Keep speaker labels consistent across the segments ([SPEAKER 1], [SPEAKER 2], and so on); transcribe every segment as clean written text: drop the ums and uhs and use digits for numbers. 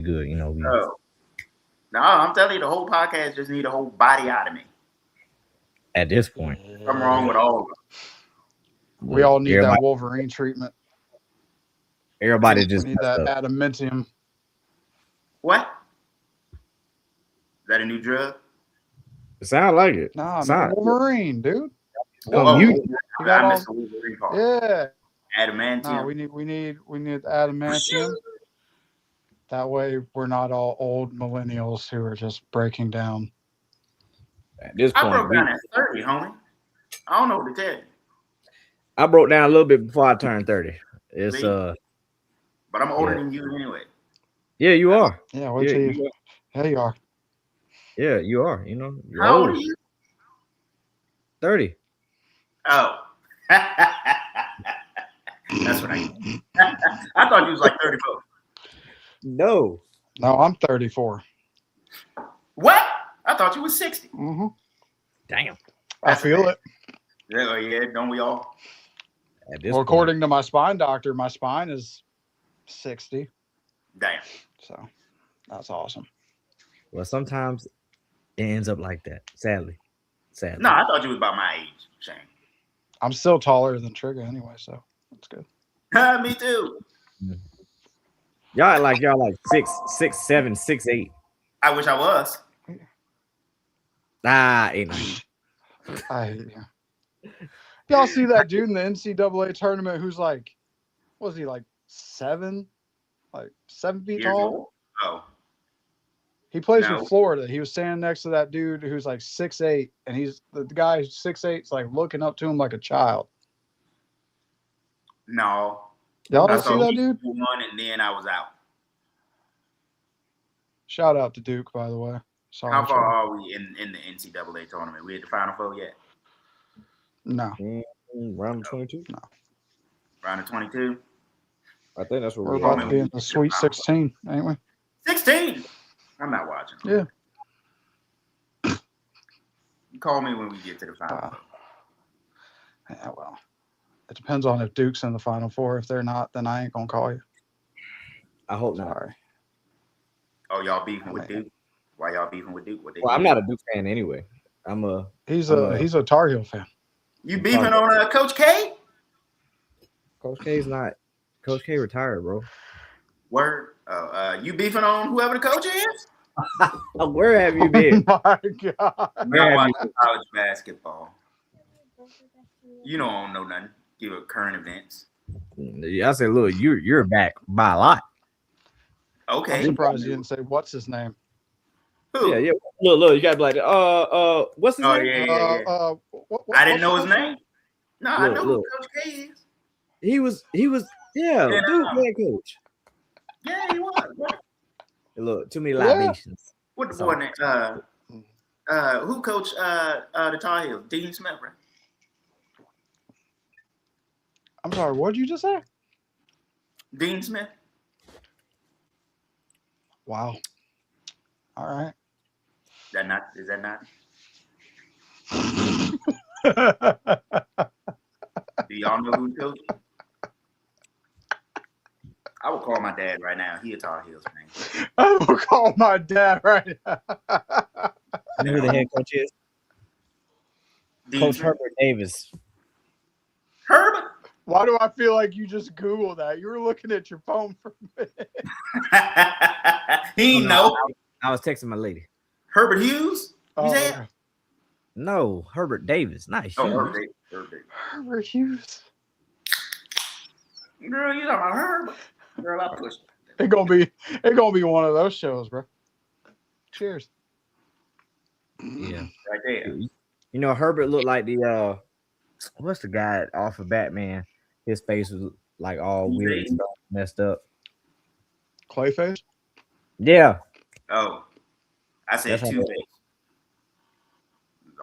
[SPEAKER 1] good. You know, we
[SPEAKER 2] Oh. No, I'm telling you, the whole podcast just need a whole body out of me.
[SPEAKER 1] at this point.
[SPEAKER 2] Something wrong with all of them.
[SPEAKER 3] We all need that
[SPEAKER 1] everybody,
[SPEAKER 3] Wolverine treatment.
[SPEAKER 1] everybody
[SPEAKER 3] We
[SPEAKER 1] just
[SPEAKER 3] need
[SPEAKER 1] messed
[SPEAKER 3] that
[SPEAKER 1] up.
[SPEAKER 3] adamantium.
[SPEAKER 2] What? Is that a new drug?
[SPEAKER 1] It sound like it.
[SPEAKER 3] Nah, man,
[SPEAKER 1] Sound
[SPEAKER 3] Wolverine, dude.
[SPEAKER 1] come you.
[SPEAKER 3] You got
[SPEAKER 2] I
[SPEAKER 3] all.
[SPEAKER 2] missed the Wolverine part.
[SPEAKER 3] Yeah.
[SPEAKER 2] Adamantium.
[SPEAKER 3] No, we need adamantium. That way, we're not all old millennials who are just breaking down.
[SPEAKER 1] At this
[SPEAKER 2] I
[SPEAKER 1] point,
[SPEAKER 2] broke down at 30, homie. I don't know what to tell you.
[SPEAKER 1] I broke down a little bit before I turned 30. It's
[SPEAKER 2] See? But I'm older than you anyway.
[SPEAKER 1] yeah, you are.
[SPEAKER 3] Yeah, wait
[SPEAKER 1] Yeah,
[SPEAKER 3] till
[SPEAKER 1] you
[SPEAKER 3] you.
[SPEAKER 1] are.
[SPEAKER 3] Yeah, you are.
[SPEAKER 1] Yeah, you are. You know, you're
[SPEAKER 2] How old
[SPEAKER 1] old.
[SPEAKER 2] are you?
[SPEAKER 1] 30.
[SPEAKER 2] Oh. That's what I I thought you was like 34.
[SPEAKER 1] No.
[SPEAKER 3] No, I'm 34.
[SPEAKER 2] What? I thought you was 60.
[SPEAKER 3] Mm-hmm.
[SPEAKER 1] Damn.
[SPEAKER 3] I feel it.
[SPEAKER 2] Yeah, don't we all?
[SPEAKER 1] At this
[SPEAKER 3] Well,
[SPEAKER 1] point,
[SPEAKER 3] according to my spine doctor, my spine is 60.
[SPEAKER 2] Damn.
[SPEAKER 3] So that's awesome.
[SPEAKER 1] well, sometimes it ends up like that. Sadly.
[SPEAKER 2] No, I thought you was about my age, Shane.
[SPEAKER 3] I'm still taller than Trigger anyway, so that's good.
[SPEAKER 2] Me too.
[SPEAKER 1] Y'all like 6'7", 6'8".
[SPEAKER 2] I wish I was.
[SPEAKER 1] Ah, ain't nothing.
[SPEAKER 3] I hate you. Y'all see that dude in the NCAA tournament who's like, was he like 7 feet
[SPEAKER 2] Years
[SPEAKER 3] tall?
[SPEAKER 2] old? Oh.
[SPEAKER 3] He plays
[SPEAKER 2] No.
[SPEAKER 3] for Florida. He was standing next to that dude who's like 6'8", and he's the guy who's 6'8" is like looking up to him like a child.
[SPEAKER 2] No.
[SPEAKER 3] Y'all
[SPEAKER 2] I
[SPEAKER 3] don't see
[SPEAKER 2] saw
[SPEAKER 3] that
[SPEAKER 2] he
[SPEAKER 3] dude?
[SPEAKER 2] won and then I was out.
[SPEAKER 3] Shout out to Duke, by the way. Sorry,
[SPEAKER 2] How far
[SPEAKER 3] Trevor.
[SPEAKER 2] are we in the NCAA tournament? We at the Final Four yet?
[SPEAKER 3] No,
[SPEAKER 1] Round 22.
[SPEAKER 2] Round of 22?
[SPEAKER 1] I think that's what
[SPEAKER 3] we're
[SPEAKER 1] we
[SPEAKER 3] about
[SPEAKER 1] are.
[SPEAKER 3] to be in the Sweet 16, ain't we?
[SPEAKER 2] 16? I'm not watching.
[SPEAKER 3] Yeah.
[SPEAKER 2] You call me when we get to the Final
[SPEAKER 3] Wow.
[SPEAKER 2] Four.
[SPEAKER 3] Yeah, well, it depends on if Duke's in the Final Four. If they're not, then I ain't gonna call you.
[SPEAKER 1] I hope not.
[SPEAKER 3] Sorry.
[SPEAKER 2] Oh, y'all beefing with Duke? Why y'all beefing with Duke? What they
[SPEAKER 1] Well, I'm
[SPEAKER 2] did?
[SPEAKER 1] not a Duke fan anyway.
[SPEAKER 3] He's a Tar Heel fan.
[SPEAKER 2] You beefing on Coach K?
[SPEAKER 1] Coach K's not. Coach K retired, bro.
[SPEAKER 2] Word. You beefing on whoever the coach is?
[SPEAKER 1] Where have you been?
[SPEAKER 3] Oh my God.
[SPEAKER 1] Where
[SPEAKER 2] I
[SPEAKER 1] have
[SPEAKER 2] watch
[SPEAKER 1] you
[SPEAKER 2] college basketball. You don't know nothing. Give a current events.
[SPEAKER 1] been? I said, look, you're back by a lot.
[SPEAKER 3] I'm
[SPEAKER 2] Okay.
[SPEAKER 3] surprised you didn't say what's his name.
[SPEAKER 2] Who?
[SPEAKER 1] Yeah. Look, you gotta be like, what's his
[SPEAKER 2] Oh
[SPEAKER 1] name?
[SPEAKER 2] yeah.
[SPEAKER 3] What,
[SPEAKER 2] I didn't know
[SPEAKER 3] what's
[SPEAKER 2] his name. No, I know
[SPEAKER 1] Look.
[SPEAKER 2] who Coach K is.
[SPEAKER 1] He was,
[SPEAKER 2] Yeah,
[SPEAKER 1] Duke head coach.
[SPEAKER 2] Yeah, he was. What,
[SPEAKER 1] Look, too many
[SPEAKER 3] Yeah.
[SPEAKER 1] libations.
[SPEAKER 2] what the boy name? Who coached the Tar Heels? Dean Smith, right?
[SPEAKER 3] I'm sorry, what did you just say?
[SPEAKER 2] Dean Smith.
[SPEAKER 3] Wow. All right.
[SPEAKER 2] Is that not? Do y'all know who's coaching? I would call my dad right now. He a Tar Heels fan.
[SPEAKER 3] I will call my dad right now.
[SPEAKER 1] You know who the head coach is?
[SPEAKER 2] Dean
[SPEAKER 1] Coach
[SPEAKER 2] Smith.
[SPEAKER 1] Herbert Davis.
[SPEAKER 2] Herbert.
[SPEAKER 3] Why do I feel like you just Googled that? You were looking at your phone for a minute.
[SPEAKER 2] He ain't know.
[SPEAKER 1] I was texting my lady.
[SPEAKER 2] Herbert Hughes.
[SPEAKER 3] Oh,
[SPEAKER 2] You said?
[SPEAKER 3] okay.
[SPEAKER 1] No, Herbert Davis. Nice.
[SPEAKER 2] Oh, Herbert. Herbert.
[SPEAKER 3] Herbert Hughes.
[SPEAKER 2] Girl, you talking about Herbert? Girl, I pushed.
[SPEAKER 3] It's gonna be one of those shows, bro. Cheers.
[SPEAKER 1] Yeah.
[SPEAKER 2] Right there.
[SPEAKER 1] You know, Herbert looked like the what's the guy off of Batman? His face was like all weird and stuff, messed up.
[SPEAKER 3] Clayface.
[SPEAKER 1] Yeah.
[SPEAKER 2] Oh, I said
[SPEAKER 1] That's how
[SPEAKER 2] Two
[SPEAKER 1] they-
[SPEAKER 2] Face.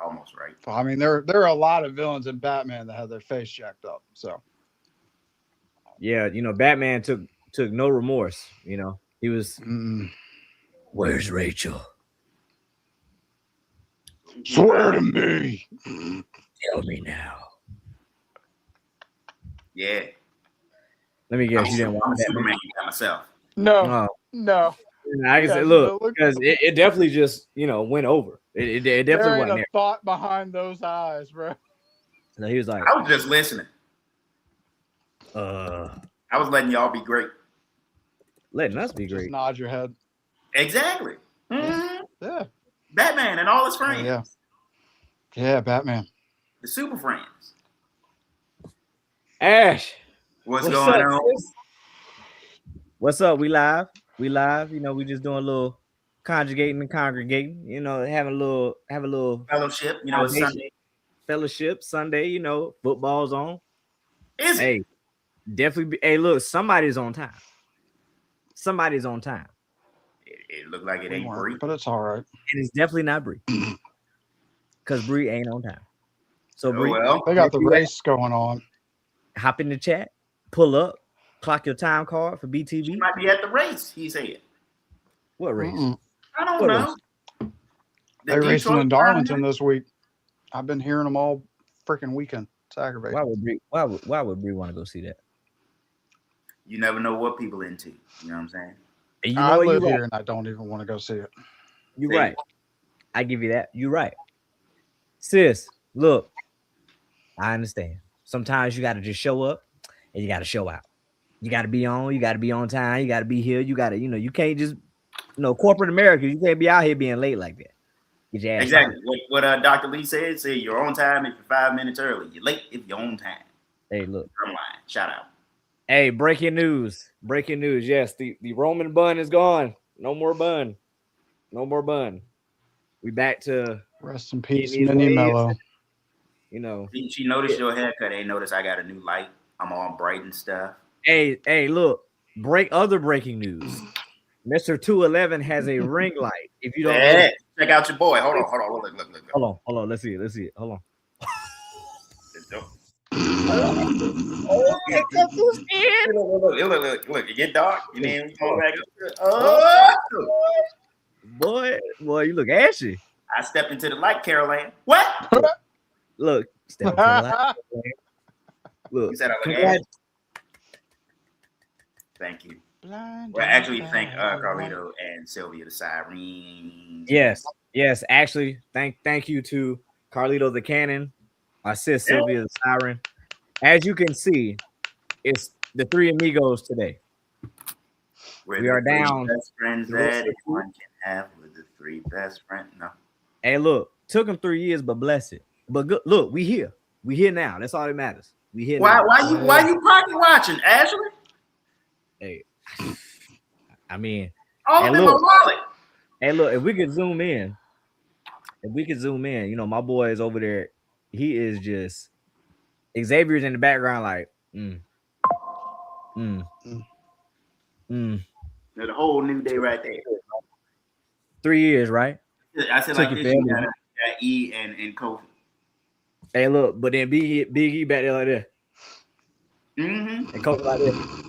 [SPEAKER 2] Almost right.
[SPEAKER 3] Well, I mean, there are a lot of villains in Batman that have their face jacked up. So
[SPEAKER 1] Yeah, you know, Batman took no remorse, you know. He was Where's Rachel?
[SPEAKER 3] swear to me.
[SPEAKER 1] Tell me now.
[SPEAKER 2] Yeah.
[SPEAKER 1] Let me guess, you didn't
[SPEAKER 2] I'm
[SPEAKER 1] watch
[SPEAKER 2] a
[SPEAKER 1] that.
[SPEAKER 2] Superman guy myself.
[SPEAKER 3] No,
[SPEAKER 1] Oh,
[SPEAKER 3] no.
[SPEAKER 1] And I can say,
[SPEAKER 3] Yeah,
[SPEAKER 1] look,
[SPEAKER 3] look-
[SPEAKER 1] because it definitely just went over. It
[SPEAKER 3] There
[SPEAKER 1] definitely
[SPEAKER 3] ain't
[SPEAKER 1] wasn't
[SPEAKER 3] a
[SPEAKER 1] there.
[SPEAKER 3] thought behind those eyes, bro.
[SPEAKER 1] So he was like,
[SPEAKER 2] I was just listening.
[SPEAKER 1] I
[SPEAKER 2] was letting y'all be great.
[SPEAKER 1] letting us be
[SPEAKER 3] Just
[SPEAKER 1] great.
[SPEAKER 3] nod your head.
[SPEAKER 2] Exactly. Mm-hmm.
[SPEAKER 3] Yeah.
[SPEAKER 2] Batman and all his friends.
[SPEAKER 3] Yeah. Yeah, Batman.
[SPEAKER 2] The super friends.
[SPEAKER 1] Ash,
[SPEAKER 2] What's going
[SPEAKER 1] up,
[SPEAKER 2] on?
[SPEAKER 1] sis? What's up? We live. We live. We just doing a little conjugating and congregating. Having a little
[SPEAKER 2] Fellowship. It's Sunday.
[SPEAKER 1] fellowship Sunday. Football's on.
[SPEAKER 2] Is it?
[SPEAKER 1] Hey, definitely. Hey, look, somebody's on time. Somebody's on time.
[SPEAKER 2] It looked like it ain't Bree.
[SPEAKER 3] But it's all right.
[SPEAKER 1] And it's definitely not Bree. Because Bree ain't on time. So Bree,
[SPEAKER 3] they got the race going on.
[SPEAKER 1] Hop in the chat, pull up, clock your time card for BTV.
[SPEAKER 2] She might be at the race, he said.
[SPEAKER 1] What race?
[SPEAKER 2] I don't know.
[SPEAKER 3] They're racing in Darlington this week. I've been hearing them all freaking weekend. It's aggravating.
[SPEAKER 1] Why would Bree want to go see that?
[SPEAKER 2] You never know what people into. You know what I'm saying?
[SPEAKER 1] And
[SPEAKER 3] I live here and I don't even want to go see it.
[SPEAKER 1] You're right. I give you that. You're right. Sis, look, I understand. Sometimes you got to just show up and you got to show out. You got to be on. You got to be on time. You got to be here. You got to, you can't just, corporate America, you can't be out here being late like that. Get your ass
[SPEAKER 2] exactly. What Dr. Lee said you're on time if you're 5 minutes early. You're late if you're on time.
[SPEAKER 1] Hey, look.
[SPEAKER 2] Shout out.
[SPEAKER 1] Hey, breaking news. Breaking news. Yes, the Roman bun is gone. No more bun. No more bun. We back to
[SPEAKER 3] rest in peace, Mini Mellow.
[SPEAKER 2] She noticed your haircut. Ain't noticed I got a new light. I'm all bright and stuff.
[SPEAKER 1] Hey, look. Other breaking news. Mr. 211 has a ring light. If you don't know,
[SPEAKER 2] check out your boy. Hold on.
[SPEAKER 1] Look. Hold on. Let's see it. Hold on.
[SPEAKER 2] Look, it get dark. And then we go back
[SPEAKER 1] up. Boy, you look ashy.
[SPEAKER 2] I stepped into the light, Caroline. What?
[SPEAKER 1] Look, step into the light. Look,
[SPEAKER 2] you said I look ashy. Thank you. Well, actually, thank Carlito and Sylvia the Siren.
[SPEAKER 1] Yes. Actually, thank you to Carlito the Cannon, my sis Sylvia the Siren. As you can see, it's the three amigos today. We are down.
[SPEAKER 2] Best friends that one can have with the three best friends. No.
[SPEAKER 1] Hey, look, took them 3 years, but bless it. But good, look, we here. We here now. That's all that matters. We here now.
[SPEAKER 2] Why you pocket watching, Ashley?
[SPEAKER 1] Hey, I mean,
[SPEAKER 2] all in my wallet.
[SPEAKER 1] Hey, look, if we could zoom in, my boy is over there. He is just Xavier's in the background, like,
[SPEAKER 2] There's a whole new day right there.
[SPEAKER 1] 3 years, right?
[SPEAKER 2] I said like this, you got E and Kofi.
[SPEAKER 1] Hey, look, but then Big E back there like that.
[SPEAKER 2] Mm-hmm.
[SPEAKER 1] And Kofi like that.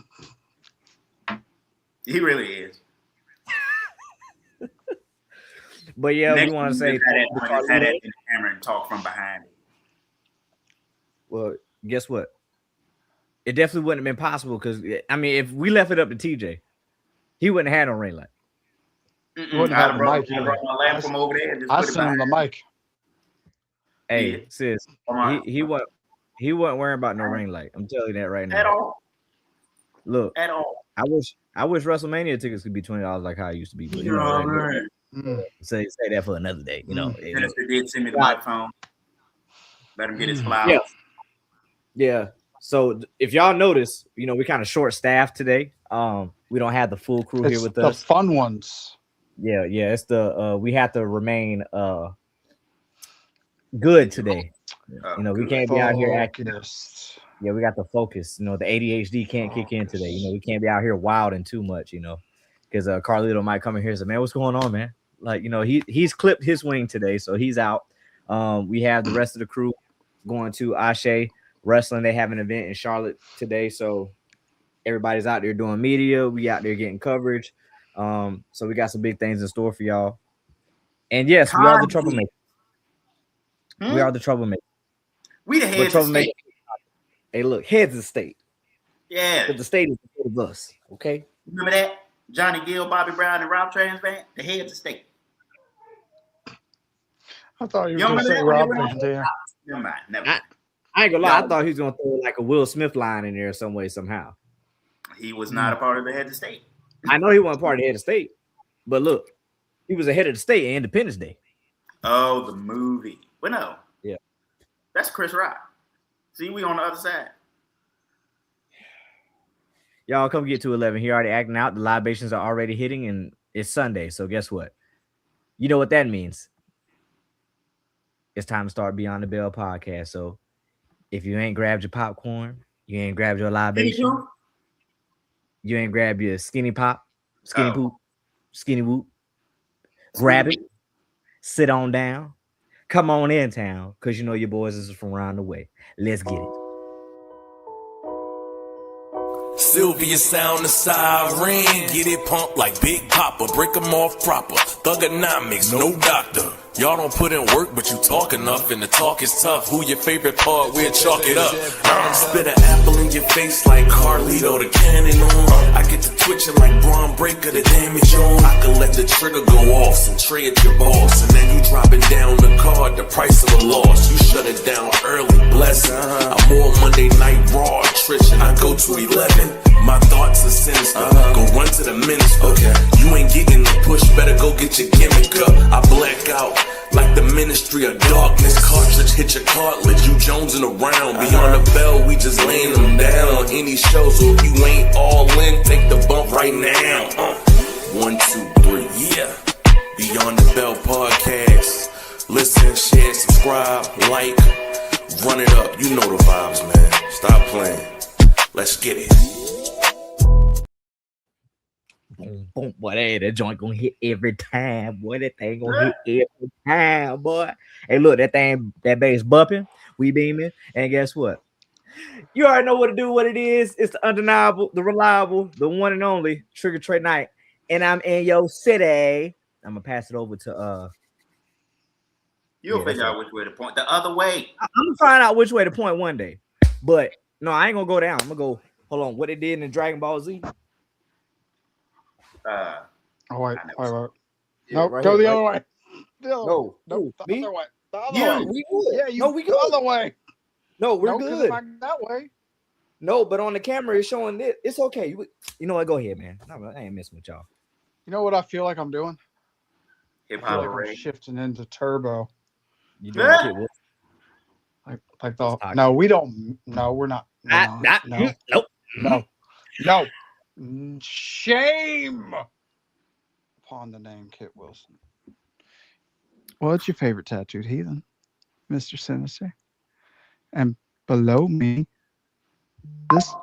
[SPEAKER 2] He really is.
[SPEAKER 1] But yeah, we want to say
[SPEAKER 2] had that in the camera and talk from behind it.
[SPEAKER 1] Well, guess what? It definitely wouldn't have been possible because I mean, if we left it up to TJ, he wouldn't have had no ring light.
[SPEAKER 3] Wouldn't have the mic.
[SPEAKER 2] I brought my lamp from over there. And just
[SPEAKER 3] I sent him the mic.
[SPEAKER 1] Hey, sis, he wasn't worrying about no ring light. I'm telling you that right now.
[SPEAKER 2] At all.
[SPEAKER 1] Look,
[SPEAKER 2] at all.
[SPEAKER 1] I wish WrestleMania tickets could be $20 like how it used to be. But say that for another day.
[SPEAKER 2] Minister did send me the microphone. Let him get his flowers.
[SPEAKER 1] Yeah. So if y'all notice, we kind of short staffed today. We don't have the full crew here with us.
[SPEAKER 3] The fun ones.
[SPEAKER 1] Yeah. It's the we have to remain good today. We can't be out here acting. Yeah, we got the focus. The ADHD can't kick in today. We can't be out here wilding too much. Because Carlito might come in here and say, "Man, what's going on, man?" Like, he's clipped his wing today, so he's out. We have the rest of the crew going to Ashe Wrestling. They have an event in Charlotte today, so everybody's out there doing media. We out there getting coverage. So we got some big things in store for y'all. And yes, we are the troublemaker. We are the troublemaker.
[SPEAKER 2] We the heads of state.
[SPEAKER 1] Hey, look, heads of state.
[SPEAKER 2] Yeah.
[SPEAKER 1] But the state is the head of us. Okay.
[SPEAKER 2] Remember that? Johnny Gill, Bobby Brown, and Rob Trans Band, the heads of state.
[SPEAKER 3] I thought you were going to say Rob Van Dam.
[SPEAKER 2] Never mind.
[SPEAKER 1] I ain't gonna lie. I thought he was gonna throw like a Will Smith line in there some way, somehow.
[SPEAKER 2] He was not a part of the head of state.
[SPEAKER 1] I know he wasn't part of the head of state, but look, he was the head of the state at Independence Day.
[SPEAKER 2] Oh, the movie. Well, no.
[SPEAKER 1] Yeah.
[SPEAKER 2] That's Chris Rock. See, we on the other side.
[SPEAKER 1] Y'all come get to 11. He already acting out. The libations are already hitting, and it's Sunday. So guess what? You know what that means. It's time to start Beyond the Bell podcast. So if you ain't grabbed your popcorn, you ain't grabbed your libation, you ain't grabbed your skinny pop, skinny poop, skinny whoop, grab it, sit on down, come on in town, because you know your boys is from around the way. Let's get it.
[SPEAKER 4] Sylvia sound the siren, get it pumped like Big Papa, break them off proper, thugonomics, no doctor. Y'all don't put in work, but you talk enough, and the talk is tough. Who your favorite part? We'll chalk it up. Spit an apple in your face like Carlito, the cannon on. I get to twitching like Braun Breaker, the damage on. I can let the trigger go off, and tray at your boss, and then you dropping down the card, the price of a loss. You shut it down early, bless it. I'm more Monday Night Raw attrition. I go to 11. My thoughts are sinister. Go run to the minister. Okay. You ain't getting the push, better go get your gimmick up. I black out like the Ministry of Darkness. Cartridge hit your cartilage. You jonesing around. Beyond the bell, we just laying them down on any show. So if you ain't all in, take the bump right now. 1, 2, 3, yeah. Beyond the Bell podcast. Listen, share, subscribe, like, run it up. You know the vibes, man. Stop playing. Let's get it.
[SPEAKER 1] Boom, boom, boy, hey, that joint gonna hit every time, boy. That thing gonna hit every time, boy. Hey, look, that bass bumping, we beaming, and guess what? You already know what to do, what it is. It's the undeniable, the reliable, the one and only Trigger Trey Knight, and I'm in your city. I'm gonna pass it over to
[SPEAKER 2] You'll figure out which way to point. The other way.
[SPEAKER 1] I'm gonna find out which way to point one day, but no, I ain't gonna go down. I'm gonna go. Hold on, what they did in Dragon Ball Z.
[SPEAKER 3] Wait.
[SPEAKER 1] Yeah,
[SPEAKER 3] Nope, go the other way.
[SPEAKER 1] No,
[SPEAKER 3] the other way. The other
[SPEAKER 1] yeah,
[SPEAKER 3] way.
[SPEAKER 1] we good.
[SPEAKER 3] Yeah, you
[SPEAKER 1] no, we
[SPEAKER 3] the
[SPEAKER 1] good.
[SPEAKER 3] other way.
[SPEAKER 1] No, we're good.
[SPEAKER 3] That way.
[SPEAKER 1] No, but on the camera it's showing it. It's okay. You know what? Go ahead, man. No, I ain't messing with y'all.
[SPEAKER 3] You know what I feel like I'm doing?
[SPEAKER 2] Hip
[SPEAKER 3] I feel
[SPEAKER 2] hop
[SPEAKER 3] like I'm shifting into turbo.
[SPEAKER 1] You doing it with
[SPEAKER 3] Like the no, we don't. No, we're not. No. Shame upon the name Kit Wilson. What's your favorite tattooed heathen, Mr. Sinister? And below me,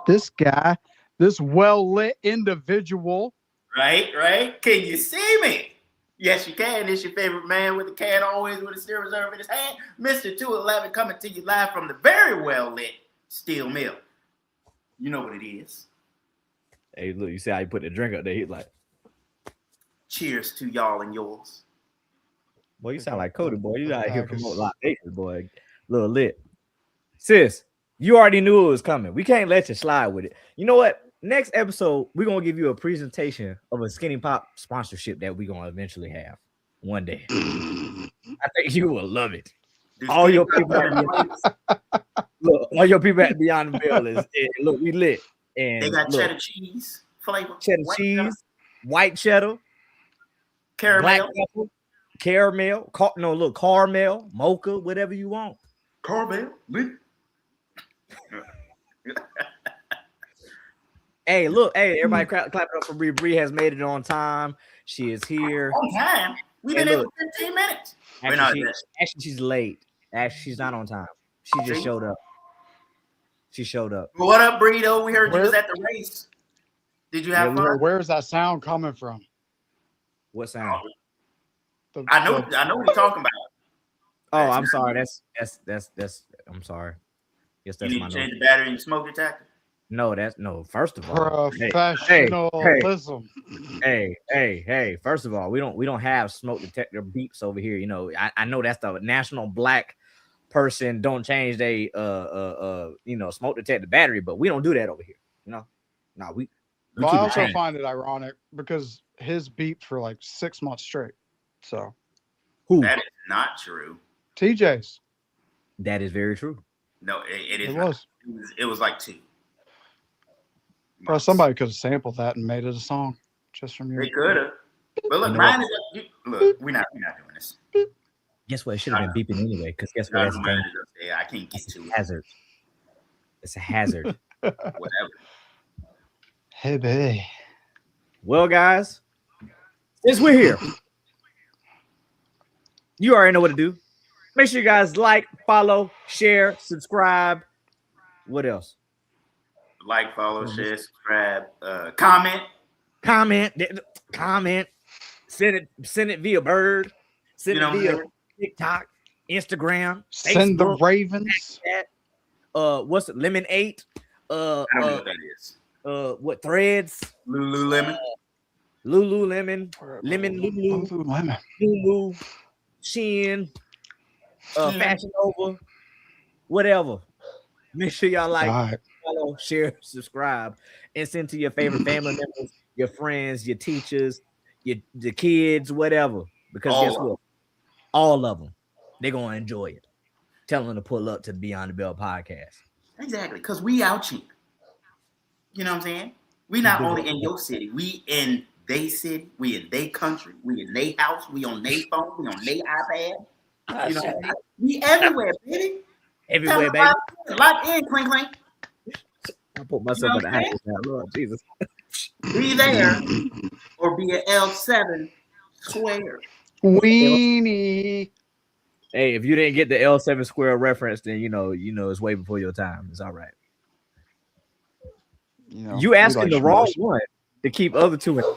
[SPEAKER 3] this guy, this well-lit individual.
[SPEAKER 2] Right. Can you see me? Yes, you can. It's your favorite man with a can, always with a steel reserve in his hand. Mr. 211 coming to you live from the very well-lit steel mill. You know what it is.
[SPEAKER 1] Hey, look, you see how you put the drink up there? He's like,
[SPEAKER 2] cheers to y'all and yours.
[SPEAKER 1] Boy, you sound like Cody, boy. You out here promote libations, boy. Little lit. Sis, you already knew it was coming. We can't let you slide with it. You know what? Next episode, we're going to give you a presentation of a Skinny Pop sponsorship that we're going to eventually have one day. I think you will love it. All your people at Beyond the Bell is look, we lit. And
[SPEAKER 2] they got cheddar cheese flavor.
[SPEAKER 1] Cheddar cheese, white cheddar,
[SPEAKER 2] caramel,
[SPEAKER 1] black pepper, caramel, caramel, mocha, whatever you want.
[SPEAKER 2] Caramel, lit.
[SPEAKER 1] Hey, everybody clap it up for Bree. Bree has made it on time. She is here.
[SPEAKER 2] On time? We've been here for 15 minutes.
[SPEAKER 1] Actually, she's late. Actually, she's not on time. She just showed up.
[SPEAKER 2] What up, Brito? We heard you was at the race. Did you have fun?
[SPEAKER 3] Where's that sound coming from?
[SPEAKER 1] What sound?
[SPEAKER 2] I know what you're talking about.
[SPEAKER 1] Oh, I'm sorry. That's I'm sorry. Yes, that's
[SPEAKER 2] you
[SPEAKER 1] my
[SPEAKER 2] need to change the battery in your smoke detector?
[SPEAKER 1] No, first of all.
[SPEAKER 3] Professionalism.
[SPEAKER 1] Hey, first of all, we don't have smoke detector beeps over here. You know, I know that's the national black person don't change they smoke detector battery, but we don't do that over here. You know, no,
[SPEAKER 3] Well, I also find it ironic because his beeped for like 6 months straight. So
[SPEAKER 2] who? That is not true.
[SPEAKER 3] TJ's.
[SPEAKER 1] That is very true.
[SPEAKER 2] No, it is.
[SPEAKER 3] It
[SPEAKER 2] was like 2.
[SPEAKER 3] Bro, somebody could have sampled that and made it a song just from you.
[SPEAKER 2] They could have. But look, mine is look. We're not doing this.
[SPEAKER 1] Guess what? It should have been beeping anyway. Because guess what? That's
[SPEAKER 2] I can't get to it.
[SPEAKER 1] Hazard. It's a hazard.
[SPEAKER 2] Whatever.
[SPEAKER 3] Hey, babe.
[SPEAKER 1] Well, guys, since we're here, you already know what to do. Make sure you guys like, follow, share, subscribe. What else?
[SPEAKER 2] Like, follow, share, subscribe, comment.
[SPEAKER 1] Send it via Bird. Send it via TikTok, Instagram,
[SPEAKER 3] send
[SPEAKER 1] Facebook,
[SPEAKER 3] the Ravens.
[SPEAKER 1] What's it? Lemon 8.
[SPEAKER 2] I don't know what that is.
[SPEAKER 1] What Threads?
[SPEAKER 2] Lululemon.
[SPEAKER 1] Lulu, Shein, Fashion Nova, whatever. Make sure y'all like, follow, share, subscribe, and send to your favorite family members, your friends, your teachers, the kids, whatever. Because guess what? All of them, they're gonna enjoy it. Tell them to pull up to the Beyond the Bell podcast.
[SPEAKER 2] Exactly, because we out here. You know what I'm saying? We not only in your city, we in they city, we in they country, we in they house, we on they phone, we on they iPad. You know, we everywhere, baby.
[SPEAKER 1] Everywhere, baby.
[SPEAKER 2] Lock in, clink, clink.
[SPEAKER 1] I put myself in the act now, Lord Jesus.
[SPEAKER 2] Be there or be an L7 square.
[SPEAKER 3] Weenie.
[SPEAKER 1] Hey, if you didn't get the L7 square reference, then you know it's way before your time. It's all right. You asking the wrong one to keep other two in line.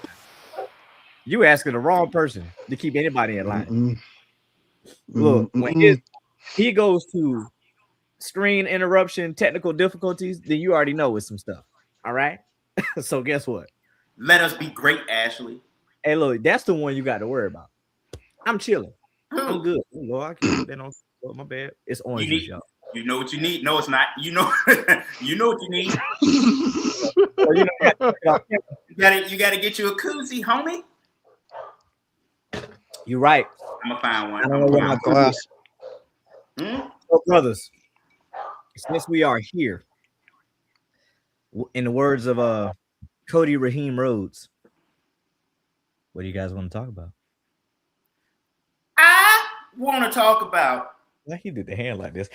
[SPEAKER 1] You asking the wrong person to keep anybody in line. Look, when he goes to screen interruption, technical difficulties, then you already know it's some stuff. All right. So guess what?
[SPEAKER 2] Let us be great, Ashley.
[SPEAKER 1] Hey, look, that's the one you got to worry about. I'm chilling. I'm good. Oh, I can't put that on. Oh, my bad. It's orange juice, y'all.
[SPEAKER 2] You know what you need? No, it's not. You know, you know what you need. You gotta get you a koozie, homie.
[SPEAKER 1] You're right.
[SPEAKER 2] I'm gonna find one.
[SPEAKER 1] I don't know what my glass. So, brothers, since we are here, in the words of Cody Raheem Rhodes, what do you guys want to talk about?
[SPEAKER 2] I want to talk about.
[SPEAKER 1] Why he did the hand like this?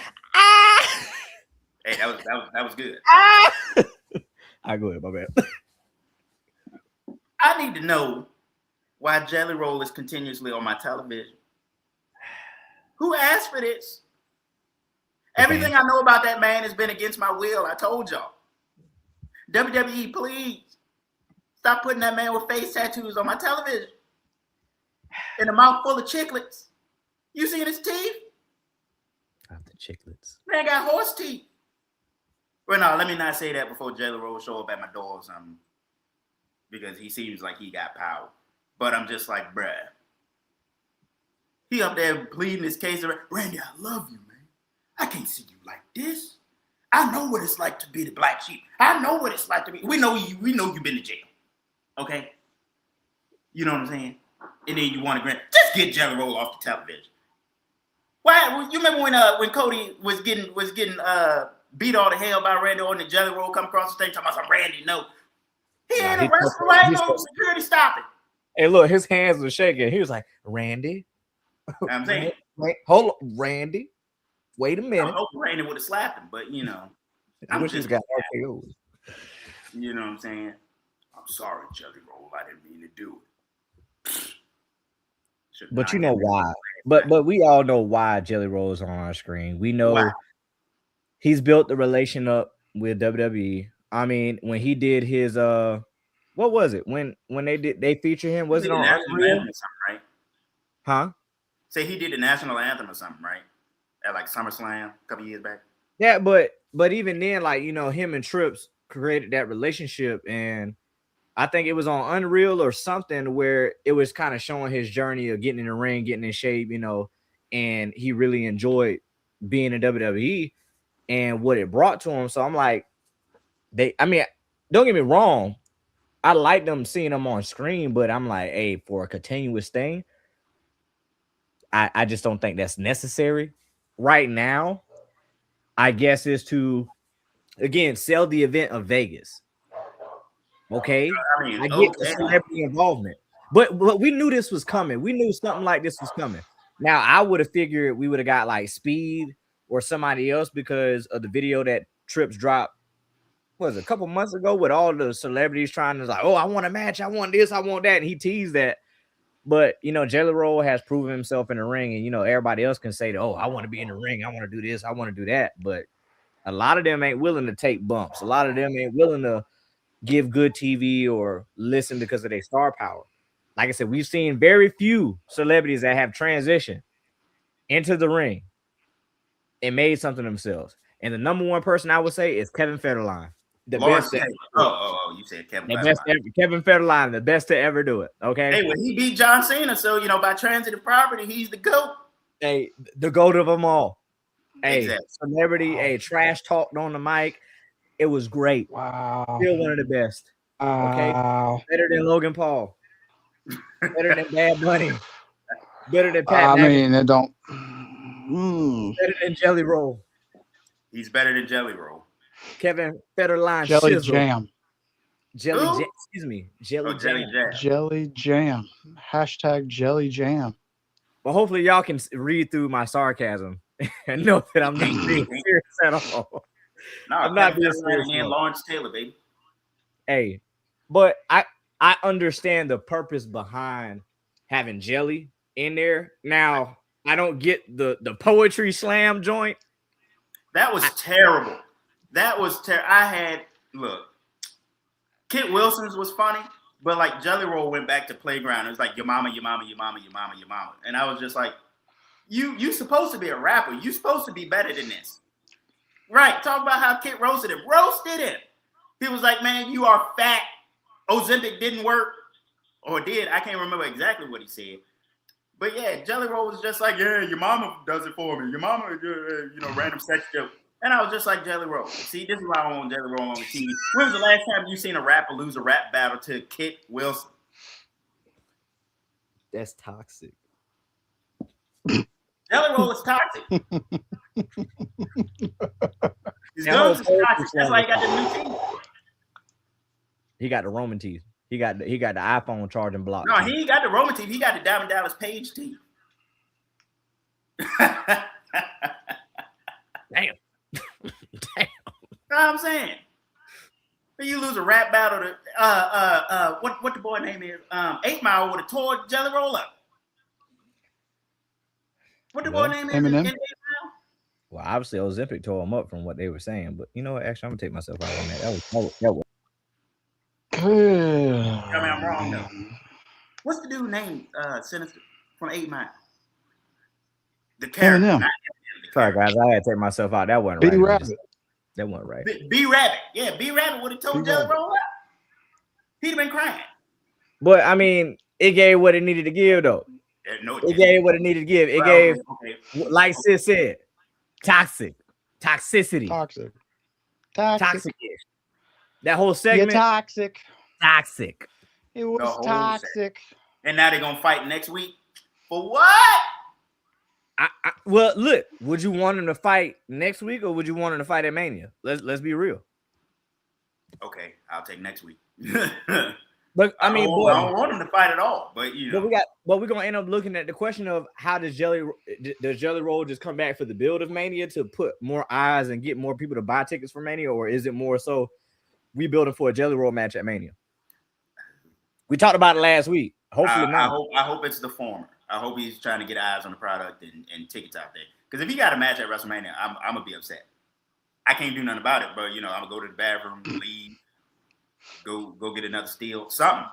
[SPEAKER 2] Hey, that was good.
[SPEAKER 1] I go ahead, my bad.
[SPEAKER 2] I need to know why Jelly Roll is continuously on my television. Who asked for this? Everything I know about that man has been against my will. I told y'all. WWE, please stop putting that man with face tattoos on my television. In a mouth full of chiclets. You seen his teeth?
[SPEAKER 1] Not the chiclets.
[SPEAKER 2] Man got horse teeth. Well, no, let me not say that before Jelly Roll show up at my door or something. Because he seems like he got power. But I'm just like, bruh. He up there pleading his case. Randy, I love you, man. I can't see you like this. I know what it's like to be the black sheep. I know what it's like to be. We know you've been to jail. Okay? You know what I'm saying? And then you want to grant. Just get Jelly Roll off the television. Why? You remember when Cody was getting beat all to hell by Randy Orton and Jelly Roll come across the stage talking about some Randy? No. He ain't a wrestler. Why ain't no security stopping?
[SPEAKER 1] Hey, look, his hands were shaking. He was like, Randy.
[SPEAKER 2] I'm saying,
[SPEAKER 1] wait, hold on, Randy. Wait a minute.
[SPEAKER 2] I hope Randy would have slapped him, but you know,
[SPEAKER 1] I wish he's got RKO.
[SPEAKER 2] You know what I'm saying? I'm sorry, Jelly Roll. I didn't mean to do it.
[SPEAKER 1] But you know why? But we all know why Jelly Roll is on our screen. We know he's built the relation up with WWE. I mean, when he did his what was it? When they feature him, was it on Unreal?
[SPEAKER 2] Right?
[SPEAKER 1] Huh?
[SPEAKER 2] Say he did the national anthem or something, right? At like SummerSlam a couple years back.
[SPEAKER 1] Yeah, but even then, like, you know, him and Trips created that relationship, and I think it was on Unreal or something where it was kind of showing his journey of getting in the ring, getting in shape, you know, and he really enjoyed being in WWE and what it brought to him. So I'm like, don't get me wrong, I like them seeing them on screen, but I'm like, hey, for a continuous thing, I just don't think that's necessary right now. I guess is to again sell the event of Vegas. Okay,
[SPEAKER 2] I mean,
[SPEAKER 1] I get the
[SPEAKER 2] okay.
[SPEAKER 1] celebrity involvement, but we knew this was coming. We knew something like this was coming. Now I would have figured we would have got like Speed or somebody else because of the video that Trips dropped. Was a couple months ago with all the celebrities trying to like, oh, I want a match, I want this, I want that, and he teased that. But you know, Jelly Roll has proven himself in the ring, and you know, everybody else can say, oh, I want to be in the ring, I want to do this, I want to do that. But a lot of them ain't willing to take bumps. A lot of them ain't willing to give good TV or listen because of their star power. Like I said, we've seen very few celebrities that have transitioned into the ring and made something themselves. And the number one person I would say is Kevin Federline. The
[SPEAKER 2] Lawrence
[SPEAKER 1] best.
[SPEAKER 2] you said Kevin
[SPEAKER 1] The
[SPEAKER 2] Federline.
[SPEAKER 1] best ever, Kevin Federline, the best to ever do it. Okay.
[SPEAKER 2] Hey, well, he beat John Cena, so you know by transitive property, he's the GOAT.
[SPEAKER 1] Hey, the GOAT of them all. Hey,
[SPEAKER 2] exactly.
[SPEAKER 1] Celebrity. Hey, trash talked on the mic. It was great.
[SPEAKER 3] Wow.
[SPEAKER 1] Still one of the best. Okay. Better than Logan Paul. Better than Bad Bunny. Better than Pat.
[SPEAKER 3] I mean, it don't.
[SPEAKER 1] Better than Jelly Roll.
[SPEAKER 2] He's better than Jelly Roll.
[SPEAKER 1] Kevin Federline.
[SPEAKER 3] Jelly
[SPEAKER 1] Shizzle.
[SPEAKER 3] Jam.
[SPEAKER 1] Jelly Jam. Excuse me. Jelly Jam.
[SPEAKER 3] Jelly Jam. Hashtag Jelly Jam.
[SPEAKER 1] Well, hopefully y'all can read through my sarcasm and know that I'm not being serious at all.
[SPEAKER 2] No,
[SPEAKER 1] I'm not being serious.
[SPEAKER 2] And Lawrence Taylor, baby.
[SPEAKER 1] Hey, but I understand the purpose behind having Jelly in there. Now, I don't get the poetry slam joint.
[SPEAKER 2] That was terrible. That was terrible. Look, Kit Wilson's was funny, but like Jelly Roll went back to Playground. It was like your mama, your mama, your mama, your mama, your mama. And I was just like, you supposed to be a rapper. You supposed to be better than this. Right. Talk about how Kit roasted him. Roasted him. He was like, man, you are fat. Ozempic didn't work. Or did. I can't remember exactly what he said. But yeah, Jelly Roll was just like, yeah, your mama does it for me. Your mama, random sex joke. And I was just like, Jelly Roll. See, this is why I want Jelly Roll on the TV. When was the last time you seen a rapper lose a rap battle to Kit Wilson?
[SPEAKER 1] That's toxic.
[SPEAKER 2] Jelly Roll is toxic. His guns is toxic. That's why he got the new teeth.
[SPEAKER 1] He got the Roman teeth. He got the iPhone charging block.
[SPEAKER 2] No, he ain't got the Roman teeth. He got the Diamond Dallas Page teeth.
[SPEAKER 1] Damn.
[SPEAKER 2] Damn. You know what I'm saying? You lose a rap battle to what the boy name is? 8 Mile would have tore Jelly Roll up. What the boy name is?
[SPEAKER 3] Eminem.
[SPEAKER 2] 8 Mile?
[SPEAKER 1] Well, obviously Ozempic tore him up from what they were saying, but you know what? Actually, I'm gonna take myself out on that. That was.
[SPEAKER 2] Tell me I'm wrong though. What's the dude named Sinister from 8 Mile? The character.
[SPEAKER 3] Eminem.
[SPEAKER 1] Sorry, guys, I had to take myself out. That wasn't
[SPEAKER 3] B
[SPEAKER 1] right.
[SPEAKER 3] Rabbit.
[SPEAKER 1] That wasn't right.
[SPEAKER 2] B Rabbit. Yeah, B Rabbit would have told Jelly Roll up. He'd have been crying.
[SPEAKER 1] But I mean, it gave what it needed to give, though. It gave what it needed to give. It gave, like Sis said, toxicity.
[SPEAKER 3] Toxic.
[SPEAKER 1] That whole segment.
[SPEAKER 3] You're toxic.
[SPEAKER 1] Toxic.
[SPEAKER 3] It was toxic.
[SPEAKER 2] And now they're gonna fight next week. For what?
[SPEAKER 1] Well, look, would you want him to fight next week or would you want him to fight at Mania? Let's be real.
[SPEAKER 2] Okay, I'll take next week.
[SPEAKER 1] But I mean,
[SPEAKER 2] I don't want him to fight at all. But you know,
[SPEAKER 1] we're gonna end up looking at the question of how does Jelly Roll just come back for the build of Mania to put more eyes and get more people to buy tickets for Mania, or is it more so we building for a Jelly Roll match at Mania? We talked about it last week. Hopefully not.
[SPEAKER 2] I hope it's the former. I hope he's trying to get eyes on the product and tickets out there. Because if he got a match at WrestleMania, I'm gonna be upset. I can't do nothing about it, but I'm gonna go to the bathroom, leave, go get another steal, something.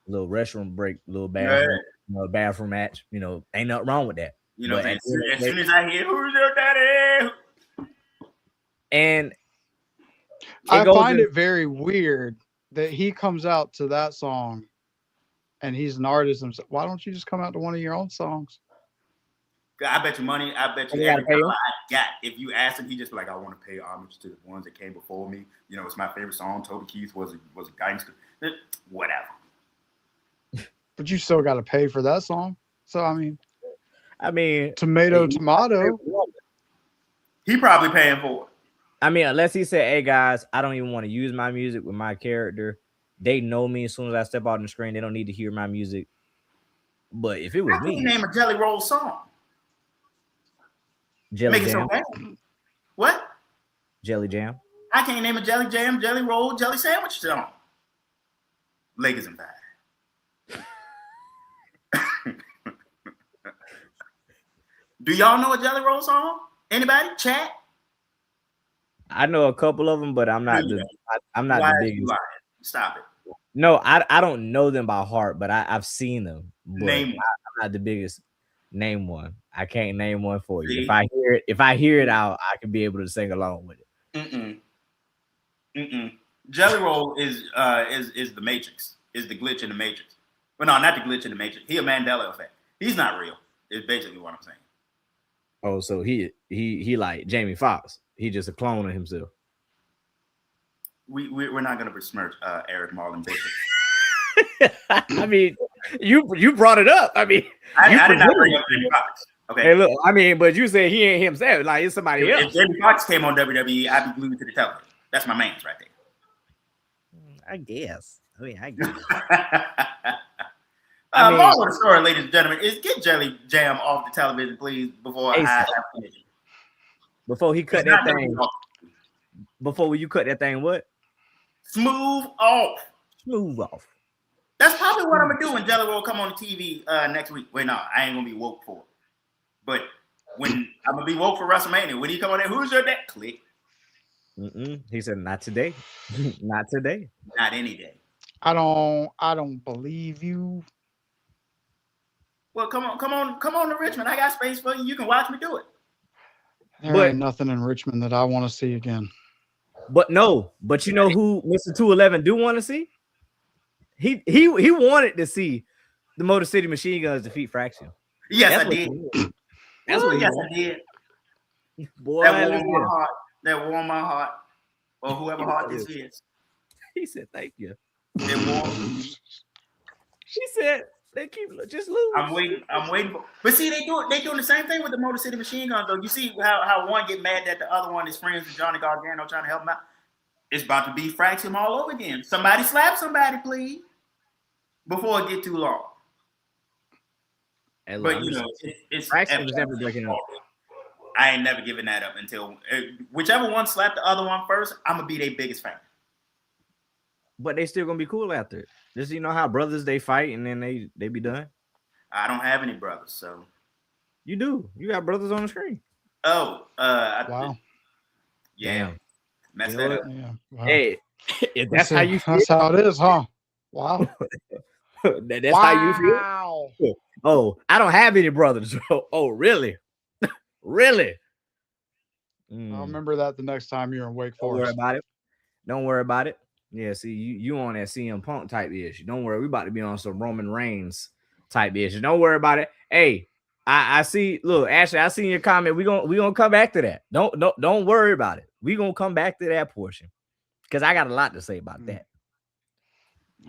[SPEAKER 1] A little restroom break, little bathroom, bathroom match. Ain't nothing wrong with that.
[SPEAKER 2] As soon as I hear who's your daddy,
[SPEAKER 1] and
[SPEAKER 3] I find it very weird that he comes out to that song. And he's an artist himself. Why don't you just come out to one of your own songs?
[SPEAKER 2] I bet you money. I bet you every dollar I got. If you ask him, he just be like, I want to pay homage to the ones that came before me. It's my favorite song. Toby Keith was a gangster. Whatever.
[SPEAKER 3] But you still got to pay for that song. So I mean, tomato.
[SPEAKER 2] He probably paying for it.
[SPEAKER 1] I mean, unless he said, "Hey guys, I don't even want to use my music with my character. They know me as soon as I step out on the screen. They don't need to hear my music." But if it was me,
[SPEAKER 2] name a Jelly Roll song.
[SPEAKER 1] Jelly
[SPEAKER 2] Make
[SPEAKER 1] Jam.
[SPEAKER 2] It so bad. What?
[SPEAKER 1] Jelly Jam.
[SPEAKER 2] I can't name a Jelly Jam, Jelly Roll, Jelly Sandwich song. Lakers and bad. Do y'all know a Jelly Roll song? Anybody? Chat?
[SPEAKER 1] I know a couple of them, but I'm not the biggest.
[SPEAKER 2] Stop it.
[SPEAKER 1] No, I don't know them by heart, but I've seen them.
[SPEAKER 2] Name one.
[SPEAKER 1] I'm not the biggest. Name one. I can't name one for you. If I hear it out, I can be able to sing along with it.
[SPEAKER 2] Jelly Roll is the Matrix. Is the glitch in the Matrix? Well, no, not the glitch in the Matrix. He a Mandela effect. He's not real. Is basically what I'm saying.
[SPEAKER 1] Oh, so he like Jamie Foxx. He just a clone of himself.
[SPEAKER 2] We're not gonna besmirch Eric Marlon Bishop.
[SPEAKER 1] I mean, you brought it up. I mean,
[SPEAKER 2] I did not bring up Jamie Foxx. Okay.
[SPEAKER 1] Hey, look. I mean, but you said he ain't himself. Like it's somebody else.
[SPEAKER 2] If Jamie Foxx came on WWE, I'd be glued to the television. That's my man's right there.
[SPEAKER 1] I guess. I mean,
[SPEAKER 2] moral of the story, ladies and gentlemen, is get Jelly Jam off the television, please, before I have finished.
[SPEAKER 1] Before he cut that thing. Before you cut that thing, what?
[SPEAKER 2] Smooth off.
[SPEAKER 1] Smooth off.
[SPEAKER 2] That's probably what I'm gonna do when Jelly Roll come on the TV next week. Wait, no, I ain't gonna be woke for it. But when I'm gonna be woke for WrestleMania, when he come on there, who's your dad? Click.
[SPEAKER 1] He said, "Not today, not today,
[SPEAKER 2] not any day."
[SPEAKER 3] I don't believe you.
[SPEAKER 2] Well, come on to Richmond. I got space for you. You can watch me do it.
[SPEAKER 3] There ain't nothing in Richmond that I want to see again.
[SPEAKER 1] But you know who Mr. 211 do want to see? He wanted to see the Motor City Machine Guns defeat Fraction.
[SPEAKER 2] Yes, I did.
[SPEAKER 1] That's what.
[SPEAKER 2] Yes, I did.
[SPEAKER 1] Boy,
[SPEAKER 2] that warmed my heart. That warmed my heart. Or whoever heart this is.
[SPEAKER 1] He said, "Thank you."
[SPEAKER 2] It warmed.
[SPEAKER 1] He said, "They keep just lose."
[SPEAKER 2] I'm waiting for. But see, they doing the same thing with the Motor City Machine Guns, though. You see how one get mad that the other one is friends with Johnny Gargano trying to help him out. It's about to be Fraction all over again. Somebody slap somebody, please, before it get too long. But you know, it's
[SPEAKER 1] Fraction was never breaking up.
[SPEAKER 2] I ain't never giving that up until whichever one slapped the other one first. I'm gonna be their biggest fan.
[SPEAKER 1] But they still gonna be cool after it. Just you know how brothers they fight and then they be done.
[SPEAKER 2] I don't have any brothers, so
[SPEAKER 1] you do. You got brothers on the screen.
[SPEAKER 2] Oh,
[SPEAKER 3] wow.
[SPEAKER 2] Yeah, messed that up.
[SPEAKER 3] Yeah. Wow.
[SPEAKER 1] Hey, if that's how you feel.
[SPEAKER 3] That's how it is, huh? Wow.
[SPEAKER 1] That's how you feel. Oh, I don't have any brothers. Oh, really? Really?
[SPEAKER 3] I'll remember that the next time you're in Wake Forest.
[SPEAKER 1] Don't worry about it. Yeah, see, you on that CM Punk type issue. Don't worry, we about to be on some Roman Reigns type issue. Don't worry about it. Hey, I see. Look, Ashley, I see your comment. We gonna come back to that. Don't worry about it. We gonna come back to that portion because I got a lot to say about that.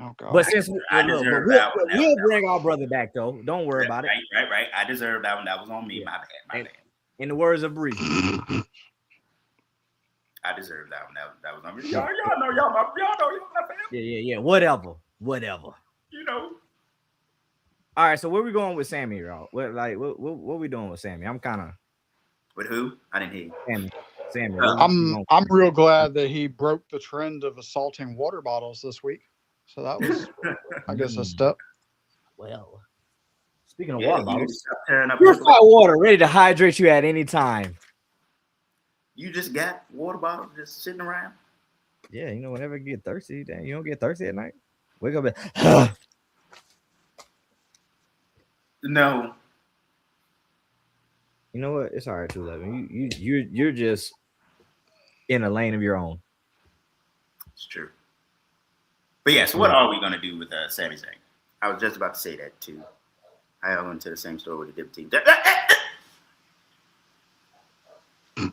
[SPEAKER 3] Oh God.
[SPEAKER 1] But since we'll bring our brother back though. Don't worry about it.
[SPEAKER 2] Right. I deserve that one. That was on me. Yeah. My bad.
[SPEAKER 1] In the words of Bree.
[SPEAKER 2] I deserve that one. That was on me. Y'all know y'all my family.
[SPEAKER 1] Yeah. Whatever.
[SPEAKER 2] You know.
[SPEAKER 1] All right, so where we going with Sammy, y'all? What we doing with Sammy? I'm kind of
[SPEAKER 2] with who? I didn't hear you.
[SPEAKER 1] Sammy.
[SPEAKER 3] I'm real glad that he broke the trend of assaulting water bottles this week. So that was, I guess, a step.
[SPEAKER 1] Well, speaking of water bottles,
[SPEAKER 2] purified
[SPEAKER 1] water ready to hydrate you at any time.
[SPEAKER 2] You just got water bottles just sitting around?
[SPEAKER 1] Yeah, you know, whenever you get thirsty, then you don't get thirsty at night. Wake up and
[SPEAKER 2] no.
[SPEAKER 1] You know what? It's all right, 211. You're just in a lane of your own.
[SPEAKER 2] It's true. But yeah, so what are we gonna do with Sami Zayn? I was just about to say that too. I went to the same store with the different team.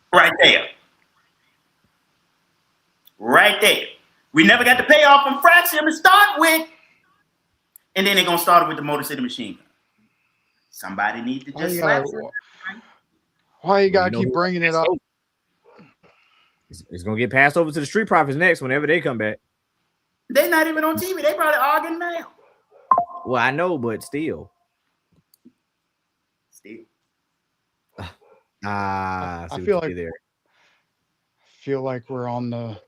[SPEAKER 2] Right there. We never got the payoff from Fraxium to start with. And then they're going to start it with the Motor City Machine Gun. Somebody needs to just slap it.
[SPEAKER 3] Why you got to keep bringing it up?
[SPEAKER 1] It's going to get passed over to the Street Profits next whenever they come back.
[SPEAKER 2] They're not even on TV. They probably arguing now.
[SPEAKER 1] Well, I know, but still.
[SPEAKER 3] I feel like we're on the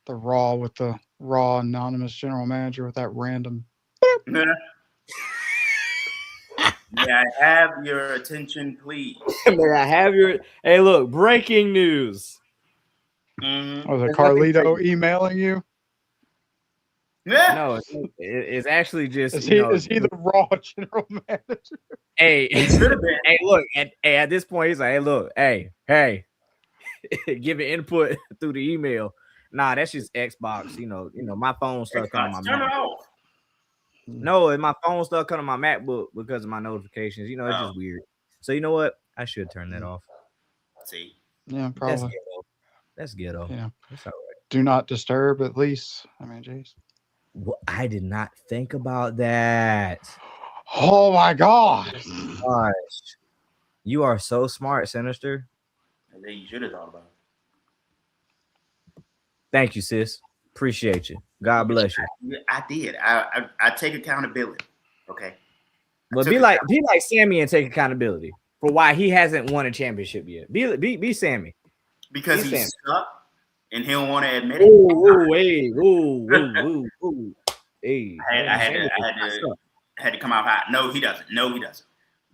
[SPEAKER 3] Raw with the Raw anonymous general manager with that random.
[SPEAKER 2] May I have your attention, please?
[SPEAKER 1] May I have your? Hey, look! Breaking news.
[SPEAKER 2] Mm-hmm.
[SPEAKER 3] Was it Carlito emailing you?
[SPEAKER 2] Yeah.
[SPEAKER 1] No, it's actually just.
[SPEAKER 3] Is he the Raw general manager?
[SPEAKER 1] Hey, hey, look! At this point, he's like, "Hey, look! Hey, giving input through the email." Nah, that's just Xbox. You know, my phone stuck on my
[SPEAKER 2] Turn
[SPEAKER 1] Mac.
[SPEAKER 2] it off.
[SPEAKER 1] No, my phone stuck on my MacBook because of my notifications. You know, it's just weird. So you know what? I should turn that off.
[SPEAKER 2] See?
[SPEAKER 3] Yeah, probably.
[SPEAKER 1] That's ghetto.
[SPEAKER 3] Yeah,
[SPEAKER 1] that's all right.
[SPEAKER 3] Do not disturb, at least. I mean, jeez.
[SPEAKER 1] Well, I did not think about that.
[SPEAKER 3] Oh my God!
[SPEAKER 1] Gosh, you are so smart, Sinister.
[SPEAKER 2] I think you should have thought about it.
[SPEAKER 1] Thank you, sis. Appreciate you. God bless you.
[SPEAKER 2] I did. I take accountability. Okay.
[SPEAKER 1] But be like Sammy and take accountability for why he hasn't won a championship yet. Be Sammy.
[SPEAKER 2] Because he's stuck and he don't want to admit it. Hey, I had to come out hot. No, he doesn't.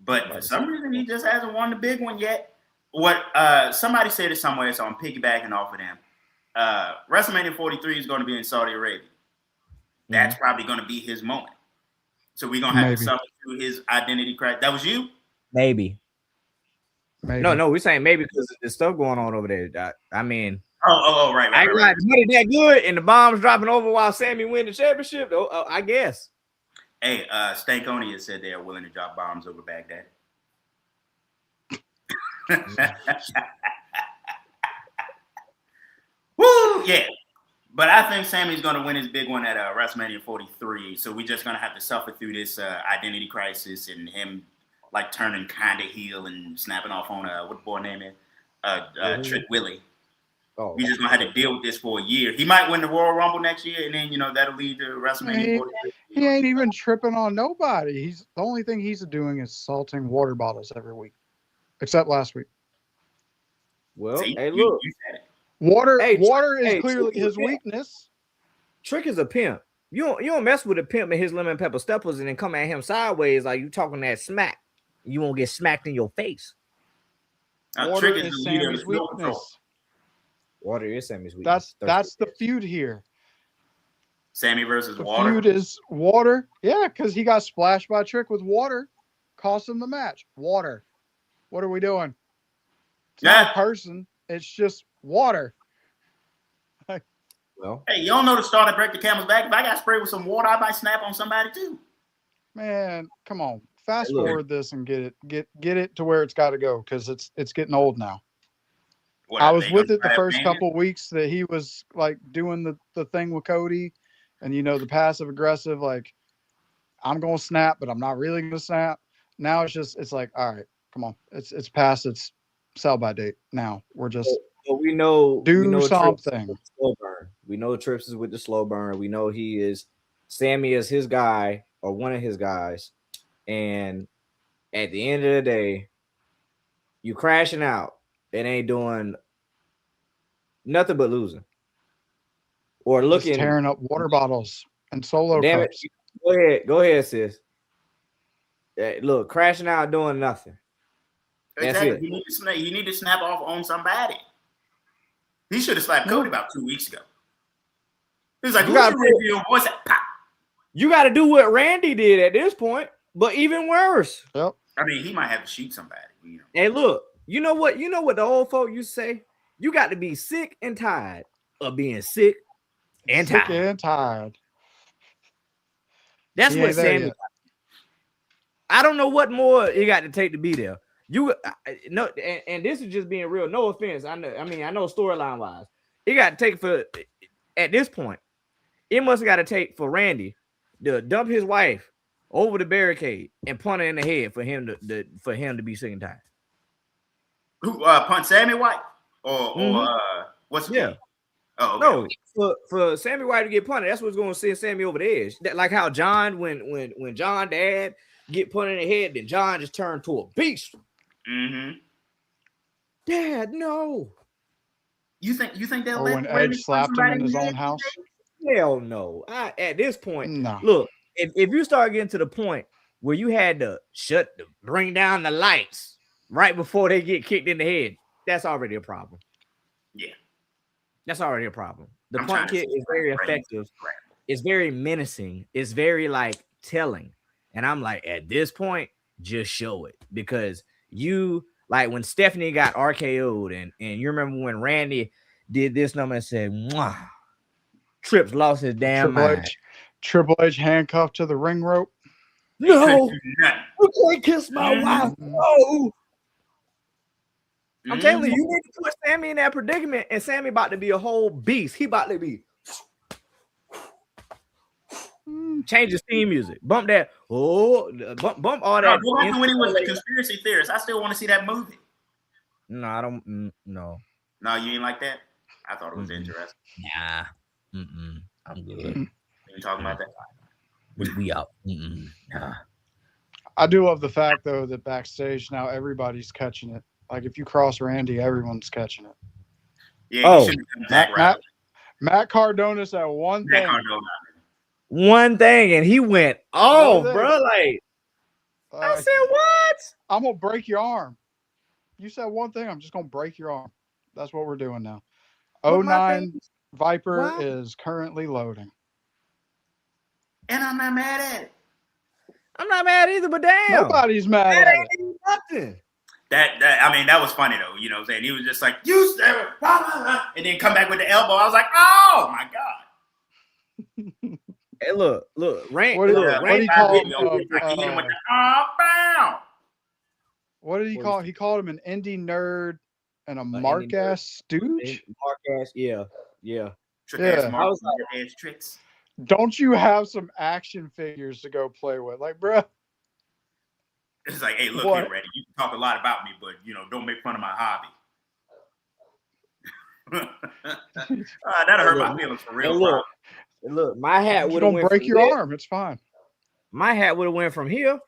[SPEAKER 2] But for some reason, he just hasn't won the big one yet. What somebody said it somewhere, so I'm piggybacking off of them. WrestleMania 43 is going to be in Saudi Arabia. That's probably going to be his moment. So we're going to have to suffer through his identity crisis. That was you?
[SPEAKER 1] Maybe. No, we're saying maybe because there's stuff going on over there. I mean,
[SPEAKER 2] right.
[SPEAKER 1] I like the money that good and the bombs dropping over while Sammy win the championship. I guess.
[SPEAKER 2] Hey, Stankonia said they are willing to drop bombs over Baghdad. Woo! Yeah. But I think Sammy's going to win his big one at WrestleMania 43. So we're just going to have to suffer through this identity crisis and him like turning kind of heel and snapping off on what the boy name is? Trick Willie. Oh, we just going to have to deal with this for a year. He might win the Royal Rumble next year, and then, that'll lead to WrestleMania 43.
[SPEAKER 3] He ain't even tripping on nobody. The only thing he's doing is salting water bottles every week, except last week.
[SPEAKER 1] Well, hey, look.
[SPEAKER 2] You said it.
[SPEAKER 3] Water is clearly his weakness.
[SPEAKER 1] Trick is a pimp. You don't mess with a pimp and his lemon pepper steppers and then come at him sideways like you talking that smack. You won't get smacked in your face.
[SPEAKER 3] Water is Sammy's weakness.
[SPEAKER 1] Water is Sammy's weakness.
[SPEAKER 3] That's the feud here.
[SPEAKER 2] Sammy versus
[SPEAKER 3] the
[SPEAKER 2] water.
[SPEAKER 3] Feud is water. Yeah, because he got splashed by Trick with water, cost him the match. Water. What are we doing? It's not a person. It's just water.
[SPEAKER 1] Well,
[SPEAKER 2] hey, you don't know the straw that break the camel's back. If I got sprayed with some water, I might snap on somebody too.
[SPEAKER 3] Man, come on. Fast forward this and get it to where it's got to go because it's getting old now. I was with it the first couple weeks that he was like doing the thing with Cody, and the passive aggressive, like I'm gonna snap, but I'm not really gonna snap. Now it's like, all right, come on, it's past its sell by date. Now we're just
[SPEAKER 1] we know
[SPEAKER 3] something.
[SPEAKER 1] Slow burn. We know Trips is with the slow burn. We know Sammy is his guy or one of his guys. And at the end of the day, you crashing out. It ain't doing nothing but losing. Or looking
[SPEAKER 3] just tearing up water bottles and solo cups.
[SPEAKER 1] Go ahead, sis. Look, crashing out doing nothing.
[SPEAKER 2] Exactly. You need to snap off on somebody. He should have slapped Cody about 2 weeks ago. He was like, you got
[SPEAKER 1] to do what Randy did at this point, but even worse.
[SPEAKER 3] Yep.
[SPEAKER 2] I mean, he might have to shoot somebody.
[SPEAKER 1] Hey, look, you know what the old folk used to say? You got to be sick and tired of being sick and tired. That's what Sammy. I don't know what more you got to take to be there. And this is just being real. No offense. I know storyline wise, you got to take for at this point. it must have got to take for Randy to dump his wife over the barricade and punt her in the head for him to be sick and tired.
[SPEAKER 2] Who punt Sammy White or what's the name?
[SPEAKER 1] Oh, okay. No, for Sammy White to get punted, that's what's going to send Sammy over the edge. Like how John, when John dad get punted in the head, then John just turned to a beast.
[SPEAKER 2] Mm-hmm.
[SPEAKER 1] Dad, no.
[SPEAKER 2] You think they'll
[SPEAKER 3] let when Edge slapped him in his own house?
[SPEAKER 1] Hell no. At this point,
[SPEAKER 3] no.
[SPEAKER 1] Look, if you start getting to the point where you had to bring down the lights right before they get kicked in the head, that's already a problem.
[SPEAKER 2] Yeah.
[SPEAKER 1] That's already a problem. The punt kick is very effective. It's very menacing. It's very like telling. And I'm like, at this point, just show it. Because you like when Stephanie got RKO'd and you remember when Randy did this number and said, "Mwah." Trips lost his damn mind.
[SPEAKER 3] Triple H handcuffed to the ring rope.
[SPEAKER 1] No, you can't kiss my wife. No. I'm telling you, you need to put Sammy in that predicament, and Sammy about to be a whole beast. He about to be change his theme music. Bump that. Bump all that.
[SPEAKER 2] What happened when he was the conspiracy theorist? I still want to see that movie.
[SPEAKER 1] No, I don't. No.
[SPEAKER 2] No, you ain't like that? I thought it was interesting.
[SPEAKER 1] Nah. I'm good.
[SPEAKER 2] You talking about that?
[SPEAKER 1] We out. Nah.
[SPEAKER 3] I do love the fact though that backstage now everybody's catching it. Like if you cross Randy, everyone's catching it.
[SPEAKER 2] Yeah.
[SPEAKER 3] Matt Cardona said one thing.
[SPEAKER 1] One thing, and he went, bro, like I said, what?
[SPEAKER 3] I'm gonna break your arm. You said one thing, I'm just gonna break your arm. That's what we're doing now. 09 Viper is currently loading.
[SPEAKER 2] And I'm not mad at it.
[SPEAKER 1] I'm not mad either, but damn.
[SPEAKER 3] Nobody's mad at it.
[SPEAKER 1] Nothing.
[SPEAKER 2] That was funny though. You know what I'm saying? He was just like, you said and then come back with the elbow. I was like, oh my God.
[SPEAKER 1] Hey, look, Randy.
[SPEAKER 3] What did he call him? What did he call? He called him an indie nerd and a mark ass stooge.
[SPEAKER 1] Mark ass, yeah.
[SPEAKER 2] I was like, tricks.
[SPEAKER 3] Don't you have some action figures to go play with? Like, bro.
[SPEAKER 2] It's like, hey, look here, Randy. You can talk a lot about me, but don't make fun of my hobby. That'll hurt my feelings for real.
[SPEAKER 1] Look, my hat would have
[SPEAKER 3] break your arm. It's fine.
[SPEAKER 1] My hat would have went from here.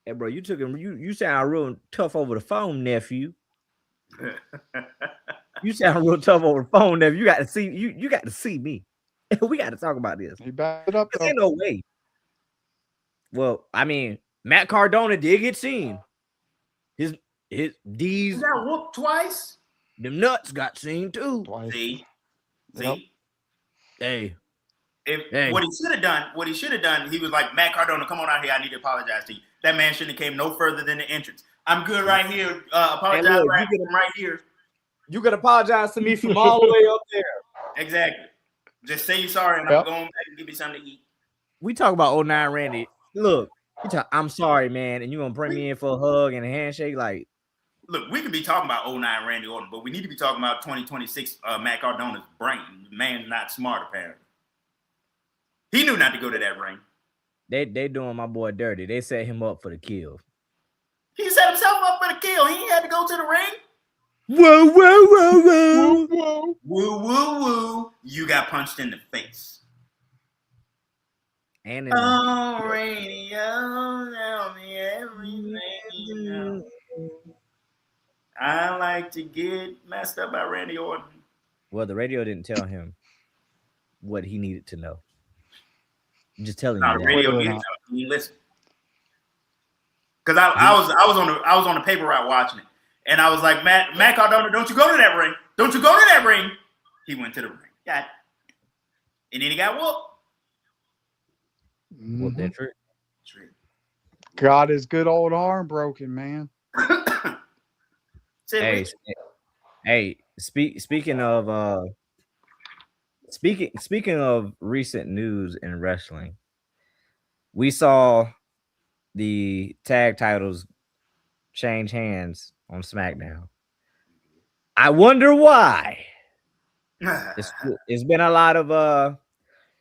[SPEAKER 1] Hey, bro, you took him. You sound real tough over the phone, nephew. You sound real tough over the phone, nephew. You got to see. You got to see me. We got to talk about this.
[SPEAKER 3] He backed it up.
[SPEAKER 1] There ain't no way. Well, I mean, Matt Cardona did get seen. His D's.
[SPEAKER 2] He got whooped twice.
[SPEAKER 1] Them nuts got seen too.
[SPEAKER 3] Twice.
[SPEAKER 2] See.
[SPEAKER 1] Hey.
[SPEAKER 2] What he should have done, he was like, Matt Cardona, come on out here. I need to apologize to you. That man shouldn't have came no further than the entrance. I'm good right here. Apologize right here.
[SPEAKER 1] You could apologize to me from all the way up there.
[SPEAKER 2] Exactly. Just say you're sorry and I'm going back and give me something to eat.
[SPEAKER 1] We talk about 09 Randy. Look, I'm sorry, man, and you're going to bring me in for a hug and a handshake? Like,
[SPEAKER 2] look, we could be talking about 09 Randy Orton, but we need to be talking about 2026 Matt Cardona's brain. The man's not smart, apparently. He knew not to go to that ring.
[SPEAKER 1] They doing my boy dirty. They set him up for the kill.
[SPEAKER 2] He set himself up for the kill. He ain't had to go to the ring.
[SPEAKER 1] Whoa, whoa, whoa, whoa.
[SPEAKER 3] Whoa.
[SPEAKER 2] Woo, woo, woo. You got punched in the face.
[SPEAKER 1] And
[SPEAKER 2] radio, tell me everything you know. I like to get messed up by Randy Orton.
[SPEAKER 1] Well, the radio didn't tell him what he needed to know. I'm just telling
[SPEAKER 2] you.
[SPEAKER 1] The
[SPEAKER 2] radio didn't tell him. He listened. Because I was on the paper route watching it, and I was like, Matt Cardona, don't you go to that ring? Don't you go to that ring? He went to the ring. Got it. And then he got whooped.
[SPEAKER 1] Whooped that trick.
[SPEAKER 3] Got his good old arm broken, man.
[SPEAKER 1] Hey, speaking of recent news in wrestling, we saw the tag titles change hands on SmackDown. I wonder why. It's been a lot of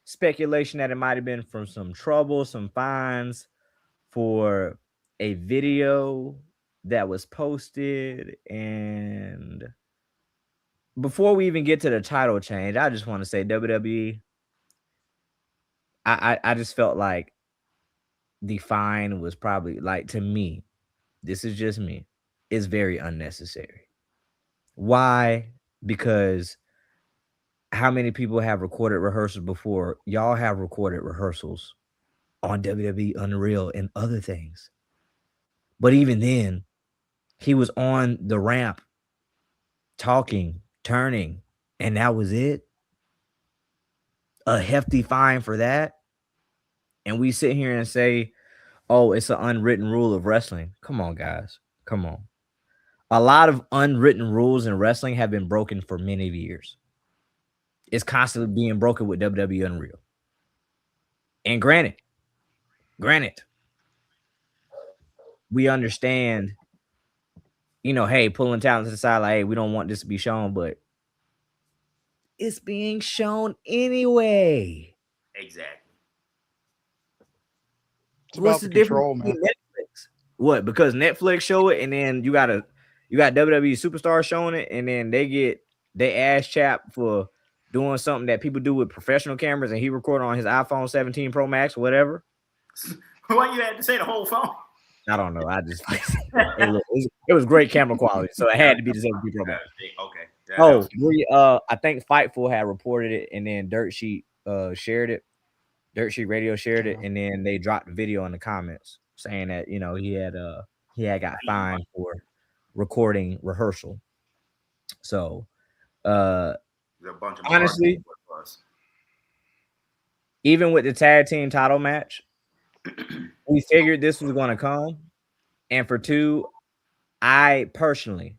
[SPEAKER 1] speculation that it might have been from some trouble, some fines for a video that was posted. And before we even get to the title change, I just want to say WWE, I just felt like the fine was probably, like, to me, this is just me, it's very unnecessary. Why? Because how many people have recorded rehearsals before? Y'all have recorded rehearsals on WWE Unreal and other things. But even then, he was on the ramp talking, turning, and that was it. A hefty fine for that. And we sit here and say, oh, it's an unwritten rule of wrestling. Come on, guys. Come on. A lot of unwritten rules in wrestling have been broken for many years. It's constantly being broken with WWE Unreal. And granted, we understand, hey, pulling talent to the side, like, hey, we don't want this to be shown, but it's being shown anyway.
[SPEAKER 2] Exactly.
[SPEAKER 1] What's the
[SPEAKER 3] control,
[SPEAKER 1] difference
[SPEAKER 3] man?
[SPEAKER 1] Netflix? What? Because Netflix show it, and then you got WWE superstars showing it, and then they ass chap for doing something that people do with professional cameras, and he recorded on his iPhone 17 Pro Max, whatever.
[SPEAKER 2] Why you had to say the whole phone?
[SPEAKER 1] I don't know. I just it was great camera quality, so it had to be the 17 Pro Max.
[SPEAKER 2] Okay.
[SPEAKER 1] I think Fightful had reported it, and then Dirt Sheet shared it. Dirt Sheet Radio shared it, and then they dropped the video in the comments saying that he had got fined for recording rehearsal. So honestly, even with the tag team title match, we figured this was going to come. And for two, I personally,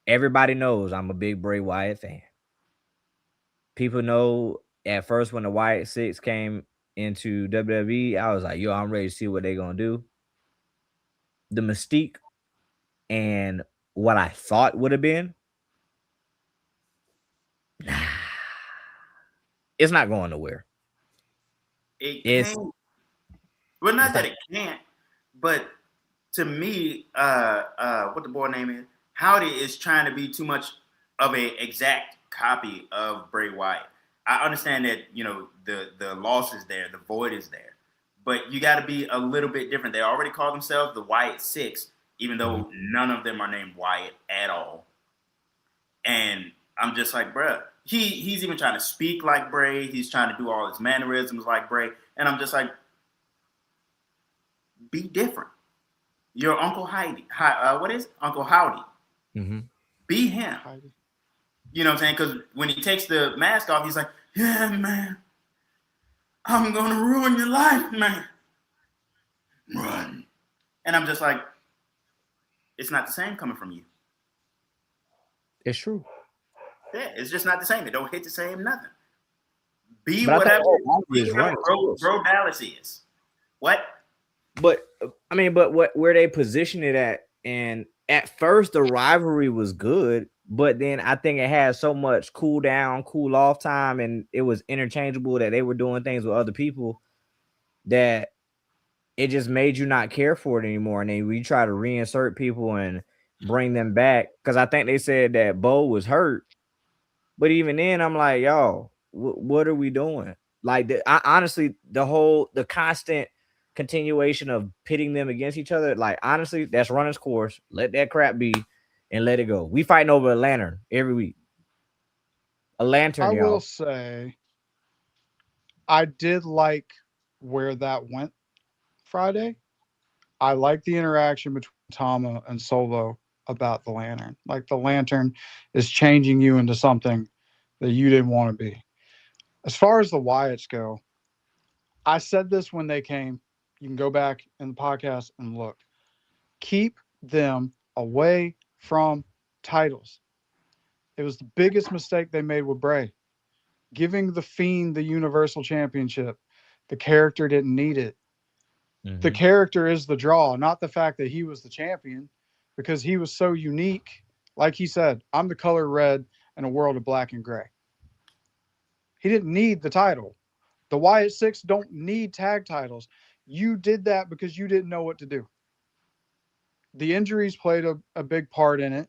[SPEAKER 1] everybody knows I'm a big Bray Wyatt fan. People know at first when the Wyatt Six came into WWE, I was like, yo, I'm ready to see what they're going to do. The mystique and what I thought would have been, it's not going nowhere.
[SPEAKER 2] Well, not that it can't, but to me, what the boy name is, Howdy is trying to be too much of a exact copy of Bray Wyatt. I understand that, the loss is there, the void is there, but you got to be a little bit different. They already call themselves the Wyatt Six, even though none of them are named Wyatt at all. And I'm just like, bruh, he's even trying to speak like Bray. He's trying to do all his mannerisms like Bray. And I'm just like, be different. You're Uncle Heidi. What is Uncle Howdy?
[SPEAKER 1] Mm-hmm.
[SPEAKER 2] Be him. Heidi. You know what I'm saying? Because when he takes the mask off, he's like, yeah, man, I'm going to ruin your life, man. Run. And I'm just like, it's not the same coming from you.
[SPEAKER 1] It's true.
[SPEAKER 2] Yeah, it's just not the same. It don't hit the same nothing. Be whatever Bro Dallas is. What?
[SPEAKER 1] But I mean, where they position it at, and at first the rivalry was good, but then I think it had so much cool down, cool off time, and it was interchangeable that they were doing things with other people that it just made you not care for it anymore. And then we try to reinsert people and bring them back, because I think they said that Bo was hurt, but even then I'm like, yo, what are we doing? Like, honestly, the constant continuation of pitting them against each other, like, honestly, that's running its course. Let that crap be and let it go. We fighting over a lantern every week. A lantern.
[SPEAKER 3] I will say, I did like where that went Friday. I like the interaction between Tama and Solo about the lantern. Like, the lantern is changing you into something that you didn't want to be. As far as the Wyatts go, I said this when they came. You can go back in the podcast and look. Keep them away from titles. It was the biggest mistake they made with Bray. Giving the Fiend the Universal Championship. The character didn't need it. Mm-hmm. The character is the draw, not the fact that he was the champion, because he was so unique. Like he said, I'm the color red. in a world of black and gray. He didn't need the title. The Wyatt Six don't need tag titles. You did that because you didn't know what to do. The injuries played a big part in it,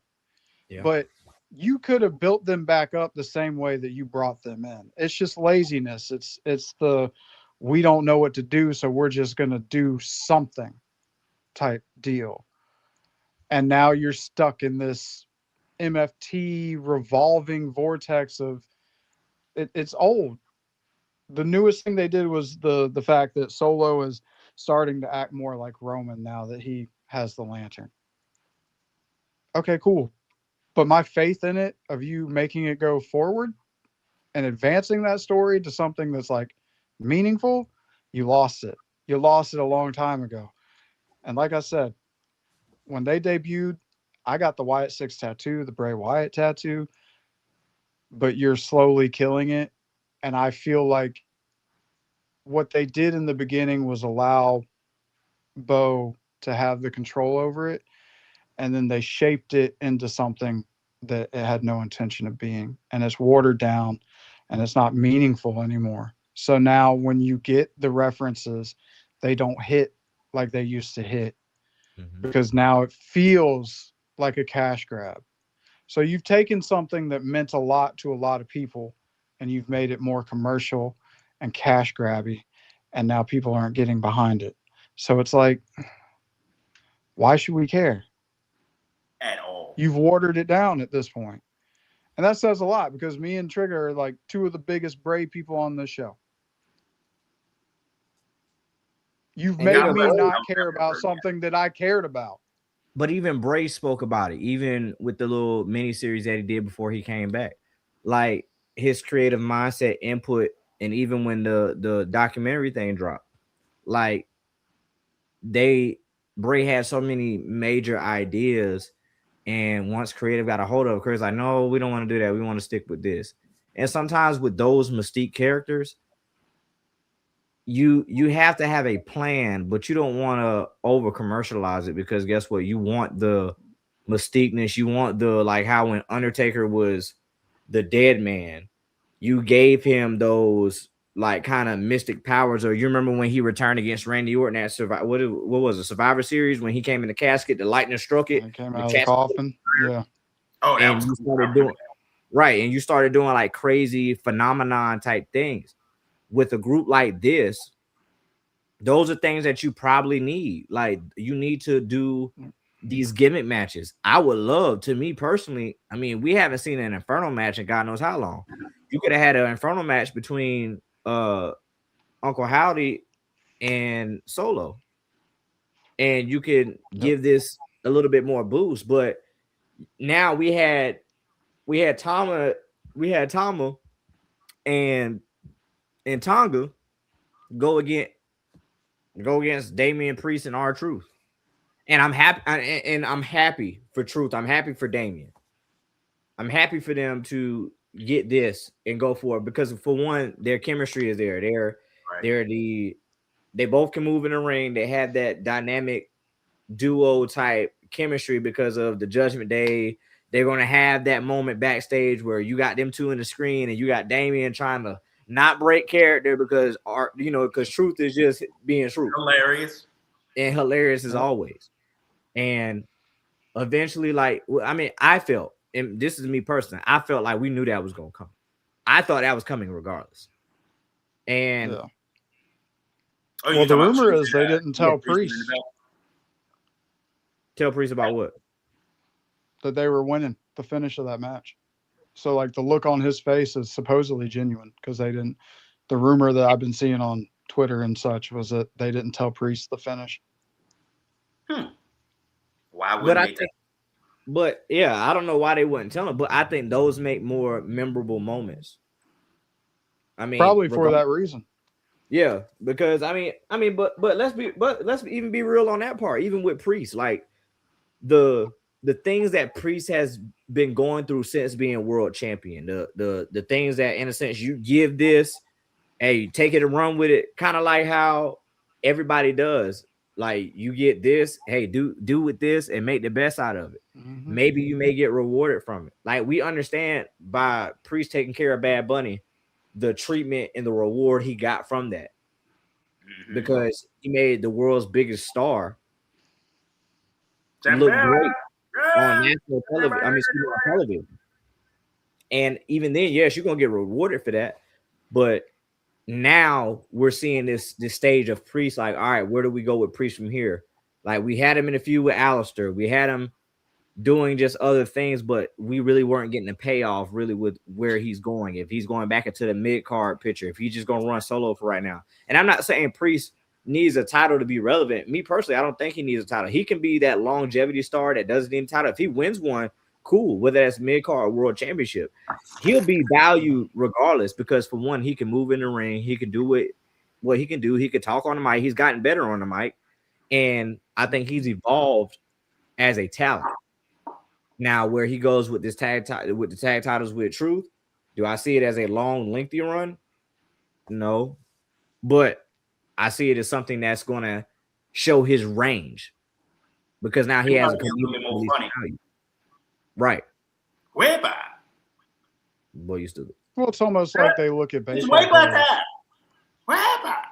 [SPEAKER 3] but you could have built them back up the same way that you brought them in. It's just laziness. It's the we don't know what to do, so we're just going to do something type deal. And now you're stuck in this MFT revolving vortex of it's old. The newest thing they did was the fact that Solo is starting to act more like Roman now that he has the lantern. Okay, cool. But my faith in it of you making it go forward and advancing that story to something that's like meaningful, you lost it. You lost it a long time ago. And like I said, when they debuted, I got the Wyatt Six tattoo, the Bray Wyatt tattoo, but you're slowly killing it. And I feel like what they did in the beginning was allow Bo to have the control over it. And then they shaped it into something that it had no intention of being. And it's watered down and it's not meaningful anymore. So now when you get the references, they don't hit like they used to hit because now it feels like a cash grab. So you've taken something that meant a lot to a lot of people and you've made it more commercial and cash grabby. And now people aren't getting behind it. So it's like, why should we care?
[SPEAKER 2] At all.
[SPEAKER 3] You've watered it down at this point. And that says a lot because me and Trigger are like two of the biggest Bray people on this show. You've made me not care about something that I cared about.
[SPEAKER 1] But even Bray spoke about it, even with the little mini series that he did before he came back. Like his creative mindset input, and even when the documentary thing dropped, like Bray had so many major ideas, and once creative got a hold of it, Chris like, no, we don't want to do that. We want to stick with this. And sometimes with those Mystique characters, you have to have a plan, but you don't want to over commercialize it because guess what? You want the Mystique-ness. You want the like how when Undertaker was the dead man, you gave him those like kind of mystic powers. Or you remember when he returned against Randy Orton at what was it, Survivor Series when he came in the casket, the lightning struck it.
[SPEAKER 3] He came out of the coffin. Yeah.
[SPEAKER 2] Oh,
[SPEAKER 1] and you started doing and you started doing like crazy phenomenon type things. With a group like this, those are things that you probably need. Like you need to do these gimmick matches. I would love, to me personally, I mean, we haven't seen an Inferno match in God knows how long. You could have had an Inferno match between Uncle Howdy and Solo, and you could give this a little bit more boost. But now we had Tama and Tonga go against Damian Priest and R-Truth. And I'm happy for Truth. I'm happy for Damian. I'm happy for them to get this and go for it because for one, their chemistry is there. They both can move in the ring. They have that dynamic duo type chemistry because of the Judgment Day. They're going to have that moment backstage where you got them two in the screen and you got Damian trying to not break character because Truth is just being Truth.
[SPEAKER 2] Hilarious
[SPEAKER 1] as always. And eventually, I felt, and this is me personally, I felt like we knew that was going to come. I thought that was coming regardless. And
[SPEAKER 3] the rumor is they didn't tell Priest.
[SPEAKER 1] Tell Priest about what?
[SPEAKER 3] That they were winning the finish of that match. So like the look on his face is supposedly genuine because they didn't. The rumor that I've been seeing on Twitter and such was that they didn't tell Priest the finish.
[SPEAKER 2] Why wouldn't they?
[SPEAKER 1] But yeah, I don't know why they wouldn't tell him. But I think those make more memorable moments. I mean,
[SPEAKER 3] probably for that reason.
[SPEAKER 1] Yeah, because I mean, but let's even be real on that part. Even with Priest, like the things that Priest has been going through since being world champion, the things that in a sense you give this, hey, take it and run with it, kind of like how everybody does. Like you get this, hey, do with this and make the best out of it.
[SPEAKER 3] Mm-hmm.
[SPEAKER 1] Maybe you may get rewarded from it. Like we understand by Priest taking care of Bad Bunny, the treatment and the reward he got from that. Because he made the world's biggest star look great on national television. I mean, on television. And even then, yes, you're gonna get rewarded for that. But now we're seeing this stage of Priest. Like, all right, where do we go with Priest from here? Like, we had him in a feud with Alistair. We had him doing just other things, but we really weren't getting the payoff really with where he's going. If he's going back into the mid-card picture, if he's just gonna run solo for right now. And I'm not saying Priest needs a title to be relevant. Me personally, I don't think he needs a title. He can be that longevity star that doesn't need a title. If he wins one, cool, whether that's mid-card or world championship, he'll be valued regardless, because for one, he can move in the ring, he can do what he can do, he can talk on the mic, he's gotten better on the mic, and I think he's evolved as a talent. Now, where he goes with this tag titles with Truth, do I see it as a long, lengthy run? No, but I see it as something that's going to show his range, because now he has a more value. Right.
[SPEAKER 2] Way back.
[SPEAKER 1] Boy, you stupid.
[SPEAKER 3] Well, it's almost like they look at baseball.
[SPEAKER 2] Way back that. Way back.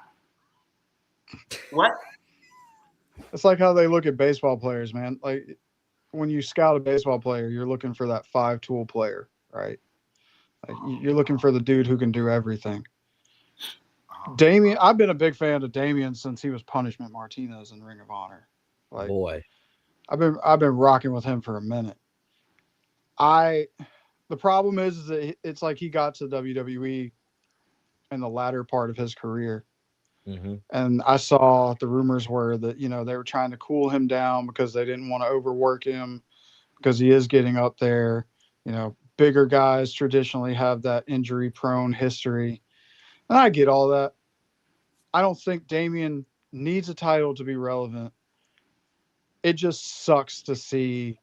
[SPEAKER 2] What?
[SPEAKER 3] It's like how they look at baseball players, man. Like when you scout a baseball player, you're looking for that 5-tool player, right? Like you're looking for the dude who can do everything. Damien, I've been a big fan of Damien since he was Punishment Martinez in Ring of Honor. Like,
[SPEAKER 1] boy,
[SPEAKER 3] I've been rocking with him for a minute. The problem is that it's like he got to WWE in the latter part of his career.
[SPEAKER 1] Mm-hmm.
[SPEAKER 3] And I saw the rumors were that, they were trying to cool him down because they didn't want to overwork him, because he is getting up there. Bigger guys traditionally have that injury prone history. And I get all that. I don't think Damien needs a title to be relevant. It just sucks to see,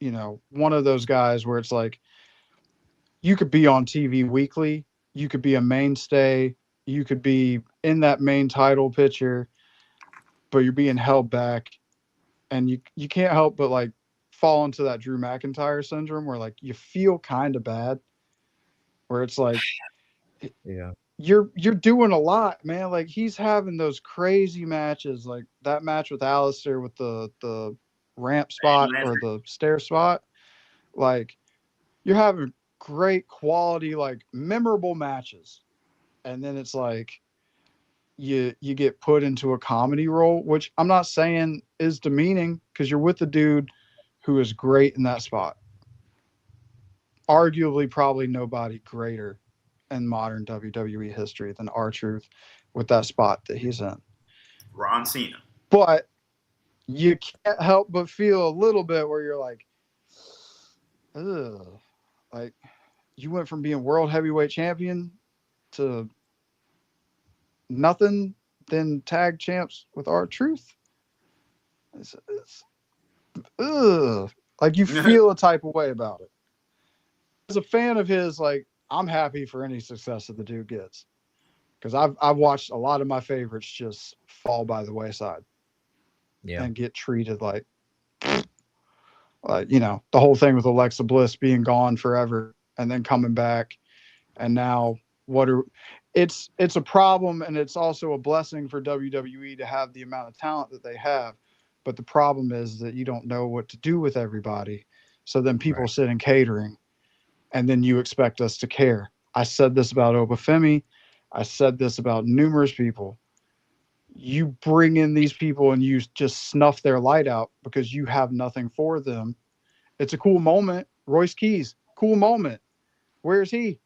[SPEAKER 3] one of those guys where it's like, you could be on TV weekly, you could be a mainstay, you could be in that main title picture, but you're being held back, and you can't help but like fall into that Drew McIntyre syndrome where like you feel kind of bad, where it's like,
[SPEAKER 1] yeah,
[SPEAKER 3] you're doing a lot, man. Like he's having those crazy matches, like that match with Alistair with the ramp spot or the stair spot. Like you're having great quality, like memorable matches. And then it's like you get put into a comedy role, which I'm not saying is demeaning, because you're with the dude who is great in that spot. Arguably, probably nobody greater in modern WWE history than R-Truth with that spot that he's in.
[SPEAKER 2] Ron Cena.
[SPEAKER 3] But you can't help but feel a little bit where you're like, ugh. Like you went from being world heavyweight champion to nothing, then tag champs with R-Truth. Ugh. Like you feel a type of way about it. As a fan of his, like I'm happy for any success that the dude gets, because I've watched a lot of my favorites just fall by the wayside, and get treated like the whole thing with Alexa Bliss being gone forever and then coming back, and now it's a problem, and it's also a blessing for WWE to have the amount of talent that they have, but the problem is that you don't know what to do with everybody, so then people sit in catering. And then you expect us to care. I said this about Obafemi. I said this about numerous people. You bring in these people and you just snuff their light out because you have nothing for them. It's a cool moment. Royce Keys, cool moment. Where's he?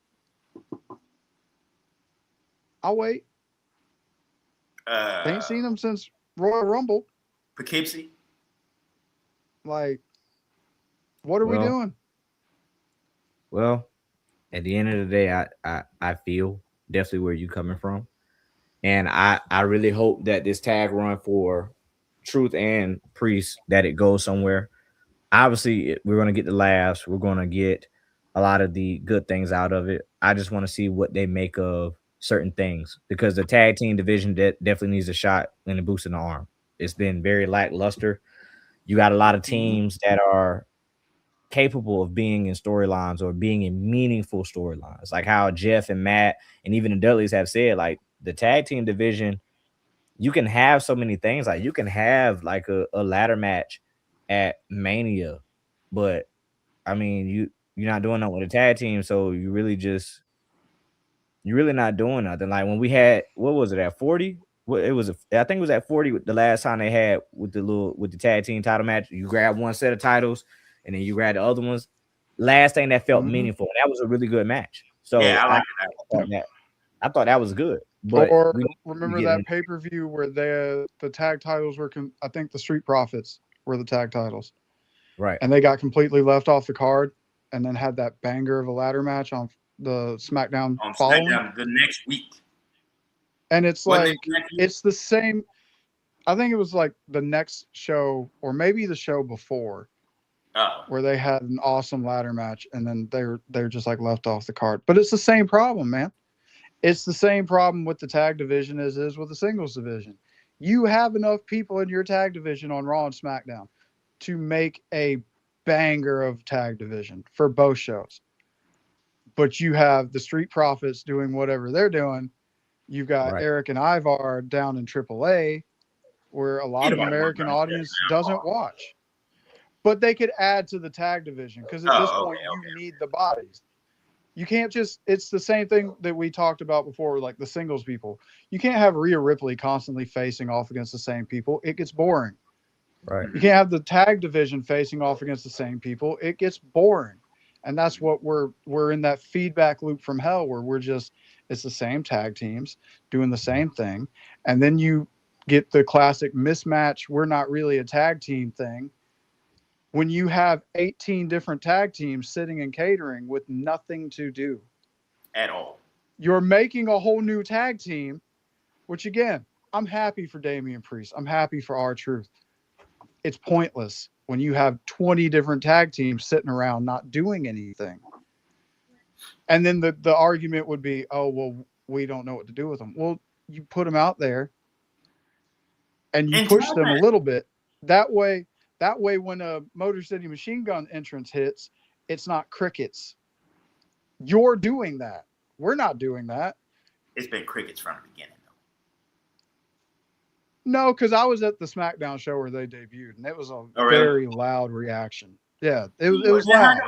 [SPEAKER 3] I'll wait. Ain't seen him since Royal Rumble.
[SPEAKER 2] Poughkeepsie.
[SPEAKER 3] Like, what are we doing?
[SPEAKER 1] Well, at the end of the day, I feel definitely where you coming from. And I really hope that this tag run for Truth and Priest, that it goes somewhere. Obviously, we're going to get the laughs. We're going to get a lot of the good things out of it. I just want to see what they make of certain things, because the tag team division definitely needs a shot and a boost in the arm. it's been very lackluster. You got a lot of teams that are capable of being in storylines or being in meaningful storylines, like how Jeff and Matt and even the Dudleys have said, like the tag team division, you can have so many things. Like you can have like a ladder match at Mania, but I mean, you're not doing that with a tag team, so you're really not doing nothing. Like when we had, what was it at 40? Well, I think it was at 40 the last time they had with the tag team title match. You grab one set of titles and then you grab the other ones. Last thing that felt meaningful. That was a really good match. So
[SPEAKER 2] yeah,
[SPEAKER 1] I thought that was good. But
[SPEAKER 3] or remember that pay-per-view where the tag titles were I think the Street Profits were the tag titles.
[SPEAKER 1] Right.
[SPEAKER 3] And they got completely left off the card and then had that banger of a ladder match on the SmackDown following
[SPEAKER 2] the next week.
[SPEAKER 3] And it's it's the same. I think it was like the next show or maybe the show before where they had an awesome ladder match and then they're just like left off the card. But it's the same problem, man. It's the same problem with the tag division as it is with the singles division. You have enough people in your tag division on Raw and SmackDown to make a banger of tag division for both shows. But you have the Street Profits doing whatever they're doing. You've got Eric and Ivar down in AAA, where a lot of American audience doesn't watch. But they could add to the tag division because at this point you need the bodies. You can't it's the same thing that we talked about before, like the singles people. You can't have Rhea Ripley constantly facing off against the same people. It gets boring.
[SPEAKER 1] Right.
[SPEAKER 3] You can't have the tag division facing off against the same people. It gets boring. And that's what we're in that feedback loop from hell where it's the same tag teams doing the same thing. And then you get the classic mismatch, we're not really a tag team thing. When you have 18 different tag teams sitting and catering with nothing to do
[SPEAKER 2] at all,
[SPEAKER 3] you're making a whole new tag team, which again, I'm happy for Damian Priest. I'm happy for R-Truth. It's pointless when you have 20 different tag teams sitting around not doing anything. And then the argument would be, oh, well, we don't know what to do with them. Well, you put them out there and you push them a little bit. That way, when a Motor City Machine Gun entrance hits, it's not crickets. You're doing that. We're not doing that.
[SPEAKER 2] It's been crickets from the beginning, though.
[SPEAKER 3] No, because I was at the SmackDown show where they debuted, and it was a very loud reaction. Yeah, it was loud.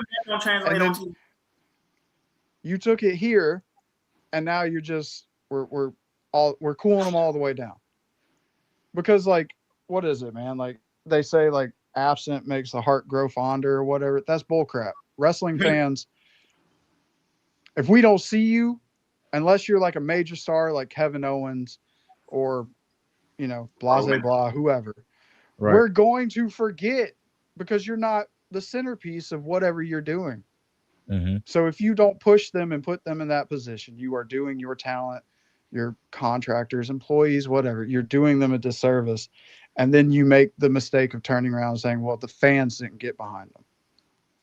[SPEAKER 3] And then you took it here, and now you're just we're cooling them all the way down. Because like, what is it, man? Like they say, like absent makes the heart grow fonder or whatever. That's bullcrap. Wrestling fans, if we don't see you, unless you're like a major star like Kevin Owens or blah, whoever, we're going to forget because you're not the centerpiece of whatever you're doing.
[SPEAKER 1] Mm-hmm.
[SPEAKER 3] So if you don't push them and put them in that position, you are doing your talent, your contractors, employees, whatever, you're doing them a disservice. And then you make the mistake of turning around and saying, well, the fans didn't get behind them.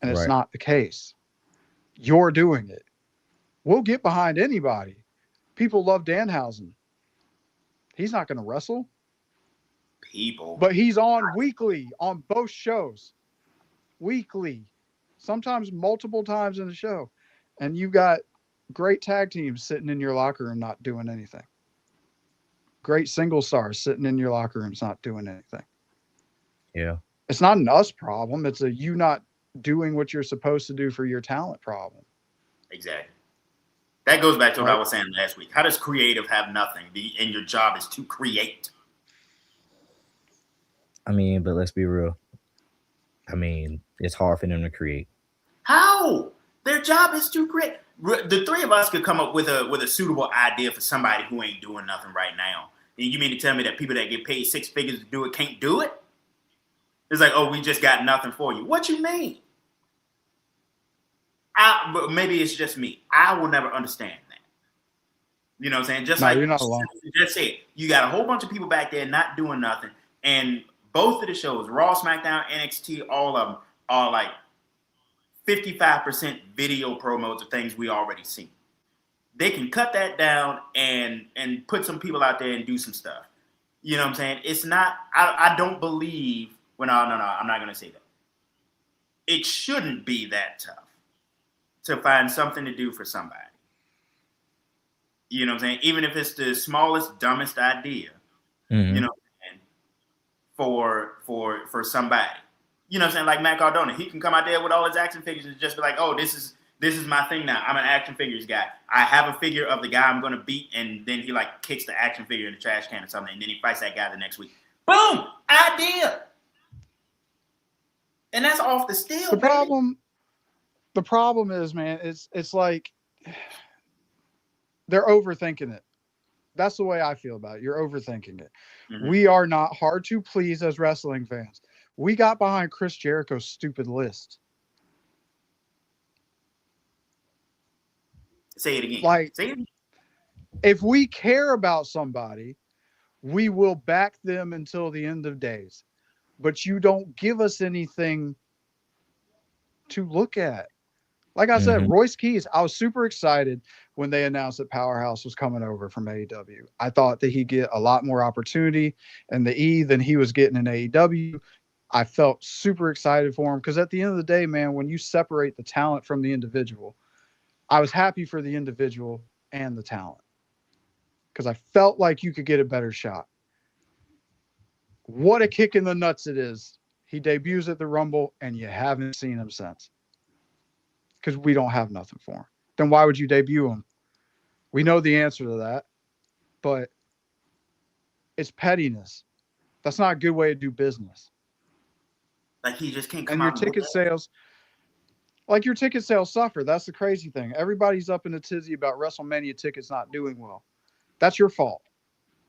[SPEAKER 3] And it's not the case. You're doing it. We'll get behind anybody. People love Danhausen. He's not going to wrestle. But he's on weekly on both shows. Weekly. Sometimes multiple times in the show. And you've got great tag teams sitting in your locker room not doing anything. Great single stars sitting in your locker rooms not doing anything.
[SPEAKER 1] Yeah.
[SPEAKER 3] It's not an us problem. It's a you not doing what you're supposed to do for your talent problem.
[SPEAKER 2] Exactly. That goes back to what I was saying last week. How does creative have nothing and your job is to create?
[SPEAKER 1] I mean, but let's be real. I mean, it's hard for them to create.
[SPEAKER 2] How? Their job is to create. The three of us could come up with a suitable idea for somebody who ain't doing nothing right now. And you mean to tell me that people that get paid 6 figures to do it can't do it? It's like, oh, we just got nothing for you. What you mean? But maybe it's just me. I will never understand that. You know what I'm saying? Just like
[SPEAKER 3] you're not alone.
[SPEAKER 2] Just say you got a whole bunch of people back there not doing nothing, and both of the shows, Raw, SmackDown, NXT, all of them are like 55% video promos of things we already seen. They can cut that down and put some people out there and do some stuff. You know what I'm saying? It's not. I don't believe. Well, no. I'm not gonna say that. It shouldn't be that tough to find something to do for somebody. You know what I'm saying? Even if it's the smallest, dumbest idea.
[SPEAKER 1] Mm-hmm.
[SPEAKER 2] You know, for somebody. You know what I'm saying? Like Matt Cardona, he can come out there with all his action figures and just be like, oh, this is my thing now. I'm an action figures guy. I have a figure of the guy I'm going to beat, and then he like kicks the action figure in the trash can or something, and then he fights that guy the next week. Boom! Idea! And that's off the steel,
[SPEAKER 3] The problem is, man, it's like they're overthinking it. That's the way I feel about it. You're overthinking it. Mm-hmm. We are not hard to please as wrestling fans. We got behind Chris Jericho's stupid list.
[SPEAKER 2] Say it again.
[SPEAKER 3] Like,
[SPEAKER 2] say it again.
[SPEAKER 3] If we care about somebody, we will back them until the end of days. But you don't give us anything to look at. Like I said, Royce Keys, I was super excited when they announced that Powerhouse was coming over from AEW. I thought that he'd get a lot more opportunity in the E than he was getting in AEW. I felt super excited for him because at the end of the day, man, when you separate the talent from the individual, I was happy for the individual and the talent because I felt like you could get a better shot. What a kick in the nuts it is. He debuts at the Rumble and you haven't seen him since. Because we don't have nothing for him. Then why would you debut him? We know the answer to that, but it's pettiness. That's not a good way to do business.
[SPEAKER 2] Like he just can't come
[SPEAKER 3] out.
[SPEAKER 2] And
[SPEAKER 3] your ticket sales suffer. That's the crazy thing. Everybody's up in a tizzy about WrestleMania tickets not doing well. That's your fault.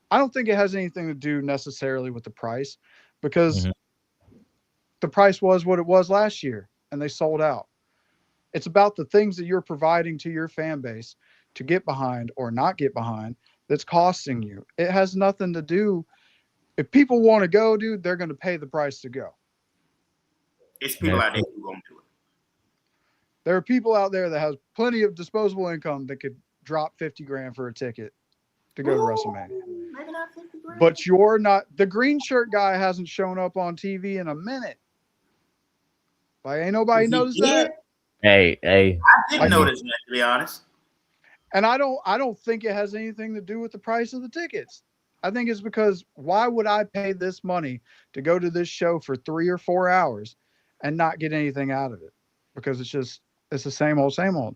[SPEAKER 3] I don't think it has anything to do necessarily with the price because the price was what it was last year and they sold out. It's about the things that you're providing to your fan base to get behind or not get behind that's costing you. It has nothing to do. If people want to go, dude, they're going to pay the price to go.
[SPEAKER 2] It's people out there who won't do it.
[SPEAKER 3] There are people out there that has plenty of disposable income that could drop $50,000 for a ticket to go to WrestleMania.
[SPEAKER 2] Maybe not $50,000.
[SPEAKER 3] But you're not. The green shirt guy hasn't shown up on TV in a minute. Like, ain't nobody noticed that.
[SPEAKER 1] Hey.
[SPEAKER 2] I didn't notice that, to be honest.
[SPEAKER 3] And I don't think it has anything to do with the price of the tickets. I think it's because why would I pay this money to go to this show for 3 or 4 hours and not get anything out of it? Because it's the same old, same old.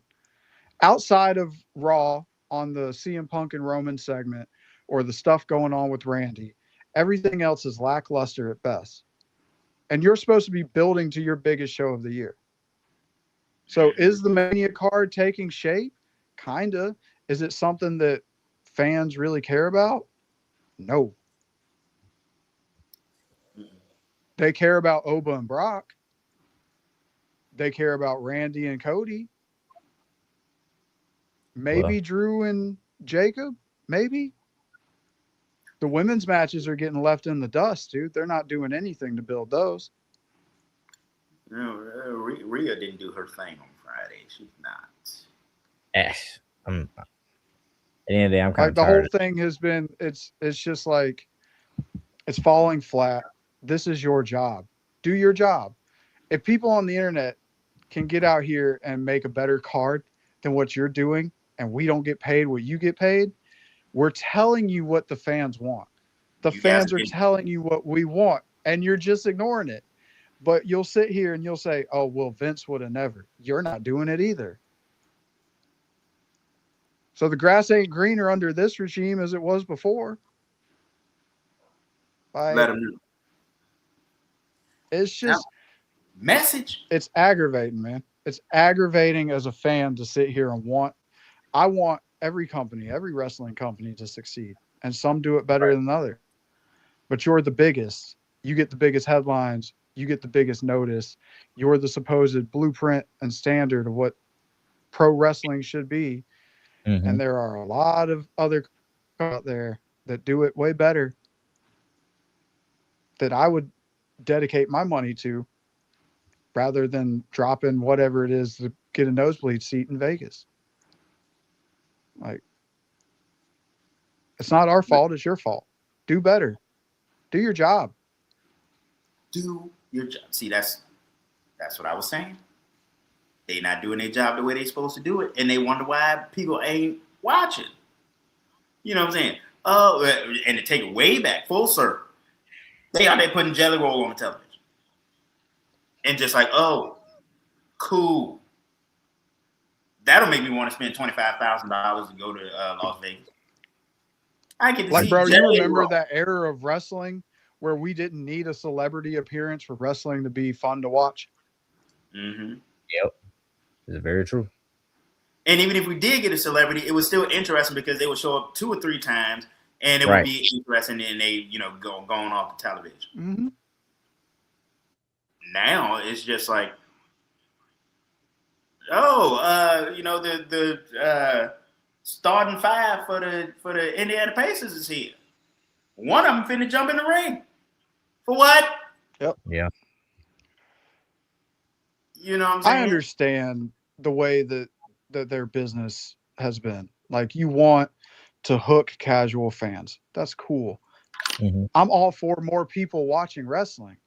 [SPEAKER 3] Outside of Raw on the CM Punk and Roman segment or the stuff going on with Randy, everything else is lackluster at best. And you're supposed to be building to your biggest show of the year. So is the Mania card taking shape? Kinda. Is it something that fans really care about? No. They care about Oba and Brock. They care about Randy and Cody. Maybe Drew and Jacob. Maybe. The women's matches are getting left in the dust, dude. They're not doing anything to build those.
[SPEAKER 2] No, Rhea didn't do her thing on Friday. She's not.
[SPEAKER 1] I'm kind of
[SPEAKER 3] tired. The whole thing has been, it's just like, it's falling flat. This is your job. Do your job. If people on the internet can get out here and make a better card than what you're doing, and we don't get paid what you get paid, we're telling you what the fans want. The fans are telling you what we want, and you're just ignoring it. But you'll sit here and you'll say, oh, well, Vince would have never. You're not doing it either. So the grass ain't greener under this regime as it was before.
[SPEAKER 2] Let them know.
[SPEAKER 3] It's just
[SPEAKER 2] message.
[SPEAKER 3] It's aggravating, man. It's aggravating as a fan to sit here and I want every company, every wrestling company to succeed. And some do it better than others. But you're the biggest. You get the biggest headlines. You get the biggest notice. You're the supposed blueprint and standard of what pro wrestling should be. And there are a lot of other out there that do it way better that I would dedicate my money to rather than dropping whatever it is to get a nosebleed seat in Vegas. Like, it's not our fault. It's your fault. Do better. Do your job.
[SPEAKER 2] Do your job. See, that's what I was saying. They not doing their job the way they supposed to do it, and they wonder why people ain't watching. You know what I'm saying? And to take it way back, full circle, they out there putting Jelly Roll on the television, and just like, oh, cool. That'll make me want to spend $25,000 to go to Las Vegas. I get to
[SPEAKER 3] like,
[SPEAKER 2] see
[SPEAKER 3] bro,
[SPEAKER 2] Jelly
[SPEAKER 3] you remember
[SPEAKER 2] Roll.
[SPEAKER 3] that era of wrestling where we didn't need a celebrity appearance for wrestling to be fun to watch?
[SPEAKER 2] Mm-hmm.
[SPEAKER 1] Yep, it's very true.
[SPEAKER 2] And even if we did get a celebrity, it was still interesting because they would show up 2 or 3 times, and it would be interesting, and they, going off the television.
[SPEAKER 3] Mm-hmm.
[SPEAKER 2] Now it's just like, the starting 5 for the Indiana Pacers is here. One of them finna jump in the ring. For what?
[SPEAKER 3] Yep.
[SPEAKER 1] Yeah.
[SPEAKER 2] You know what I'm saying?
[SPEAKER 3] I understand the way that their business has been. Like, you want to hook casual fans. That's cool.
[SPEAKER 1] Mm-hmm.
[SPEAKER 3] I'm all for more people watching wrestling.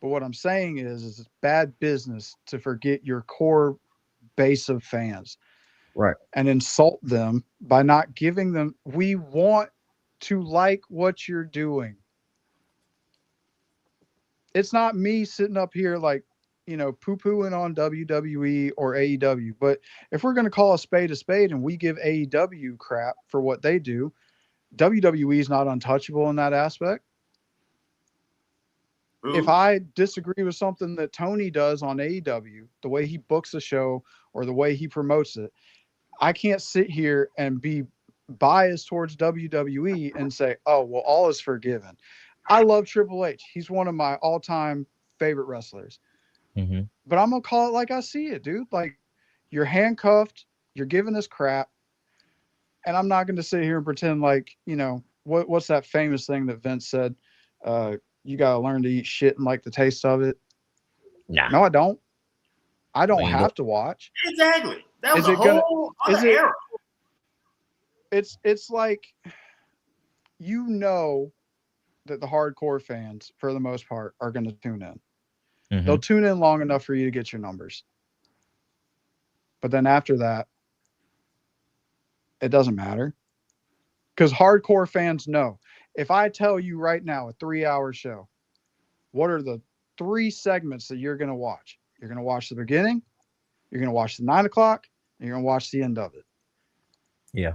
[SPEAKER 3] But what I'm saying is it's bad business to forget your core base of fans.
[SPEAKER 1] Right.
[SPEAKER 3] And insult them by not giving them. We want to like what you're doing. It's not me sitting up here like, poo-pooing on WWE or AEW. But if we're going to call a spade and we give AEW crap for what they do, WWE is not untouchable in that aspect.
[SPEAKER 2] Ooh.
[SPEAKER 3] If I disagree with something that Toni does on AEW, the way he books a show or the way he promotes it, I can't sit here and be biased towards WWE and say, oh, well, all is forgiven. I love Triple H. He's one of my all-time favorite wrestlers.
[SPEAKER 1] Mm-hmm.
[SPEAKER 3] But I'm going to call it like I see it, dude. Like, you're handcuffed. You're giving us crap. And I'm not going to sit here and pretend like, what's that famous thing that Vince said? You got to learn to eat shit and like the taste of it.
[SPEAKER 1] Nah.
[SPEAKER 3] No, I don't. I don't have to watch.
[SPEAKER 2] Exactly. That was a whole other era.
[SPEAKER 3] It's like, that the hardcore fans, for the most part, are going to tune in.
[SPEAKER 1] Mm-hmm.
[SPEAKER 3] They'll tune in long enough for you to get your numbers. But then after that, it doesn't matter. Because hardcore fans know. If I tell you right now, a 3-hour show, what are the 3 segments that you're going to watch? You're going to watch the beginning, you're going to watch the 9 o'clock, and you're going to watch the end of it.
[SPEAKER 1] Yeah.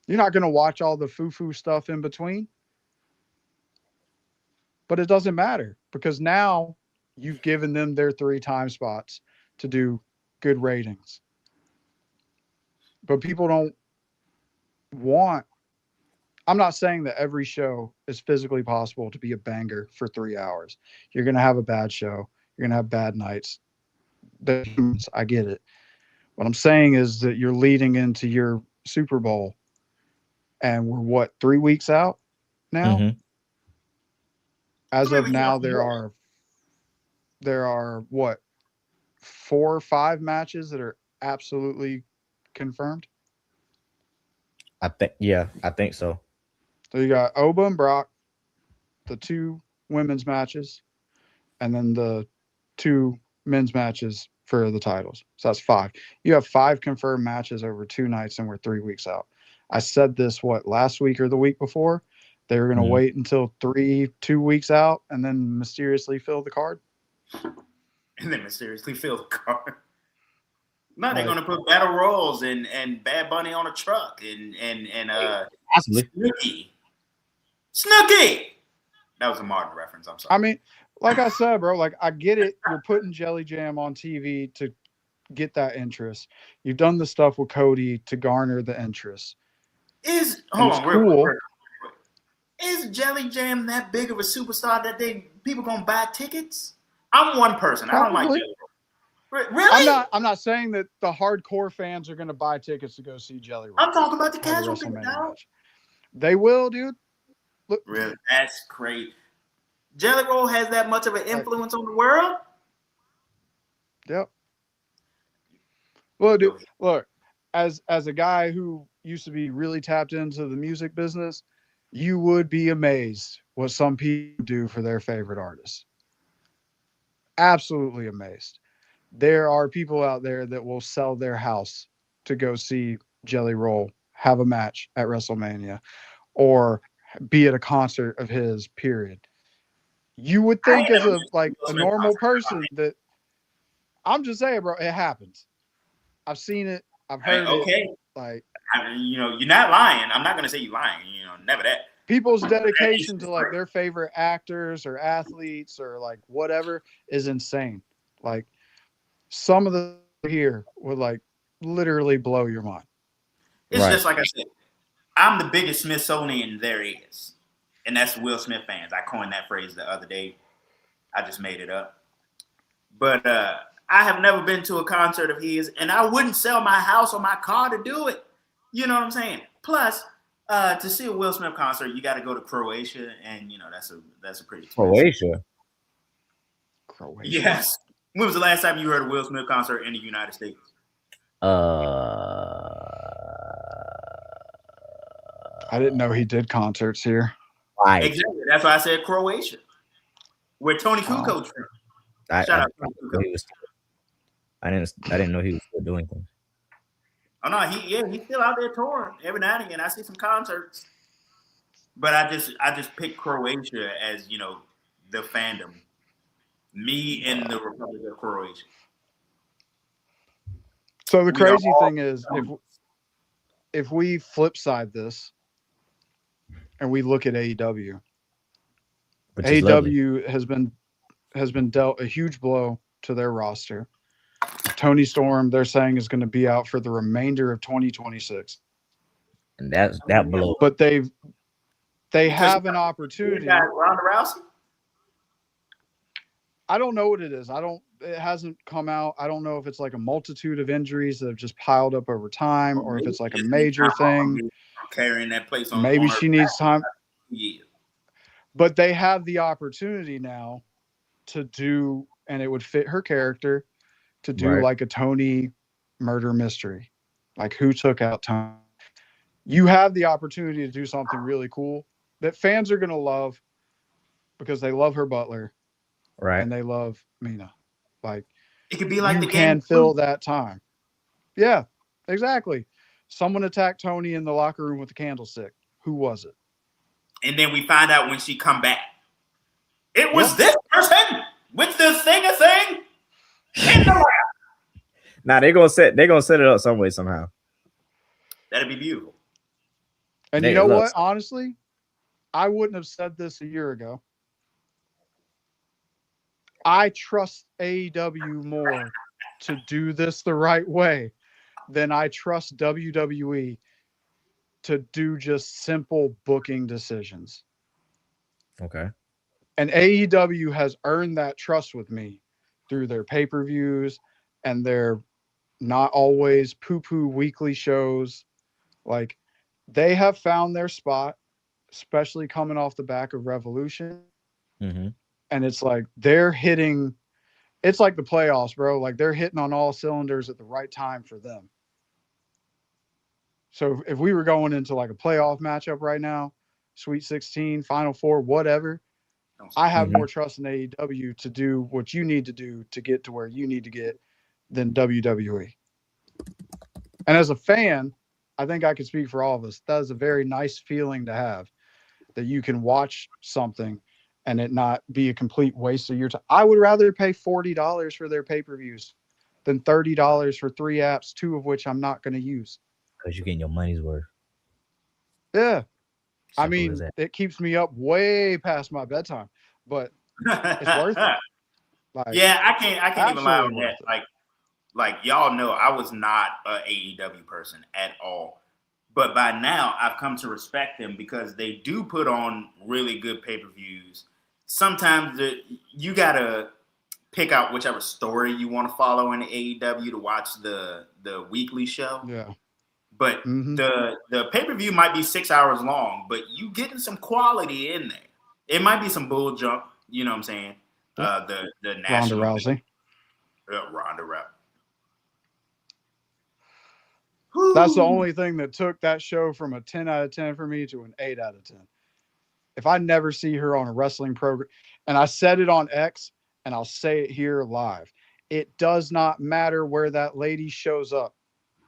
[SPEAKER 3] You're not going to watch all the foo-foo stuff in between. But it doesn't matter because now you've given them their 3 time spots to do good ratings. But people don't want. I'm not saying that every show is physically possible to be a banger for 3 hours. You're going to have a bad show. You're going to have bad nights. I get it. What I'm saying is that you're leading into your Super Bowl and we're 3 weeks out now?
[SPEAKER 1] Mm-hmm.
[SPEAKER 3] As of now, there are 4 or 5 matches that are absolutely confirmed.
[SPEAKER 1] I think so.
[SPEAKER 3] So you got Oba and Brock, the 2 women's matches, and then the 2 men's matches for the titles. So that's 5. You have 5 confirmed matches over 2 nights, and we're 3 weeks out. I said this, last week or the week before? They were going to wait until 2 weeks out and then mysteriously fill the card.
[SPEAKER 2] And then mysteriously fill the card. No, they're going to put Battle Royals and Bad Bunny on a truck and
[SPEAKER 1] possibly
[SPEAKER 2] Snooki. That was a Martin reference. I'm sorry.
[SPEAKER 3] I mean, like I said, bro, like I get it. You're putting Jelly Jam on TV to get that interest. You've done the stuff with Cody to garner the interest.
[SPEAKER 2] Hold on, real quick. Is Jelly Jam that big of a superstar that people gonna buy tickets? I'm one person.
[SPEAKER 3] Probably.
[SPEAKER 2] I don't like Jelly. Really?
[SPEAKER 3] I'm not saying that the hardcore fans are gonna buy tickets to go see Jelly Roll.
[SPEAKER 2] I'm talking about the casual people.
[SPEAKER 3] They will, dude. Look,
[SPEAKER 2] really, that's crazy. Jelly Roll has that much of an influence on the world?
[SPEAKER 3] Yep. Well, dude, look, as a guy who used to be really tapped into the music business, You would be amazed what some people do for their favorite artists. Absolutely amazed. There are people out there that will sell their house to go see Jelly Roll have a match at WrestleMania or be at a concert of his, period. You would think as a normal person that I'm just saying, bro, it happens. I've seen it. I've heard it. Like,
[SPEAKER 2] you're not lying. I'm not gonna say you're lying. Never that.
[SPEAKER 3] People's dedication to like their favorite actors or athletes or like whatever is insane. Like some of the here would like literally blow your mind.
[SPEAKER 2] It's just like I said. I'm the biggest Smithsonian there is, and that's Will Smith fans. I coined that phrase the other day. I just made it up. But I have never been to a concert of his, and I wouldn't sell my house or my car to do it. You know what I'm saying? Plus, to see a Will Smith concert, you got to go to Croatia, and that's a pretty
[SPEAKER 1] Croatia.
[SPEAKER 2] Yes. When was the last time you heard a Will Smith concert in the United States?
[SPEAKER 3] I didn't know he did concerts here.
[SPEAKER 1] Right.
[SPEAKER 2] Exactly. That's why I said Croatia, where Toni Kukoc.
[SPEAKER 1] Shout out to Toni. I didn't know he was still doing things.
[SPEAKER 2] Oh no, he's still out there touring every now and again. I see some concerts, but I just picked Croatia as the fandom. Me and the Republic of Croatia.
[SPEAKER 3] So the crazy thing is, if we flip side this and we look at AEW, AEW has been dealt a huge blow to their roster. Toni Storm, they're saying, is going to be out for the remainder of 2026,
[SPEAKER 1] and that blow.
[SPEAKER 3] But they have an opportunity.
[SPEAKER 2] Ronda Rousey?
[SPEAKER 3] I don't know what it is. It hasn't come out. I don't know if it's like a multitude of injuries that have just piled up over time, or if it's like a major thing.
[SPEAKER 2] Carrying that place on.
[SPEAKER 3] Maybe she needs time.
[SPEAKER 2] Yeah.
[SPEAKER 3] But they have the opportunity now to do, and it would fit her character, to do like a Toni murder mystery. Like, who took out Toni? You have the opportunity to do something really cool that fans are going to love because they love her butler.
[SPEAKER 1] Right.
[SPEAKER 3] And they love Mina. Like,
[SPEAKER 2] it could be like
[SPEAKER 3] you can fill that time. Yeah, exactly. Someone attacked Toni in the locker room with the candlestick. Who was it?
[SPEAKER 2] And then we find out when she come back. It was this person with the thing in the lab.
[SPEAKER 1] Nah, they're gonna set it up some way somehow.
[SPEAKER 2] That'd be beautiful.
[SPEAKER 3] And you know what? Honestly, I wouldn't have said this a year ago. I trust AEW more to do this the right way than I trust WWE to do just simple booking decisions.
[SPEAKER 1] Okay.
[SPEAKER 3] And AEW has earned that trust with me through their pay-per-views and their not always poo-poo weekly shows. Like, they have found their spot, especially coming off the back of Revolution.
[SPEAKER 1] Mm-hmm.
[SPEAKER 3] And it's like they're hitting, it's like the playoffs, bro. Like, they're hitting on all cylinders at the right time for them. So if we were going into like a playoff matchup right now, Sweet 16, Final Four, whatever, I have more trust in AEW to do what you need to do to get to where you need to get than WWE. And as a fan, I think I can speak for all of us. That is a very nice feeling to have, that you can watch something and it not be a complete waste of your time. I would rather pay $40 for their pay-per-views than $30 for 3 apps, 2 of which I'm not going to use.
[SPEAKER 1] Because you're getting your money's worth.
[SPEAKER 3] Yeah. I mean, it keeps me up way past my bedtime, but it's worth it.
[SPEAKER 2] Like, yeah, I can't even lie on that. Like y'all know, I was not an AEW person at all. But by now, I've come to respect them because they do put on really good pay-per-views. Sometimes you got to pick out whichever story you want to follow in AEW to watch the weekly show.
[SPEAKER 3] Yeah.
[SPEAKER 2] But the pay-per-view might be 6 hours long, but you getting some quality in there. It might be some bull jump, you know what I'm saying? The national
[SPEAKER 3] Ronda Rousey.
[SPEAKER 2] Ronda Rousey.
[SPEAKER 3] That's the only thing that took that show from a 10 out of 10 for me to an 8 out of 10. if I never see her on a wrestling program, and I said it on X and I'll say it here live, it does not matter where that lady shows up.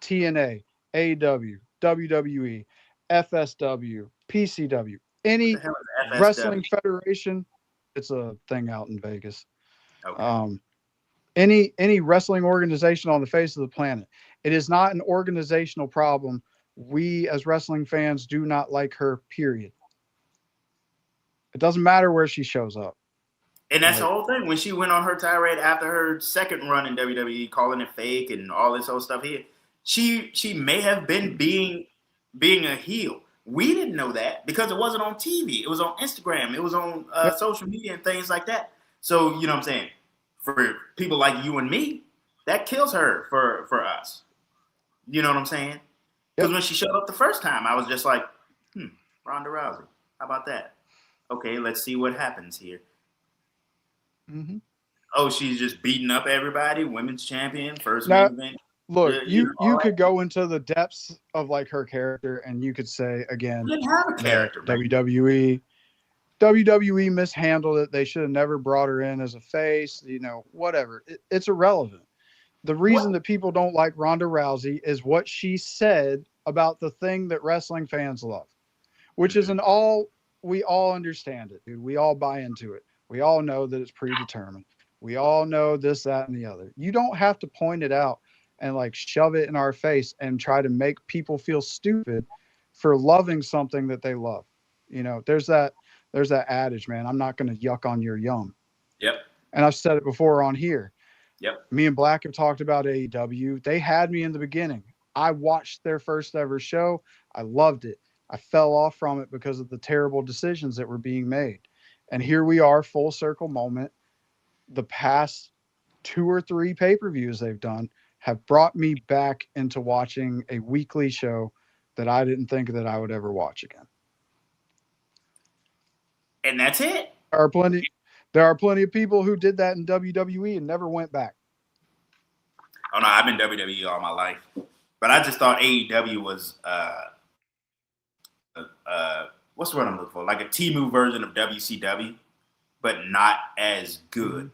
[SPEAKER 3] TNA, AEW, WWE, FSW, PCW, any wrestling federation, it's a thing out in Vegas. Okay. Any wrestling organization on the face of the planet, it is not an organizational problem. We as wrestling fans do not like her, period. It doesn't matter where she shows up.
[SPEAKER 2] And that's the whole thing. When she went on her tirade after her second run in WWE, calling it fake and all this whole stuff here, she may have been being a heel. We didn't know that because it wasn't on TV. It was on Instagram. It was on social media and things like that. So, you know what I'm saying? For people like you and me, that kills her for us. You know what I'm saying? Because when she showed up the first time, I was just like, Ronda Rousey. How about that? Okay, let's see what happens here.
[SPEAKER 3] Mm-hmm.
[SPEAKER 2] Oh, she's just beating up everybody. Women's champion, first main event.
[SPEAKER 3] Look, you could go into the depths of like her character, and you could say again,
[SPEAKER 2] she didn't have a character.
[SPEAKER 3] WWE mishandled it. They should have never brought her in as a face. You know, whatever. It's irrelevant. The reason that people don't like Ronda Rousey is what she said about the thing that wrestling fans love, which is we all understand it, dude. We all buy into it. We all know that it's predetermined. We all know this, that, and the other. You don't have to point it out and like shove it in our face and try to make people feel stupid for loving something that they love. You know, there's that adage, man. I'm not going to yuck on your yum.
[SPEAKER 2] Yep.
[SPEAKER 3] And I've said it before on here.
[SPEAKER 2] Yep.
[SPEAKER 3] Me and Black have talked about AEW. They had me in the beginning. I watched their first ever show. I loved it. I fell off from it because of the terrible decisions that were being made. And here we are, full circle moment. The past 2 or 3 pay-per-views they've done have brought me back into watching a weekly show that I didn't think that I would ever watch again.
[SPEAKER 2] And that's it.
[SPEAKER 3] There are plenty of people who did that in WWE and never went back.
[SPEAKER 2] Oh no, I've been WWE all my life, but I just thought AEW was what's the word I'm looking for? Like a Temu version of WCW, but not as good.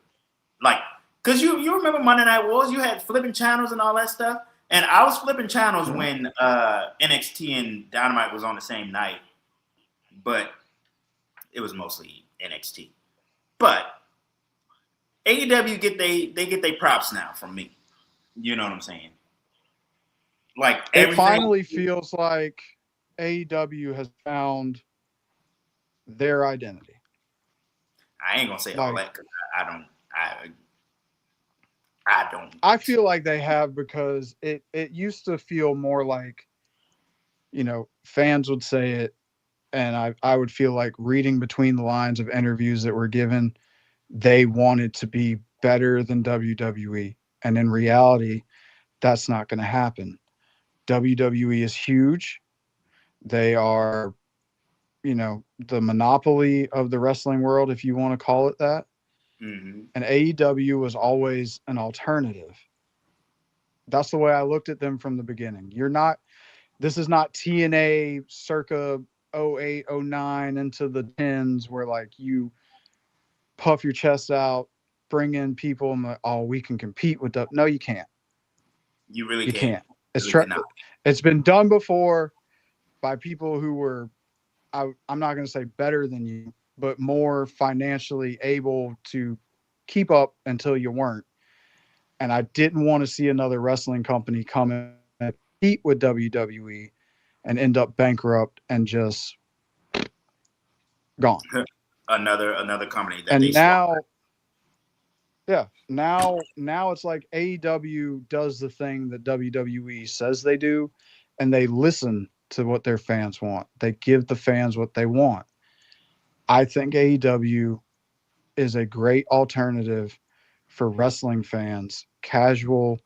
[SPEAKER 2] Like, cause you remember Monday Night Wars? You had flipping channels and all that stuff, and I was flipping channels when NXT and Dynamite was on the same night, but it was mostly NXT. But AEW get they props now from me. You know what I'm saying? Like
[SPEAKER 3] it finally feels like AEW has found their identity.
[SPEAKER 2] I ain't gonna say all that because I don't.
[SPEAKER 3] I feel like they have, because it used to feel more like, you know, fans would say it, and I would feel like reading between the lines of interviews that were given, they wanted to be better than WWE. And in reality, that's not going to happen. WWE is huge. They are, you know, the monopoly of the wrestling world, if you want to call it that. Mm-hmm. And AEW was always an alternative. That's the way I looked at them from the beginning. This is not TNA circa 08, 09 into the 10s where like you puff your chest out, bring in people and we can compete with them. No, you can't.
[SPEAKER 2] You really can't.
[SPEAKER 3] It's been done before by people who were, I'm not going to say better than you, but more financially able to keep up until you weren't. And I didn't want to see another wrestling company come in and compete with WWE and end up bankrupt and just gone.
[SPEAKER 2] Another company that
[SPEAKER 3] and
[SPEAKER 2] they
[SPEAKER 3] now now it's like AEW does the thing that WWE says they do, and they listen to what their fans want. They give the fans what they want. I think AEW is a great alternative for wrestling fans, casual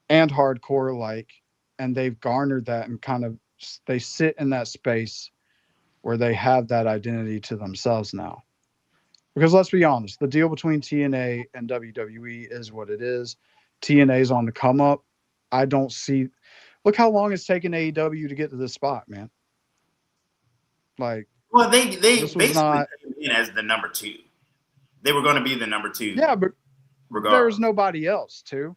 [SPEAKER 3] and hardcore alike, and they've garnered that and they sit in that space where they have that identity to themselves now. Because let's be honest, the deal between TNA and WWE is what it is. TNA's on the come up. I don't see. Look how long it's taken AEW to get to this spot, man. Like,
[SPEAKER 2] Well, they basically came in as the number 2. They were going to be the number 2.
[SPEAKER 3] Yeah, but there was nobody else too.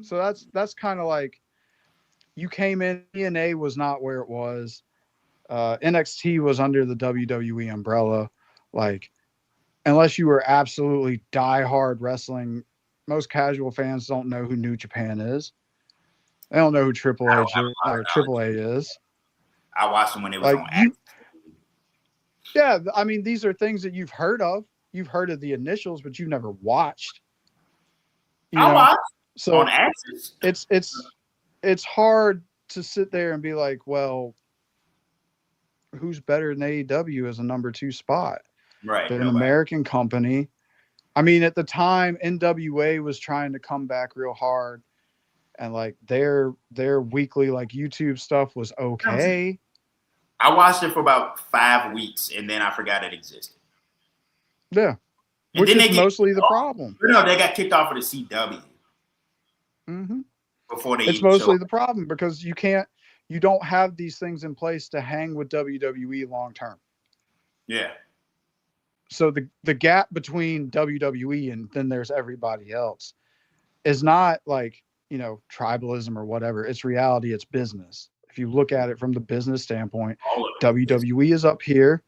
[SPEAKER 3] So that's kind of like you came in. TNA was not where it was. NXT was under the WWE umbrella. Like, unless you were absolutely diehard wrestling, most casual fans don't know who New Japan is. They don't know who Triple H or Triple A is.
[SPEAKER 2] I watched them when it was on.
[SPEAKER 3] Yeah, I mean, these are things that you've heard of. You've heard of the initials, but you've never watched.
[SPEAKER 2] I watched.
[SPEAKER 3] So
[SPEAKER 2] on Axis.
[SPEAKER 3] It's hard to sit there and be like, well, who's better than AEW as a number 2 spot?
[SPEAKER 2] Right.
[SPEAKER 3] They're an American company. I mean, at the time, NWA was trying to come back real hard, and like their weekly like YouTube stuff was okay.
[SPEAKER 2] I watched it for about 5 weeks, and then I forgot it existed.
[SPEAKER 3] Yeah, which is mostly the problem.
[SPEAKER 2] No, they got kicked off of the CW.
[SPEAKER 3] Mm-hmm.
[SPEAKER 2] Before they.
[SPEAKER 3] It's mostly the problem because you don't have these things in place to hang with WWE long term.
[SPEAKER 2] Yeah.
[SPEAKER 3] So the gap between WWE and then there's everybody else is not like, tribalism or whatever. It's reality. It's business. If you look at it from the business standpoint, WWE is up here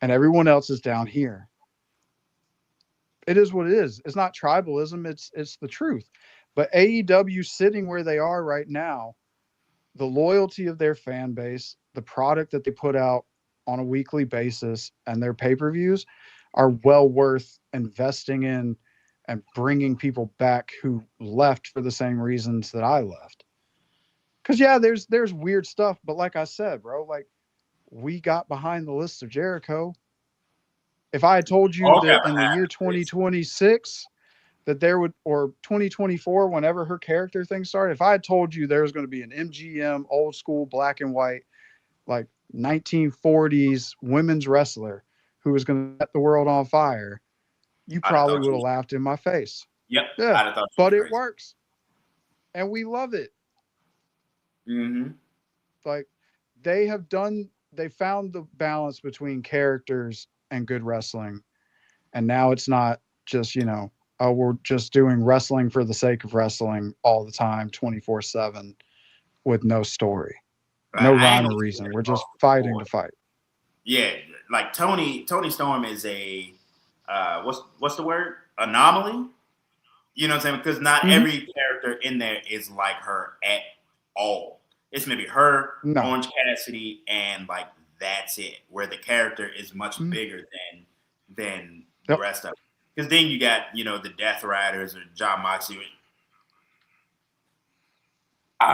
[SPEAKER 3] and everyone else is down here. It is what it is. It's not tribalism. It's the truth. But AEW sitting where they are right now, the loyalty of their fan base, the product that they put out on a weekly basis, and their pay-per-views are well worth investing in and bringing people back who left for the same reasons that I left. Because, yeah, there's weird stuff. But like I said, bro, like we got behind the list of Jericho. If I had told you that in the year 2026 that there would, or 2024, whenever her character thing started, if I had told you there was going to be an MGM old school black and white, like 1940s women's wrestler who was going to set the world on fire, you probably would have laughed in my face.
[SPEAKER 2] Yep.
[SPEAKER 3] Yeah. But it works. And we love it.
[SPEAKER 2] Mm-hmm.
[SPEAKER 3] Like they found the balance between characters and good wrestling. And now it's not just, we're just doing wrestling for the sake of wrestling all the time, 24/7 with no story. No rhyme or reason. We're just fighting to fight.
[SPEAKER 2] Yeah, like Toni Storm is a what's the word? Anomaly. You know what I'm saying? Because not every character in there is like her at all. It's maybe her, Orange Cassidy, and like that's it. Where the character is much bigger than the rest of it. Because then you got the Death Riders or John Moxley.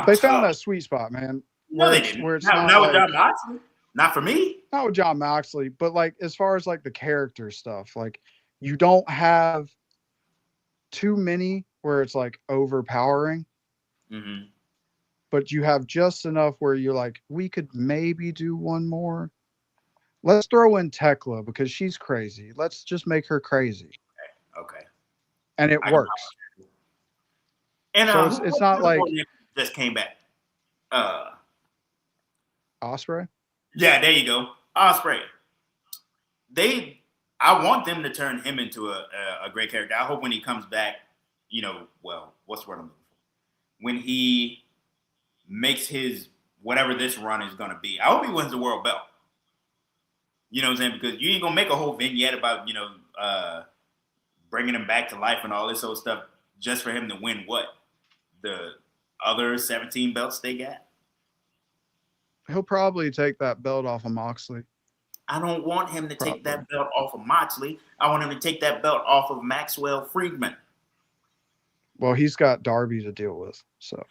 [SPEAKER 3] They found that sweet spot, man.
[SPEAKER 2] No, they didn't. Where it's not with John Moxley. Not for me.
[SPEAKER 3] Not with John Moxley, but like as far as like the character stuff, like you don't have too many where it's like overpowering.
[SPEAKER 2] Mm-hmm.
[SPEAKER 3] But you have just enough where you're like, we could maybe do one more. Let's throw in Tekla because she's crazy. Let's just make her crazy.
[SPEAKER 2] Okay.
[SPEAKER 3] And it works.
[SPEAKER 2] And
[SPEAKER 3] so it's not like
[SPEAKER 2] just came back.
[SPEAKER 3] Osprey?
[SPEAKER 2] Yeah, there you go. Osprey. I want them to turn him into a great character. I hope when he comes back, what's the word I'm looking for? When he makes his whatever this run is going to be. I hope he wins the world belt. You know what I'm saying? Because you ain't going to make a whole vignette about, bringing him back to life and all this other stuff just for him to win what? The other 17 belts they got?
[SPEAKER 3] He'll probably take that belt off of Moxley.
[SPEAKER 2] I don't want him to take that belt off of Moxley. I want him to take that belt off of Maxwell Friedman.
[SPEAKER 3] Well, he's got Darby to deal with, so.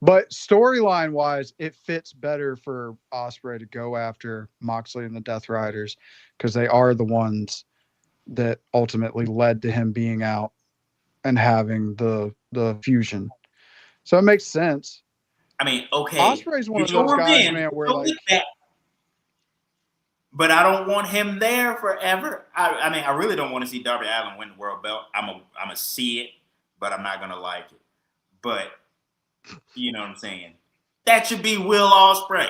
[SPEAKER 3] But storyline wise, it fits better for Osprey to go after Moxley and the Death Riders because they are the ones that ultimately led to him being out and having the fusion. So it makes sense.
[SPEAKER 2] I mean, okay.
[SPEAKER 3] Osprey's one of those guys, man, where like.
[SPEAKER 2] But I don't want him there forever. I mean, I really don't want to see Darby Allin win the world belt. I'm a see it, but I'm not gonna like it. But you know what I'm saying. that should be Will Osprey.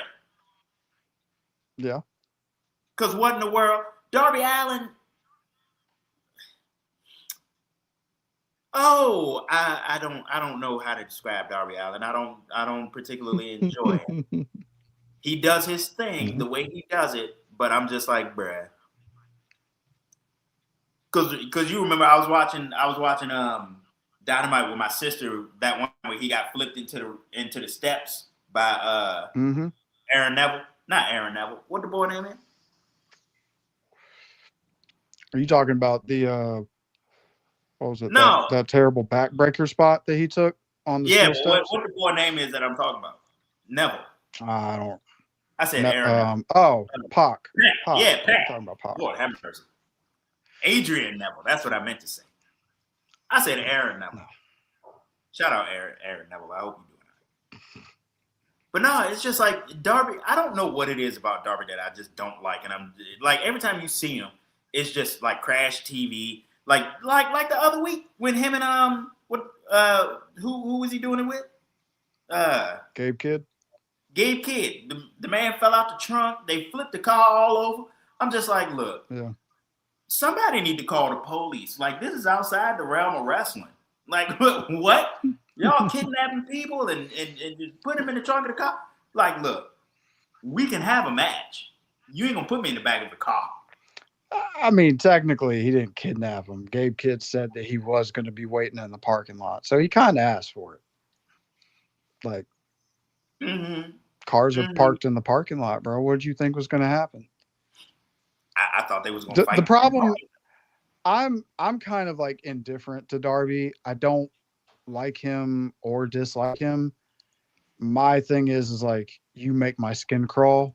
[SPEAKER 3] Yeah.
[SPEAKER 2] Because what in the world? Darby Allin. Oh, I don't know how to describe Darby Allin. I don't particularly enjoy him. He does his thing the way he does it, but I'm just like, bruh. Because you remember I was watching Dynamite with my sister, that one where he got flipped into the steps by Aaron Neville. Not Aaron Neville. What the boy name is?
[SPEAKER 3] Are you talking about the what was it?
[SPEAKER 2] No.
[SPEAKER 3] That terrible backbreaker spot that he took on the steel steps?
[SPEAKER 2] What the boy name is that I'm talking about? Neville.
[SPEAKER 3] I don't.
[SPEAKER 2] I said Aaron.
[SPEAKER 3] Pac.
[SPEAKER 2] Yeah, Pac.
[SPEAKER 3] I'm talking about Pac.
[SPEAKER 2] Lord have mercy. Adrian Neville. That's what I meant to say. I said Aaron Neville. No. Shout out Aaron Neville. I hope you're doing all right. But no, it's just like Darby. I don't know what it is about Darby that I just don't like, and I'm like every time you see him, it's just like Crash TV. Like the other week when him and who was he doing it with?
[SPEAKER 3] Gabe Kidd.
[SPEAKER 2] Gabe Kidd. The man fell out the trunk. They flipped the car all over. I'm just like, look.
[SPEAKER 3] Yeah.
[SPEAKER 2] Somebody need to call the police. Like, this is outside the realm of wrestling. Like, what? Y'all kidnapping people and put them in the trunk of the car? Like, look, we can have a match. You ain't gonna put me in the back of the car.
[SPEAKER 3] I mean, technically, he didn't kidnap him. Gabe Kidd said that he was going to be waiting in the parking lot, so he kind of asked for it. Like, cars are parked in the parking lot, bro. What did you think was going to happen?
[SPEAKER 2] I thought they was going to fight.
[SPEAKER 3] The problem, I'm kind of like indifferent to Darby. I don't like him or dislike him. My thing is like, you make my skin crawl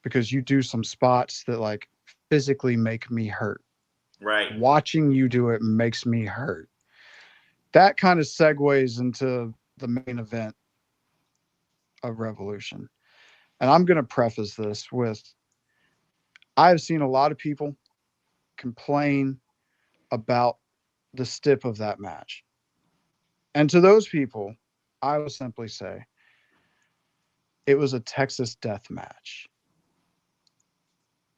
[SPEAKER 3] because you do some spots that like physically make me hurt.
[SPEAKER 2] Right.
[SPEAKER 3] Watching you do it makes me hurt. That kind of segues into the main event of Revolution. And I'm going to preface this with, I've seen a lot of people complain about the stip of that match. And to those people, I will simply say, it was a Texas death match.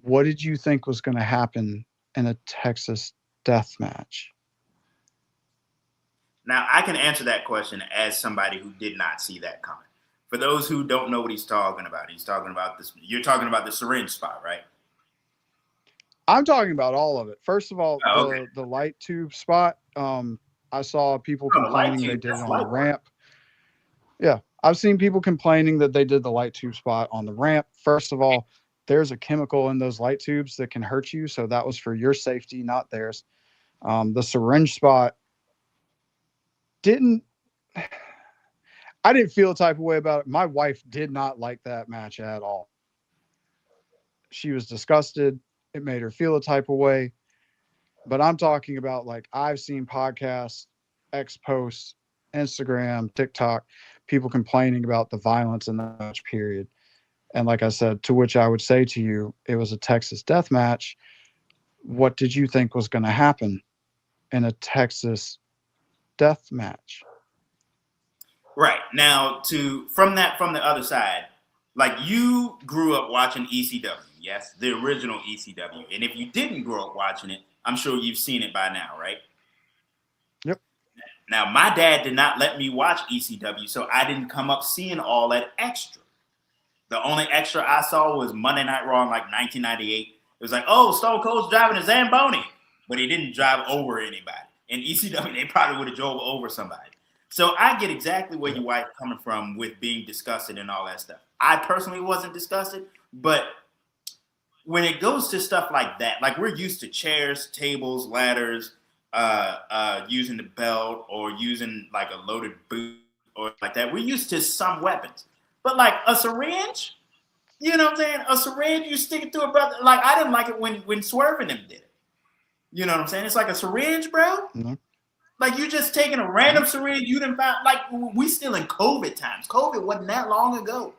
[SPEAKER 3] What did you think was going to happen in a Texas death match?
[SPEAKER 2] Now, I can answer that question as somebody who did not see that coming. For those who don't know what he's talking about this. You're talking about the syringe spot, right?
[SPEAKER 3] I'm talking about all of it. First of all, the light tube spot. I saw people complaining they did it on the ramp. Yeah, I've seen people complaining that they did the light tube spot on the ramp. First of all, there's a chemical in those light tubes that can hurt you, so that was for your safety, not theirs. The syringe spot I didn't feel a type of way about it. My wife did not like that match at all. She was disgusted. It made her feel a type of way. But I'm talking about, like, I've seen podcasts, X posts, Instagram, TikTok, people complaining about the violence in the match period. And like I said, to which I would say to you, it was a Texas death match. What did you think was going to happen in a Texas death match?
[SPEAKER 2] Right. Now, from the other side, like, you grew up watching ECW, yes? The original ECW. And if you didn't grow up watching it, I'm sure you've seen it by now, right?
[SPEAKER 3] Yep. Now,
[SPEAKER 2] my dad did not let me watch ECW, so I didn't come up seeing all that extra. The only extra I saw was Monday Night Raw in like 1998. It was like, oh, Stone Cold's driving a Zamboni, but he didn't drive over anybody. In ECW, they probably would have drove over somebody. So I get exactly where your wife coming from with being disgusted and all that stuff. I personally wasn't disgusted, but when it goes to stuff like that, like, we're used to chairs, tables, ladders, using the belt or using like a loaded boot or like that. We're used to some weapons. But like a syringe, you know what I'm saying? A syringe, you stick it through a brother. Like, I didn't like it when Swerve and them did it. You know what I'm saying? It's like a syringe, bro. Mm-hmm. Like, you just taking a random syringe you didn't find. Like, we still in COVID times. COVID wasn't that long ago.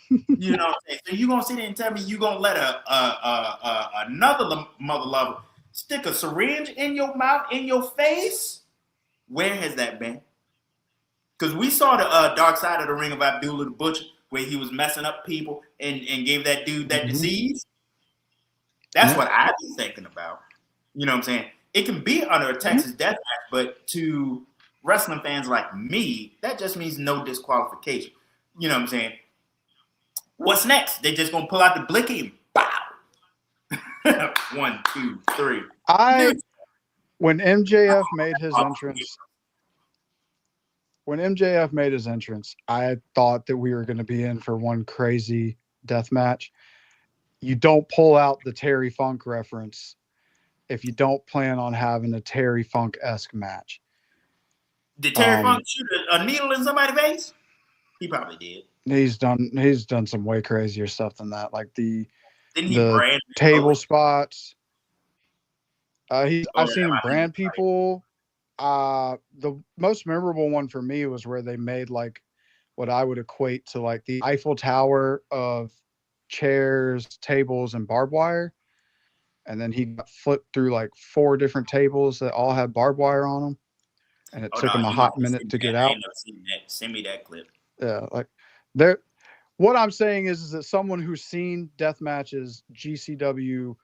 [SPEAKER 2] You know what I'm saying? So you gonna sit there and tell me you gonna let another mother lover stick a syringe in your mouth, in your face? Where has that been? Because we saw the dark side of the ring of Abdullah the Butcher, where he was messing up people and gave that dude that disease. That's what I be thinking about. You know what I'm saying? It can be under a Texas death match, but to wrestling fans like me, that just means no disqualification. You know what I'm saying? What's next? They just gonna pull out the blicky and bow. 1, 2, 3.
[SPEAKER 3] When MJF made his entrance. When MJF made his entrance, I thought that we were going to be in for one crazy death match. You don't pull out the Terry Funk reference if you don't plan on having a Terry Funk-esque match.
[SPEAKER 2] Did Terry Funk shoot a needle in somebody's face? He probably did.
[SPEAKER 3] He's done some way crazier stuff than that, like the
[SPEAKER 2] brand
[SPEAKER 3] table spots. I've seen him brand people. The most memorable one for me was where they made like what I would equate to like the Eiffel Tower of chairs, tables, and barbed wire. And then he got flipped through like 4 different tables that all had barbed wire on them. And it took him a hot minute to get out.
[SPEAKER 2] Send me that clip.
[SPEAKER 3] Yeah, like what I'm saying is that someone who's seen death matches, GCW,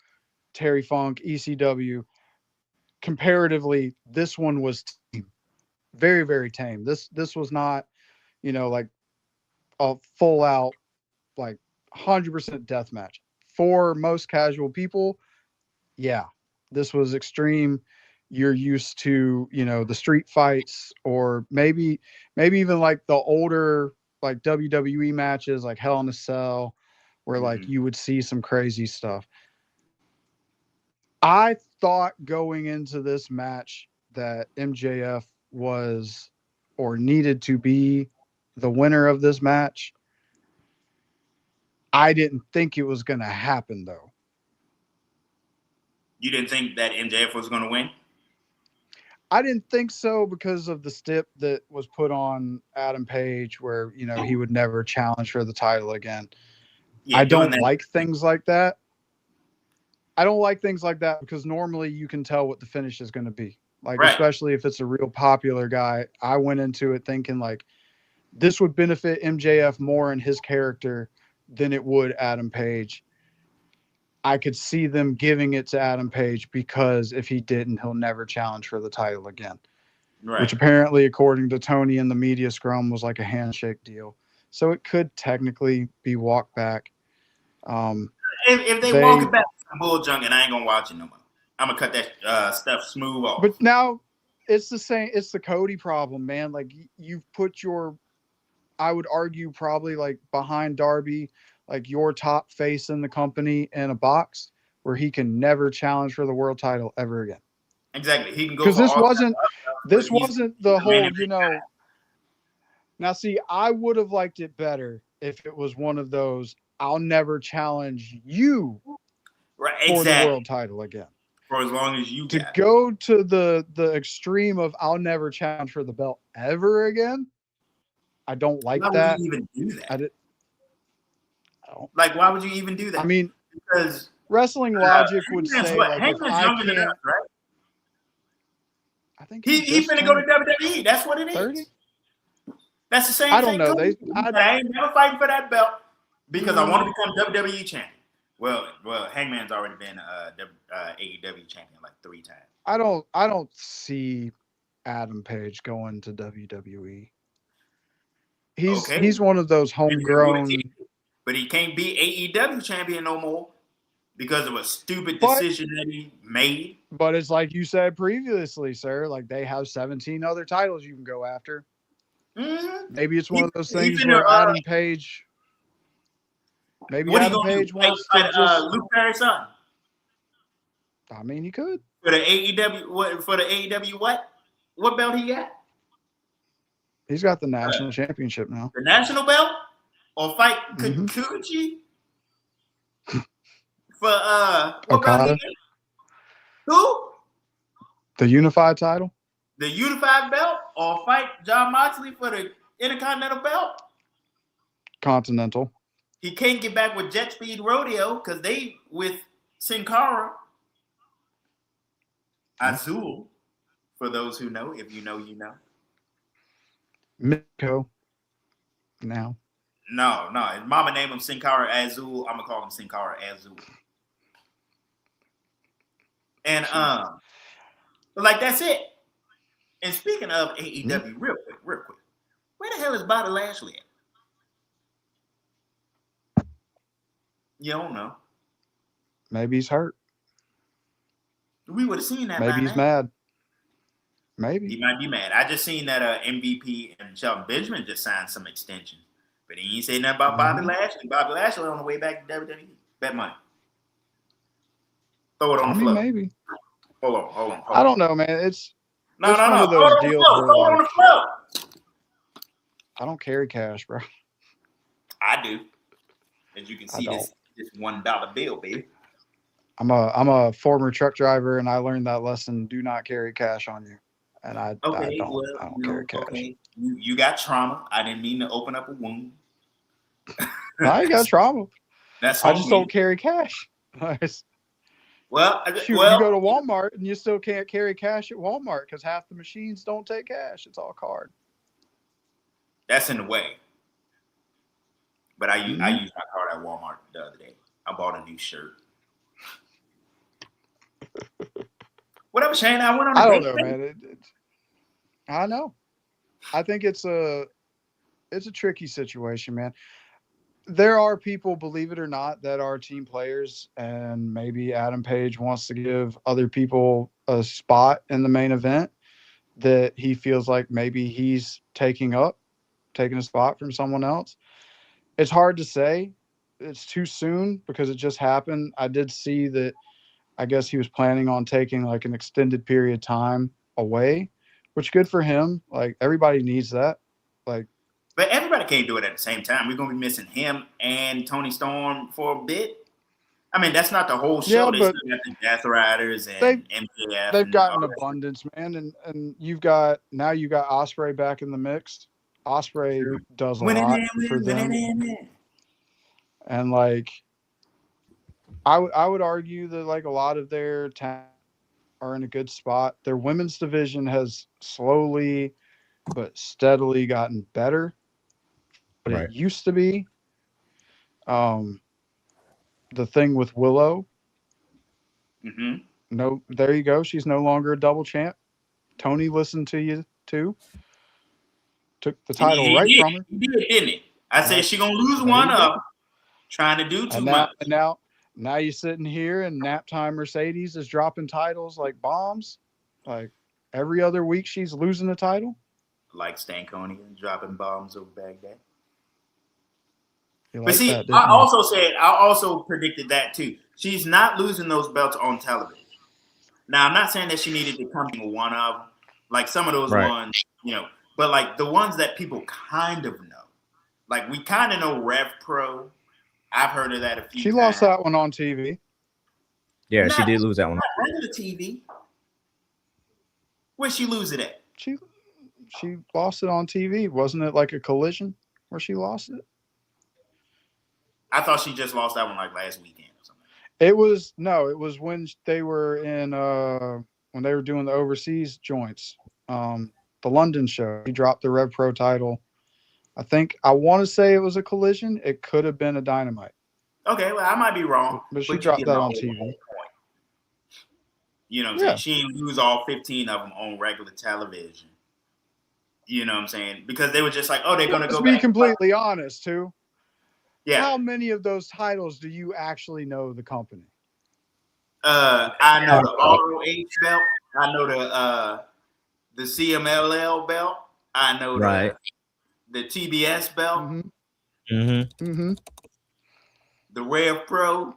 [SPEAKER 3] Terry Funk, ECW, comparatively, this one was very, very tame. This was not, like a full out, like 100% death match. For most casual people, yeah, this was extreme. You're used to, the street fights, or maybe even like the older like WWE matches, like Hell in a Cell, where like you would see some crazy stuff. I thought going into this match that MJF was or needed to be the winner of this match. I didn't think it was going to happen, though.
[SPEAKER 2] You didn't think that MJF was going to win?
[SPEAKER 3] I didn't think so because of the stip that was put on Adam Page where, he would never challenge for the title again. Yeah, I don't like things like that. I don't like things like that because normally you can tell what the finish is going to be. Like, right. Especially if it's a real popular guy. I went into it thinking like this would benefit MJF more in his character than it would Adam Page. I could see them giving it to Adam Page because if he didn't, he'll never challenge for the title again. Right. Which apparently, according to Toni in the media scrum, was like a handshake deal. So it could technically be walked back.
[SPEAKER 2] If they walk it back, bull junk, and I ain't gonna watch it no more. I'm gonna cut that stuff smooth off.
[SPEAKER 3] But now it's the same. It's the Cody problem, man. Like you've put I would argue probably like behind Darby, like your top face in the company in a box where he can never challenge for the world title ever again.
[SPEAKER 2] Exactly. He can go
[SPEAKER 3] because this wasn't the whole, Now see, I would have liked it better if it was one of those I'll never challenge you for the world title again.
[SPEAKER 2] For as long as you
[SPEAKER 3] to go to the extreme of I'll never challenge for the belt ever again. I don't like that.
[SPEAKER 2] Why would you even do that? Why would you even do that?
[SPEAKER 3] I mean,
[SPEAKER 2] because
[SPEAKER 3] wrestling logic would say
[SPEAKER 2] like if I can't, right? I think he's finna go to WWE. That's what it is. 30? That's the same thing.
[SPEAKER 3] I don't know.
[SPEAKER 2] I ain't never fighting for that belt because I want to become WWE champion. Well, Hangman's already been AEW champion like 3 times.
[SPEAKER 3] I don't see Adam Page going to WWE. He's one of those homegrown.
[SPEAKER 2] But he can't be AEW champion no more because of a stupid decision that he made.
[SPEAKER 3] But it's like you said previously, sir. Like they have 17 other titles you can go after. Mm-hmm. Maybe it's one of those things where Adam Page. Maybe Adam Page wants to just
[SPEAKER 2] Luke Perry's son.
[SPEAKER 3] I mean, he could
[SPEAKER 2] for the AEW. For the AEW, what belt he got?
[SPEAKER 3] He's got the national championship now.
[SPEAKER 2] The national belt, or fight Kikuchi for what belt he got? Who?
[SPEAKER 3] The unified title.
[SPEAKER 2] The unified belt, or fight John Moxley for the Intercontinental belt.
[SPEAKER 3] Continental.
[SPEAKER 2] He can't get back with Jet Speed Rodeo because they with Sin Cara. Azul, for those who know. If you know, you know.
[SPEAKER 3] Miko. Now.
[SPEAKER 2] No. His mama named him Sin Cara Azul. I'm gonna call him Sin Cara Azul. And but like that's it. And speaking of AEW, real quick, where the hell is Bobby Lashley at? You don't know.
[SPEAKER 3] Maybe he's hurt.
[SPEAKER 2] We would have seen that.
[SPEAKER 3] Maybe he's mad. Maybe
[SPEAKER 2] he might be mad. I just seen that MVP and Shelton Benjamin just signed some extension, but he ain't say nothing about Bobby Lashley. Bobby Lashley on the way back to WWE. Bet money. Throw it on the floor.
[SPEAKER 3] Maybe.
[SPEAKER 2] Hold on.
[SPEAKER 3] I don't know, man. It's
[SPEAKER 2] no.
[SPEAKER 3] One of those deals
[SPEAKER 2] throw it on the floor.
[SPEAKER 3] I don't carry cash, bro.
[SPEAKER 2] I do. As you can see, this $1 bill, baby.
[SPEAKER 3] I'm a former truck driver, and I learned that lesson: do not carry cash on you. And I don't carry cash.
[SPEAKER 2] Okay. You got trauma. I didn't mean to open up a wound.
[SPEAKER 3] I ain't got trauma. I just don't carry cash.
[SPEAKER 2] Well,
[SPEAKER 3] you go to Walmart and you still can't carry cash at Walmart because half the machines don't take cash. It's all card.
[SPEAKER 2] That's in the way. But I used my card at Walmart the other day. I bought a new shirt. Whatever, Shane. I went on.
[SPEAKER 3] I don't know, man. I know. I think it's a tricky situation, man. There are people, believe it or not, that are team players, and maybe Adam Page wants to give other people a spot in the main event that he feels like maybe he's taking a spot from someone else. It's hard to say. It's too soon because it just happened. I did see that. I guess he was planning on taking like an extended period of time away, which good for him. Like everybody needs that.
[SPEAKER 2] But everybody can't do it at the same time. We're going to be missing him and Toni Storm for a bit. I mean, that's not the whole show.
[SPEAKER 3] Yeah,
[SPEAKER 2] they still got the Death Riders and MJF.
[SPEAKER 3] They've got an abundance, man. And you got Osprey back in the mix. Osprey does a lot for them. And I would argue that a lot of their talent are in a good spot. Their women's division has slowly but steadily gotten better. But it used to be the thing with Willow.
[SPEAKER 2] Mm-hmm.
[SPEAKER 3] No, there you go. She's no longer a double champ. Toni listened to you too. Took the title from her.
[SPEAKER 2] He did, didn't he? I said she gonna lose one up. Trying to do too much.
[SPEAKER 3] Now you're sitting here and Naptime Mercedes is dropping titles like bombs. Like every other week she's losing the title.
[SPEAKER 2] Like Stankonia dropping bombs over Baghdad.
[SPEAKER 3] But see,
[SPEAKER 2] I also predicted that too. She's not losing those belts on television. Now, I'm not saying that she needed to come to one of them. Like some of those ones, but like the ones that people kind of know. Like we kind of know Rev Pro. I've heard of that a few times.
[SPEAKER 3] She lost that one on TV.
[SPEAKER 1] Yeah, she did lose that one.
[SPEAKER 2] Not regular TV. Where'd she lose it at?
[SPEAKER 3] She lost it on TV. Wasn't it like a collision where she lost it?
[SPEAKER 2] I thought she just lost that one like last weekend or something.
[SPEAKER 3] It was when they were in when they were doing the overseas joints. The London show. She dropped the Rev Pro title. I want to say it was a collision. It could have been a Dynamite.
[SPEAKER 2] Okay, well, I might be wrong.
[SPEAKER 3] But she dropped that on TV.
[SPEAKER 2] You know what I'm saying? She didn't lose all 15 of them on regular television. You know what I'm saying? Because they were just like, they're going to go back.
[SPEAKER 3] Let's be completely honest, too.
[SPEAKER 2] Yeah.
[SPEAKER 3] How many of those titles do you actually know the company?
[SPEAKER 2] I know the ROH belt. I know the CMLL belt. I know the TBS belt.
[SPEAKER 3] Mm-hmm.
[SPEAKER 2] The Rev Pro.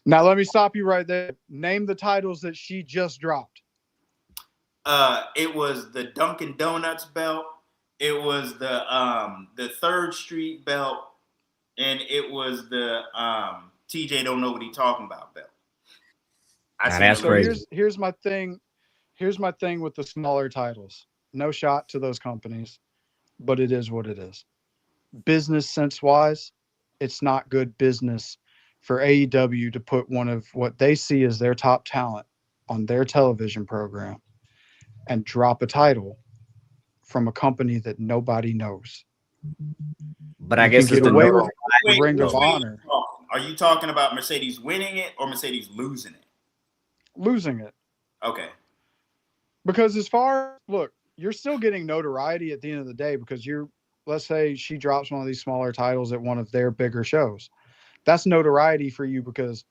[SPEAKER 3] Now let me stop you right there. Name the titles that she just dropped.
[SPEAKER 2] It was the Dunkin' Donuts belt. It was the 3rd Street belt, and it was the TJ don't know what he's talking about belt.
[SPEAKER 1] That's crazy.
[SPEAKER 3] Here's my thing. Here's my thing with the smaller titles. No shot to those companies, but it is what it is. Business sense wise, it's not good business for AEW to put one of what they see as their top talent on their television program and drop a title from a company that nobody knows.
[SPEAKER 1] But I guess it's the
[SPEAKER 3] away with Ring of Honor.
[SPEAKER 2] Are you talking about Mercedes winning it or Mercedes losing it?
[SPEAKER 3] Losing it.
[SPEAKER 2] Okay.
[SPEAKER 3] Because look, you're still getting notoriety at the end of the day because let's say she drops one of these smaller titles at one of their bigger shows. That's notoriety for you because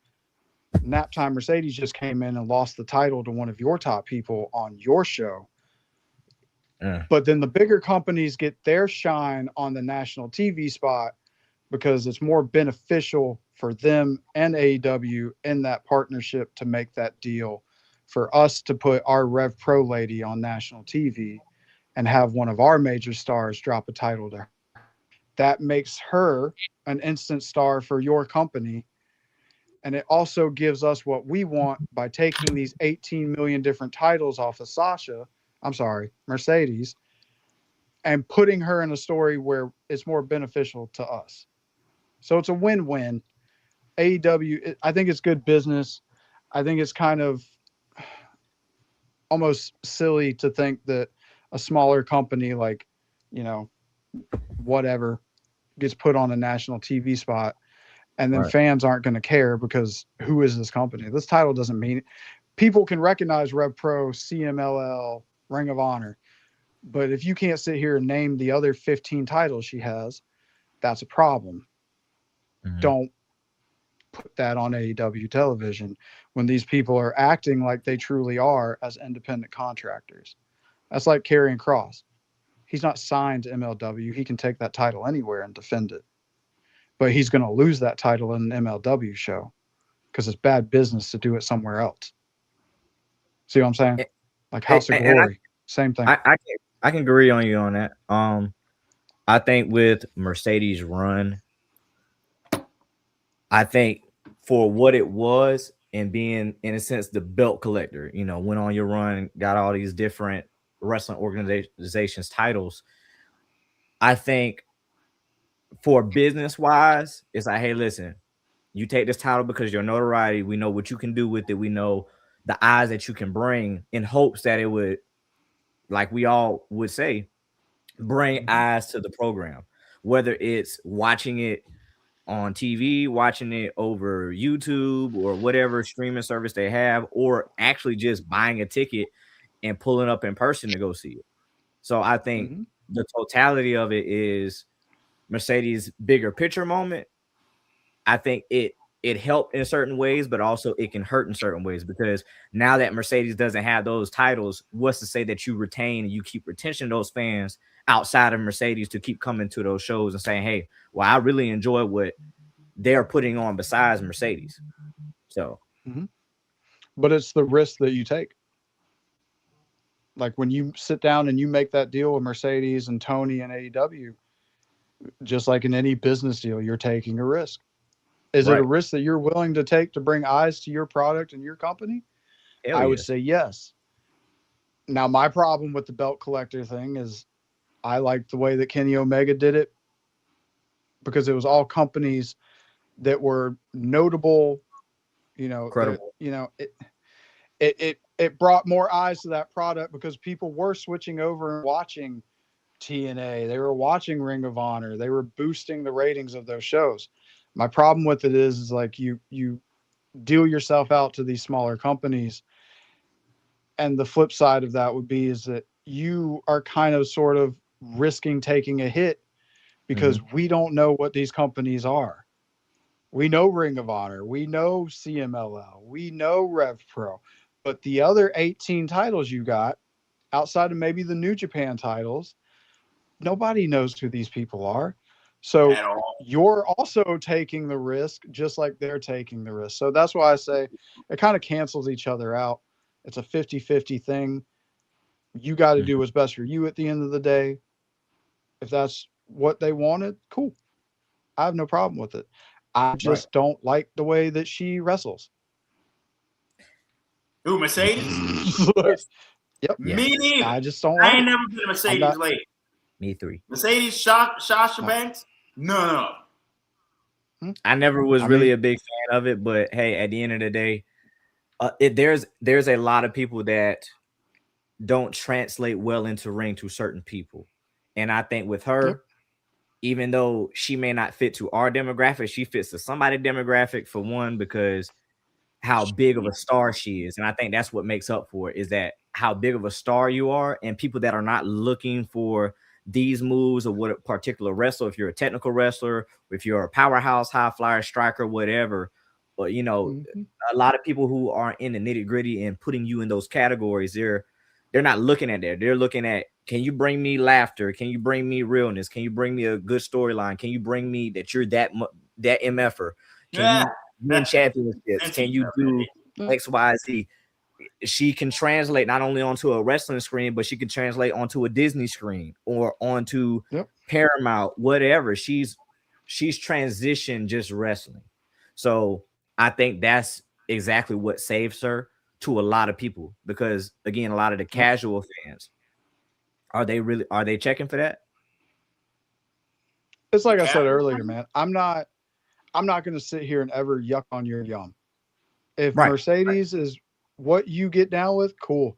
[SPEAKER 3] Naptime Mercedes just came in and lost the title to one of your top people on your show. But then the bigger companies get their shine on the national TV spot because it's more beneficial for them and AEW in that partnership to make that deal for us to put our Rev Pro lady on national TV and have one of our major stars drop a title to her. That makes her an instant star for your company. And it also gives us what we want by taking these 18 million different titles off of Mercedes, and putting her in a story where it's more beneficial to us. So it's a win-win. AEW, I think it's good business. I think it's kind of almost silly to think that a smaller company like, whatever, gets put on a national TV spot and then fans aren't going to care because who is this company? This title doesn't mean it. People can recognize Rev Pro, CMLL, Ring of Honor. But if you can't sit here and name the other 15 titles she has, that's a problem. Don't put that on AEW television when these people are acting like they truly are as independent contractors. That's like Karrion Kross. He's not signed to MLW. He can take that title anywhere and defend it. But he's going to lose that title in an MLW show because it's bad business to do it somewhere else. See what I'm saying? Like House of Glory, same thing.
[SPEAKER 1] I can agree on you on that. I think with Mercedes' run, I think for what it was and being, in a sense, the belt collector, went on your run, got all these different wrestling organizations titles. I think for business-wise, it's like, hey, listen, you take this title because your notoriety, we know what you can do with it. We know the eyes that you can bring in hopes that it would, like we all would say, bring eyes to the program, whether it's watching it on TV, watching it over YouTube or whatever streaming service they have, or actually just buying a ticket and pulling up in person to go see it. So I think the totality of it is Mercedes' bigger picture moment. I think it helped in certain ways, but also it can hurt in certain ways because now that Mercedes doesn't have those titles, what's to say that you retain and you keep retention of those fans outside of Mercedes to keep coming to those shows and saying, hey, well, I really enjoy what they're putting on besides Mercedes. So,
[SPEAKER 3] but it's the risk that you take. Like when you sit down and you make that deal with Mercedes and Toni and AEW, just like in any business deal, you're taking a risk. Is it a risk that you're willing to take to bring eyes to your product and your company? I would say yes. Now, my problem with the belt collector thing is I like the way that Kenny Omega did it because it was all companies that were notable,
[SPEAKER 1] incredible.
[SPEAKER 3] It brought more eyes to that product because people were switching over and watching TNA. They were watching Ring of Honor. They were boosting the ratings of those shows. My problem with it is like you deal yourself out to these smaller companies. And the flip side of that would be is that you are kind of sort of risking taking a hit because we don't know what these companies are. We know Ring of Honor. We know CMLL. We know Rev Pro. But the other 18 titles you got, outside of maybe the New Japan titles, nobody knows who these people are. So you're also taking the risk just like they're taking the risk. So that's why I say it kind of cancels each other out. It's a 50-50 thing. You got to do what's best for you at the end of the day. If that's what they wanted, cool. I have no problem with it. I just don't like the way that she wrestles.
[SPEAKER 2] Who, Mercedes?
[SPEAKER 3] Yep.
[SPEAKER 2] Me neither.
[SPEAKER 3] I just don't
[SPEAKER 2] I ain't never been a Mercedes lady.
[SPEAKER 1] Me three.
[SPEAKER 2] Mercedes Sasha Banks? No.
[SPEAKER 1] I never was really a big fan of it, but hey, at the end of the day, there's a lot of people that don't translate well into ring to certain people. And I think with her, even though she may not fit to our demographic, she fits to somebody demographic for one, because how big of a star she is. And I think that's what makes up for it, is that how big of a star you are, and people that are not looking for these moves or what a particular wrestler, if you're a technical wrestler, if you're a powerhouse, high flyer, striker, whatever, but a lot of people who are in the nitty gritty and putting you in those categories, they're not looking at that. They're looking at, can you bring me laughter? Can you bring me realness? Can you bring me a good storyline? Can you bring me that you're that MFer? Can you win championships? Can you do X, Y, Z? She can translate not only onto a wrestling screen, but she can translate onto a Disney screen or onto Paramount, whatever. She's transitioned just wrestling. So I think that's exactly what saves her to a lot of people, because again, a lot of the casual fans, are they checking for that?
[SPEAKER 3] It's like I said earlier, man. I'm not going to sit here and ever yuck on your yum. If Mercedes is what you get down with, cool.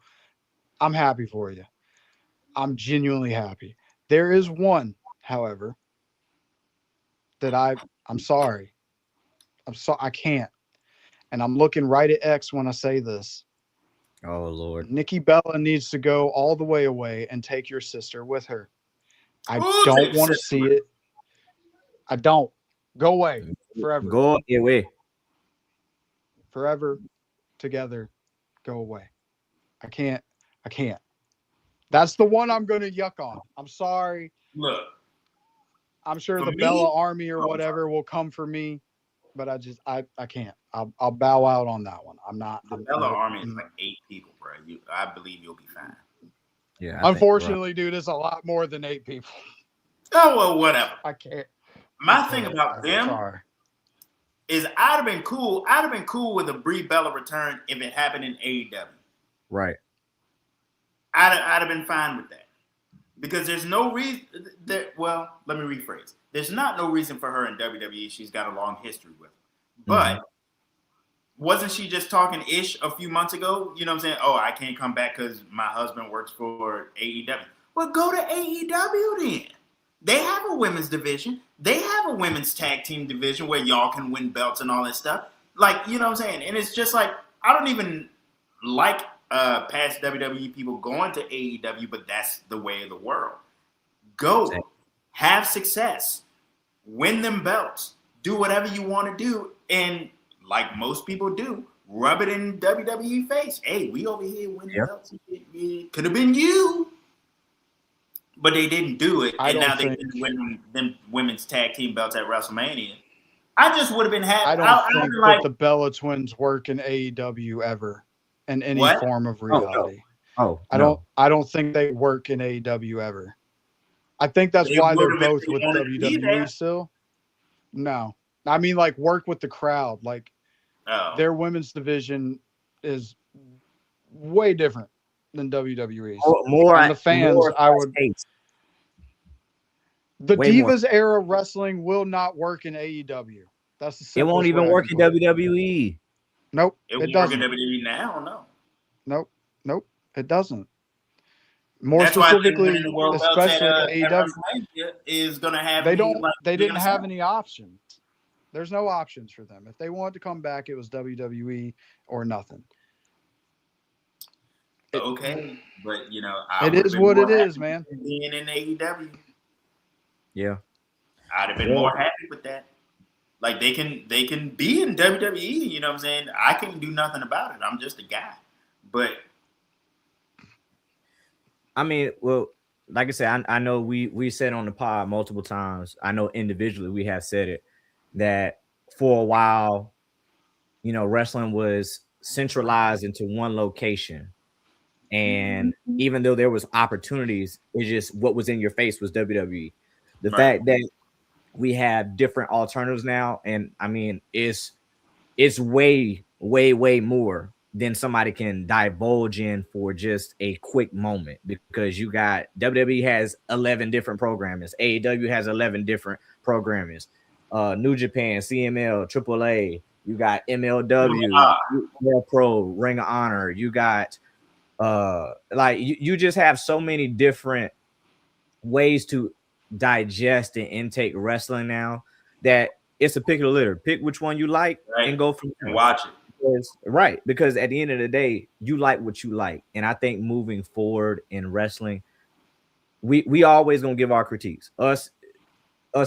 [SPEAKER 3] I'm happy for you. I'm genuinely happy. There is one, however, that I'm sorry. I can't. And I'm looking right at X when I say this.
[SPEAKER 1] Oh, Lord.
[SPEAKER 3] Nikki Bella needs to go all the way away and take your sister with her. I don't want to see it. I don't. Go away forever.
[SPEAKER 1] Go away.
[SPEAKER 3] Forever together. Go away. I can't. That's the one I'm going to yuck on. I'm sorry.
[SPEAKER 2] Look.
[SPEAKER 3] I'm sure the Bella Army or whatever will come for me, but I can't. I'll bow out on that one. I'm not.
[SPEAKER 2] The Bella Army is like 8 people, bro. I believe you'll be fine.
[SPEAKER 3] Yeah. Unfortunately, dude, it's a lot more than 8 people.
[SPEAKER 2] Oh, well, whatever.
[SPEAKER 3] I can't.
[SPEAKER 2] My thing about them is I'd have been cool. I'd have been cool with a Brie Bella return if it happened in AEW.
[SPEAKER 1] Right.
[SPEAKER 2] I'd have been fine with that. Because there's no reason well, let me rephrase. There's not no reason for her in WWE. She's got a long history with her. But wasn't she just talking ish a few months ago? You know what I'm saying? Oh, I can't come back because my husband works for AEW. Well, go to AEW then. They have a women's division. They have a women's tag team division where y'all can win belts and all that stuff. Like, you know what I'm saying? And it's just like, I don't even like past WWE people going to AEW, but that's the way of the world. Go, have success, win them belts, do whatever you want to do, and like most people do, rub it in WWE face. Hey, we over here winning belts. It could have been you, but they didn't do it, and now they can win them women's tag team belts at WrestleMania. I just would have been happy.
[SPEAKER 3] I don't think that the Bella Twins work in AEW ever. In any form of reality. I don't think they work in AEW ever. I think that's why they're both with WWE still. No. I mean, like, work with the crowd. Like, their women's division is way different than WWE's.
[SPEAKER 1] More
[SPEAKER 3] the fans, I would. The Divas era wrestling will not work in AEW. That's the
[SPEAKER 1] it won't even work in WWE.
[SPEAKER 3] Nope.
[SPEAKER 2] It doesn't. WWE now, no.
[SPEAKER 3] Nope. It doesn't. More specifically, especially AEW
[SPEAKER 2] is going to have.
[SPEAKER 3] They didn't have any options. There's no options for them. If they wanted to come back, it was WWE or nothing.
[SPEAKER 2] Okay, but
[SPEAKER 3] it is what it is, man.
[SPEAKER 2] Being in AEW.
[SPEAKER 1] Yeah,
[SPEAKER 2] I'd have been more happy with that. Like, they can be in WWE, you know what I'm saying? I can't do nothing about it. I'm just a guy. But
[SPEAKER 1] I mean, well, like I said, I know we said on the pod multiple times. I know individually we have said it, that for a while, wrestling was centralized into one location. And even though there was opportunities, it's just what was in your face was WWE. The fact that we have different alternatives now, and I mean, it's way more than somebody can divulge in for just a quick moment, because you got WWE has 11 different programmers, AEW has 11 different programmers, New Japan, CML, AAA, you got MLW, Pro, Ring of Honor, you got Like you just have so many different ways to digest and intake wrestling now that it's a pick of the litter. Pick which one you like and go from there.
[SPEAKER 2] And watch it.
[SPEAKER 1] Because at the end of the day, you like what you like. And I think moving forward in wrestling, we always gonna give our critiques. Us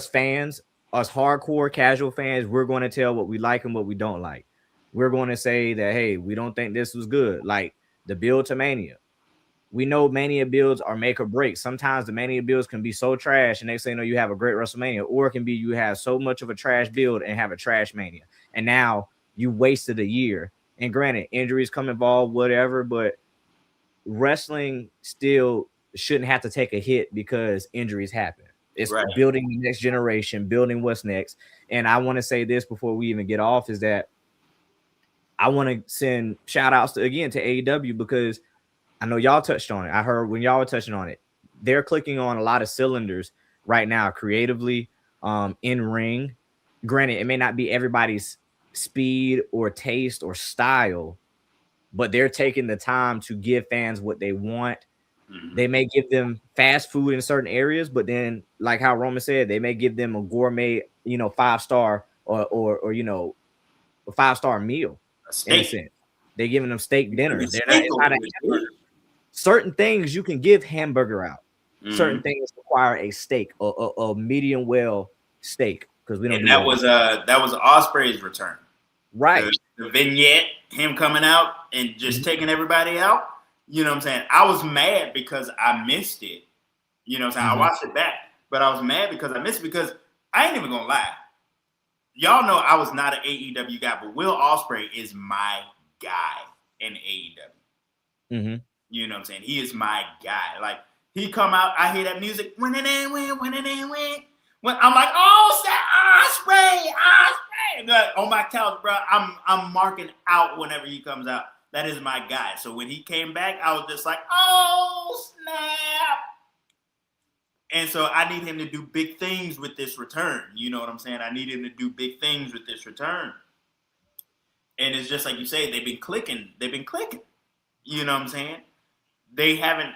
[SPEAKER 1] fans, us hardcore casual fans, we're going to tell what we like and what we don't like. We're going to say that, hey, we don't think this was good. Like the build to Mania. We know Mania builds are make or break. Sometimes the Mania builds can be so trash and they say, no, you have a great WrestleMania, or it can be you have so much of a trash build and have a trash Mania. And now you wasted a year. And granted, injuries come involved, whatever, but wrestling still shouldn't have to take a hit because injuries happen. It's building the next generation, building what's next. And I want to say this before we even get off is that I want to send shout outs to AEW because I know y'all touched on it. I heard when y'all were touching on it, they're clicking on a lot of cylinders right now, creatively, in ring. Granted, it may not be everybody's speed or taste or style, but they're taking the time to give fans what they want. They may give them fast food in certain areas, but then, like how Roman said, they may give them a gourmet, 5-star or a 5-star meal. In a sense, they're giving them steak dinners. They're not certain things you can give hamburger out. Certain things require a steak or a medium well steak because we don't.
[SPEAKER 2] And that was Osprey's return,
[SPEAKER 1] right?
[SPEAKER 2] The vignette, him coming out and just taking everybody out. You know what I'm saying? I was mad because I missed it. You know what I'm saying? I watched it back, but I was mad because I missed it because I ain't even gonna lie. Y'all know I was not an AEW guy, but Will Osprey is my guy in AEW. You know what I'm saying? He is my guy. Like he come out, I hear that music, when I'm like, oh, Osprey. Like, on my couch, bro, I'm marking out whenever he comes out. That is my guy. So when he came back, I was just like, oh, snap. And so I need him to do big things with this return. You know what I'm saying? I need him to do big things with this return. And it's just like you say, they've been clicking. You know what I'm saying? They haven't.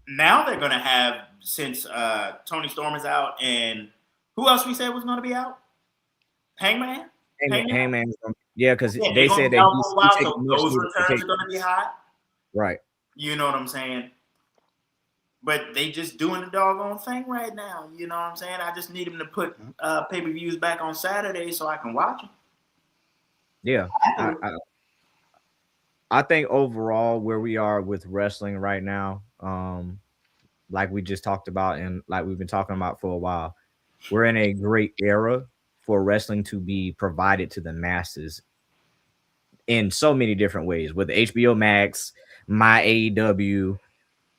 [SPEAKER 2] Now they're going to have, since Toni Storm is out, and who else we said was going to be out? Hangman?
[SPEAKER 1] Hangman. Yeah, because they said that
[SPEAKER 2] those returns are going to be hot.
[SPEAKER 1] Right.
[SPEAKER 2] You know what I'm saying? But they just doing the doggone thing right now. You know what I'm saying? I just need them to put pay-per-views back on Saturday so I can watch them.
[SPEAKER 1] Yeah. I think overall where we are with wrestling right now, like we just talked about and like we've been talking about for a while, we're in a great era for wrestling to be provided to the masses in so many different ways with HBO Max, My AEW,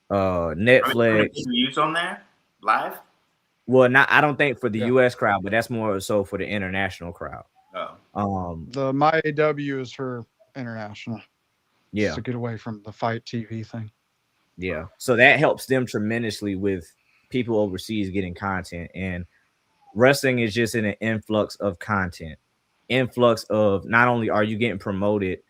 [SPEAKER 1] Netflix.
[SPEAKER 2] Use on there live?
[SPEAKER 1] Well, I don't think for the US crowd, but that's more so for the international crowd.
[SPEAKER 3] The My AEW is for international.
[SPEAKER 1] Yeah,
[SPEAKER 3] just to get away from the Fight TV thing.
[SPEAKER 1] Yeah, so that helps them tremendously with people overseas getting content, and wrestling is just in an influx of content. Influx of not only are you getting promoted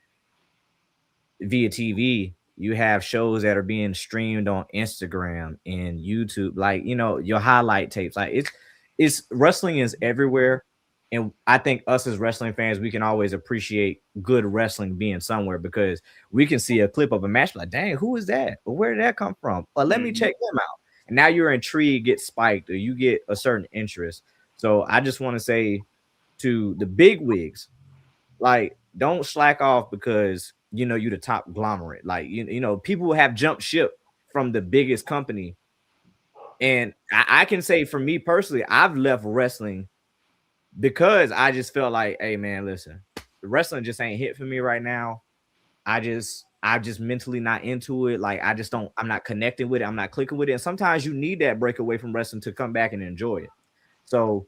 [SPEAKER 1] via TV, you have shows that are being streamed on Instagram and YouTube, like your highlight tapes. Like it's wrestling is everywhere. And I think us as wrestling fans, we can always appreciate good wrestling being somewhere because we can see a clip of a match like, dang, who is that? Or where did that come from? Or let me check them out. And now your intrigue gets spiked or you get a certain interest. So I just want to say to the big wigs, like, don't slack off because, you're the top conglomerate. Like, people have jumped ship from the biggest company. And I can say for me personally, I've left wrestling because I just felt like, hey man, listen, the wrestling just ain't hit for me right now. I'm just mentally not into it. Like I'm not connecting with it. I'm not clicking with it. And sometimes you need that break away from wrestling to come back and enjoy it. So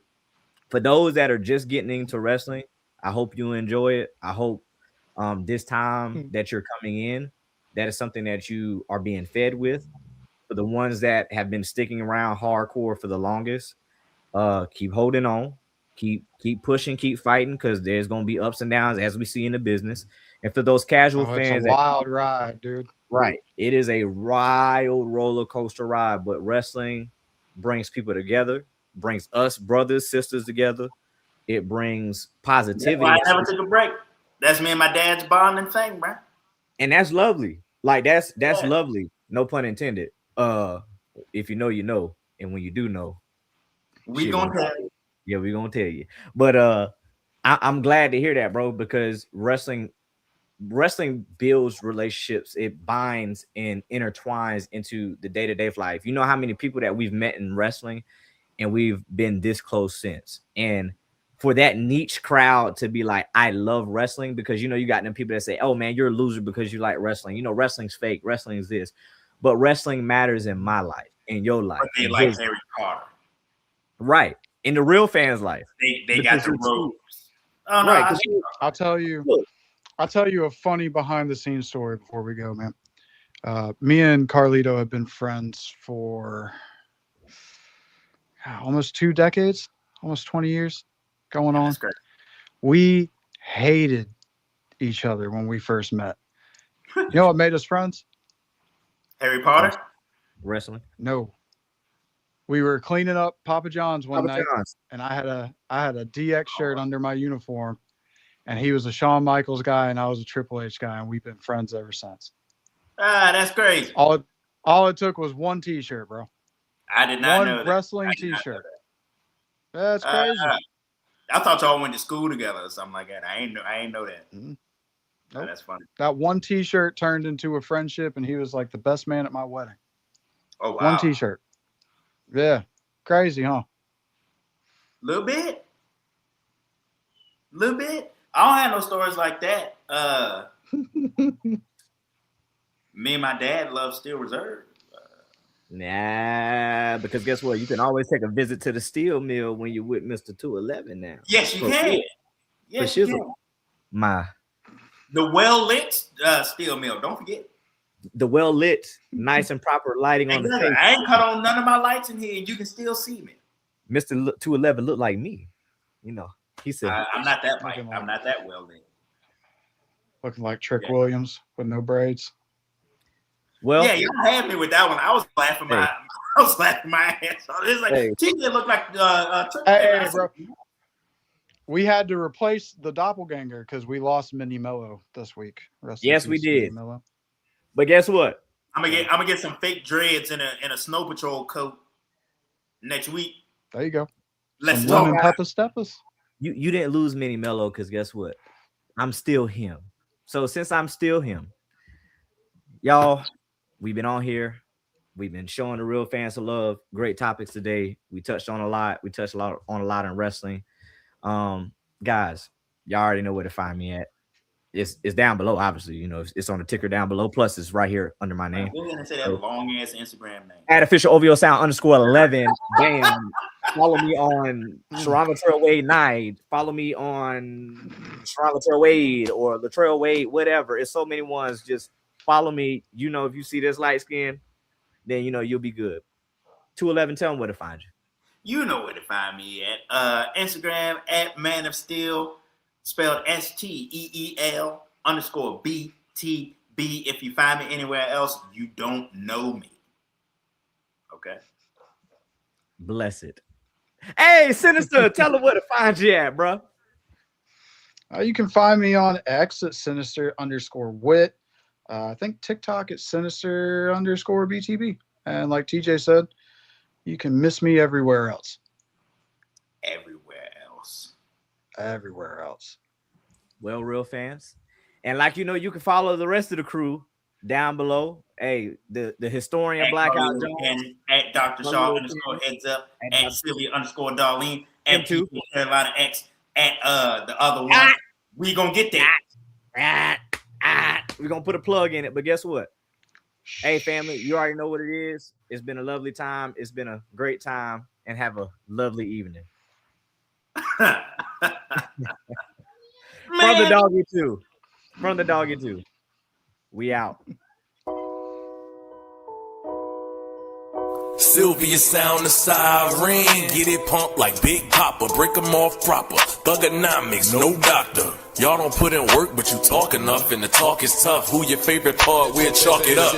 [SPEAKER 1] for those that are just getting into wrestling, I hope you enjoy it. I hope this time that you're coming in, that is something that you are being fed with. For the ones that have been sticking around hardcore for the longest, keep holding on. Keep pushing, keep fighting, because there's gonna be ups and downs as we see in the business. And for those casual fans,
[SPEAKER 3] it's a wild ride, dude.
[SPEAKER 1] Right. It is a wild roller coaster ride, but wrestling brings people together, brings us brothers, sisters together. It brings
[SPEAKER 2] That's why
[SPEAKER 1] positivity.
[SPEAKER 2] I never took a break. That's me and my dad's bonding thing, bro.
[SPEAKER 1] And that's lovely. Like that's lovely. No pun intended. If you know, you know, and when you do know,
[SPEAKER 2] we gonna tell you.
[SPEAKER 1] Yeah, we gonna tell you. But I'm glad to hear that, bro, because wrestling builds relationships. It binds and intertwines into the day-to-day life. You know how many people that we've met in wrestling and we've been this close since. And for that niche crowd to be like, I love wrestling, because you know you got them people that say, oh man, you're a loser because you like wrestling. You know, wrestling's fake, wrestling is this. But wrestling matters in my life, in your life.
[SPEAKER 2] But they like Harry Potter.
[SPEAKER 1] Right. In the real fans' life.
[SPEAKER 2] They got the ropes.
[SPEAKER 3] Oh no, right, I'll tell you a funny behind the scenes story before we go, man. Me and Carlito have been friends for almost 2 decades, almost 20 years going on. We hated each other when we first met. You know what made us friends?
[SPEAKER 2] Harry Potter?
[SPEAKER 1] Wrestling?
[SPEAKER 3] No. We were cleaning up Papa John's one night, and I had a DX shirt under my uniform, and he was a Shawn Michaels guy, and I was a Triple H guy, and we've been friends ever since.
[SPEAKER 2] Ah, that's crazy.
[SPEAKER 3] All it took was one T-shirt, bro.
[SPEAKER 2] I did not know
[SPEAKER 3] that. One wrestling T-shirt. That's crazy.
[SPEAKER 2] I thought y'all went to school together or something like that. I ain't know that.
[SPEAKER 3] Mm-hmm.
[SPEAKER 2] Nope. Oh, that's funny.
[SPEAKER 3] That one T-shirt turned into a friendship, and he was like the best man at my wedding.
[SPEAKER 2] Oh wow!
[SPEAKER 3] One T-shirt. Yeah, crazy, huh?
[SPEAKER 2] Little bit. I don't have no stories like that. Me and my dad love Steel Reserve.
[SPEAKER 1] Nah, because guess what? You can always take a visit to the steel mill when you're with Mr. 211 now.
[SPEAKER 2] Yes, you can. Yes, you can. The well-lit steel mill. Don't forget.
[SPEAKER 1] The well-lit, nice and proper lighting on the face.
[SPEAKER 2] I ain't cut on none of my lights in here, and you can still see me.
[SPEAKER 1] Mr. 211 looked like me. You know, he said,
[SPEAKER 2] I'm not that light. I'm not that well-lit.
[SPEAKER 3] Looking like Trick Williams with no braids.
[SPEAKER 1] Well,
[SPEAKER 2] yeah, you had me with that one. I was laughing my ass off. It's like TJ looked like
[SPEAKER 3] hey, bro. We had to replace the doppelganger because we lost Minnie Mello this week.
[SPEAKER 1] Yes, we did. But guess what?
[SPEAKER 2] I'm gonna get some fake dreads in a Snow Patrol coat next week.
[SPEAKER 3] There you go.
[SPEAKER 2] Let's talk.
[SPEAKER 3] Steppers.
[SPEAKER 1] You didn't lose Minnie Mello because guess what? I'm still him. So since I'm still him, y'all, we've been on here. We've been showing the real fans some love. Great topics today. We touched on a lot. We touched on a lot in wrestling. Guys, y'all already know where to find me at. It's down below, obviously. You know, it's on the ticker down below. Plus, it's right here under my name.
[SPEAKER 2] We're gonna say that long ass Instagram name.
[SPEAKER 1] At official OVO Sound _11. Damn. Follow me on Sharon Latrell Wade 9. Follow me on Sharon Latrell Wade or Latrell Wade, whatever. It's so many ones. Just follow me. You know, if you see this light skin, then you know you'll be good. 211, tell them where to find you.
[SPEAKER 2] You know where to find me at Instagram at Man of Steel, spelled STEEL _BTB. If you find me anywhere else, you don't know me. Okay.
[SPEAKER 1] Blessed. Hey, Sinister, tell them where to find you at, bro.
[SPEAKER 3] You can find me on X at Sinister_Wit. I think TikTok at Sinister_BTB. And like TJ said, you can miss me everywhere else. Everywhere else.
[SPEAKER 1] Well, real fans. And like you know, you can follow the rest of the crew down below. Hey, the historian Blackout Jones.
[SPEAKER 2] At Dr. Shaw _heads up. At Sylvia _Darlene. At T Carolina X. At the other one. We gonna get there.
[SPEAKER 1] We're gonna put a plug in it, but guess what? Hey, family, you already know what it is. It's been a lovely time. It's been a great time, and have a lovely evening. From the doggy too. We out.
[SPEAKER 4] Sylvia sound the siren, get it pumped like Big Papa, break them off proper. Thugonomics, no doctor. Y'all don't put in work, but you talk enough, and the talk is tough. Who your favorite part? We'll chalk it up.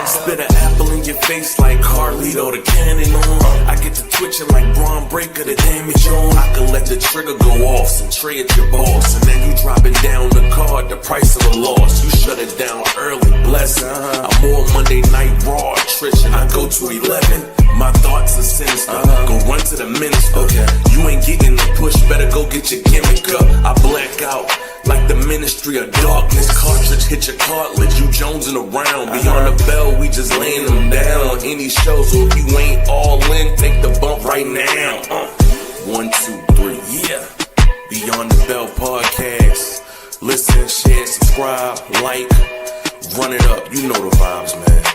[SPEAKER 4] Spit an apple in your face like Carlito, the cannon on. I get to twitching like Braun Breaker, the damage on. I can let the trigger go off, and tray at your boss, and then you dropping down the card, the price of a loss. You shut it down early, blessing. I'm more Monday Night Raw, attrition. I go to 11. My thoughts are sinister. Go run to the minister. You ain't getting the push, better go get your gimmick up. I black out like the Ministry of Darkness. Cartridge hit your cartilage, you jonesing around. Beyond the bell, we just laying them down on any show. So if you ain't all in, take the bump right now. 1, 2, 3, yeah. Beyond the Bell podcast. Listen, share, subscribe, like, run it up. You know the vibes, man.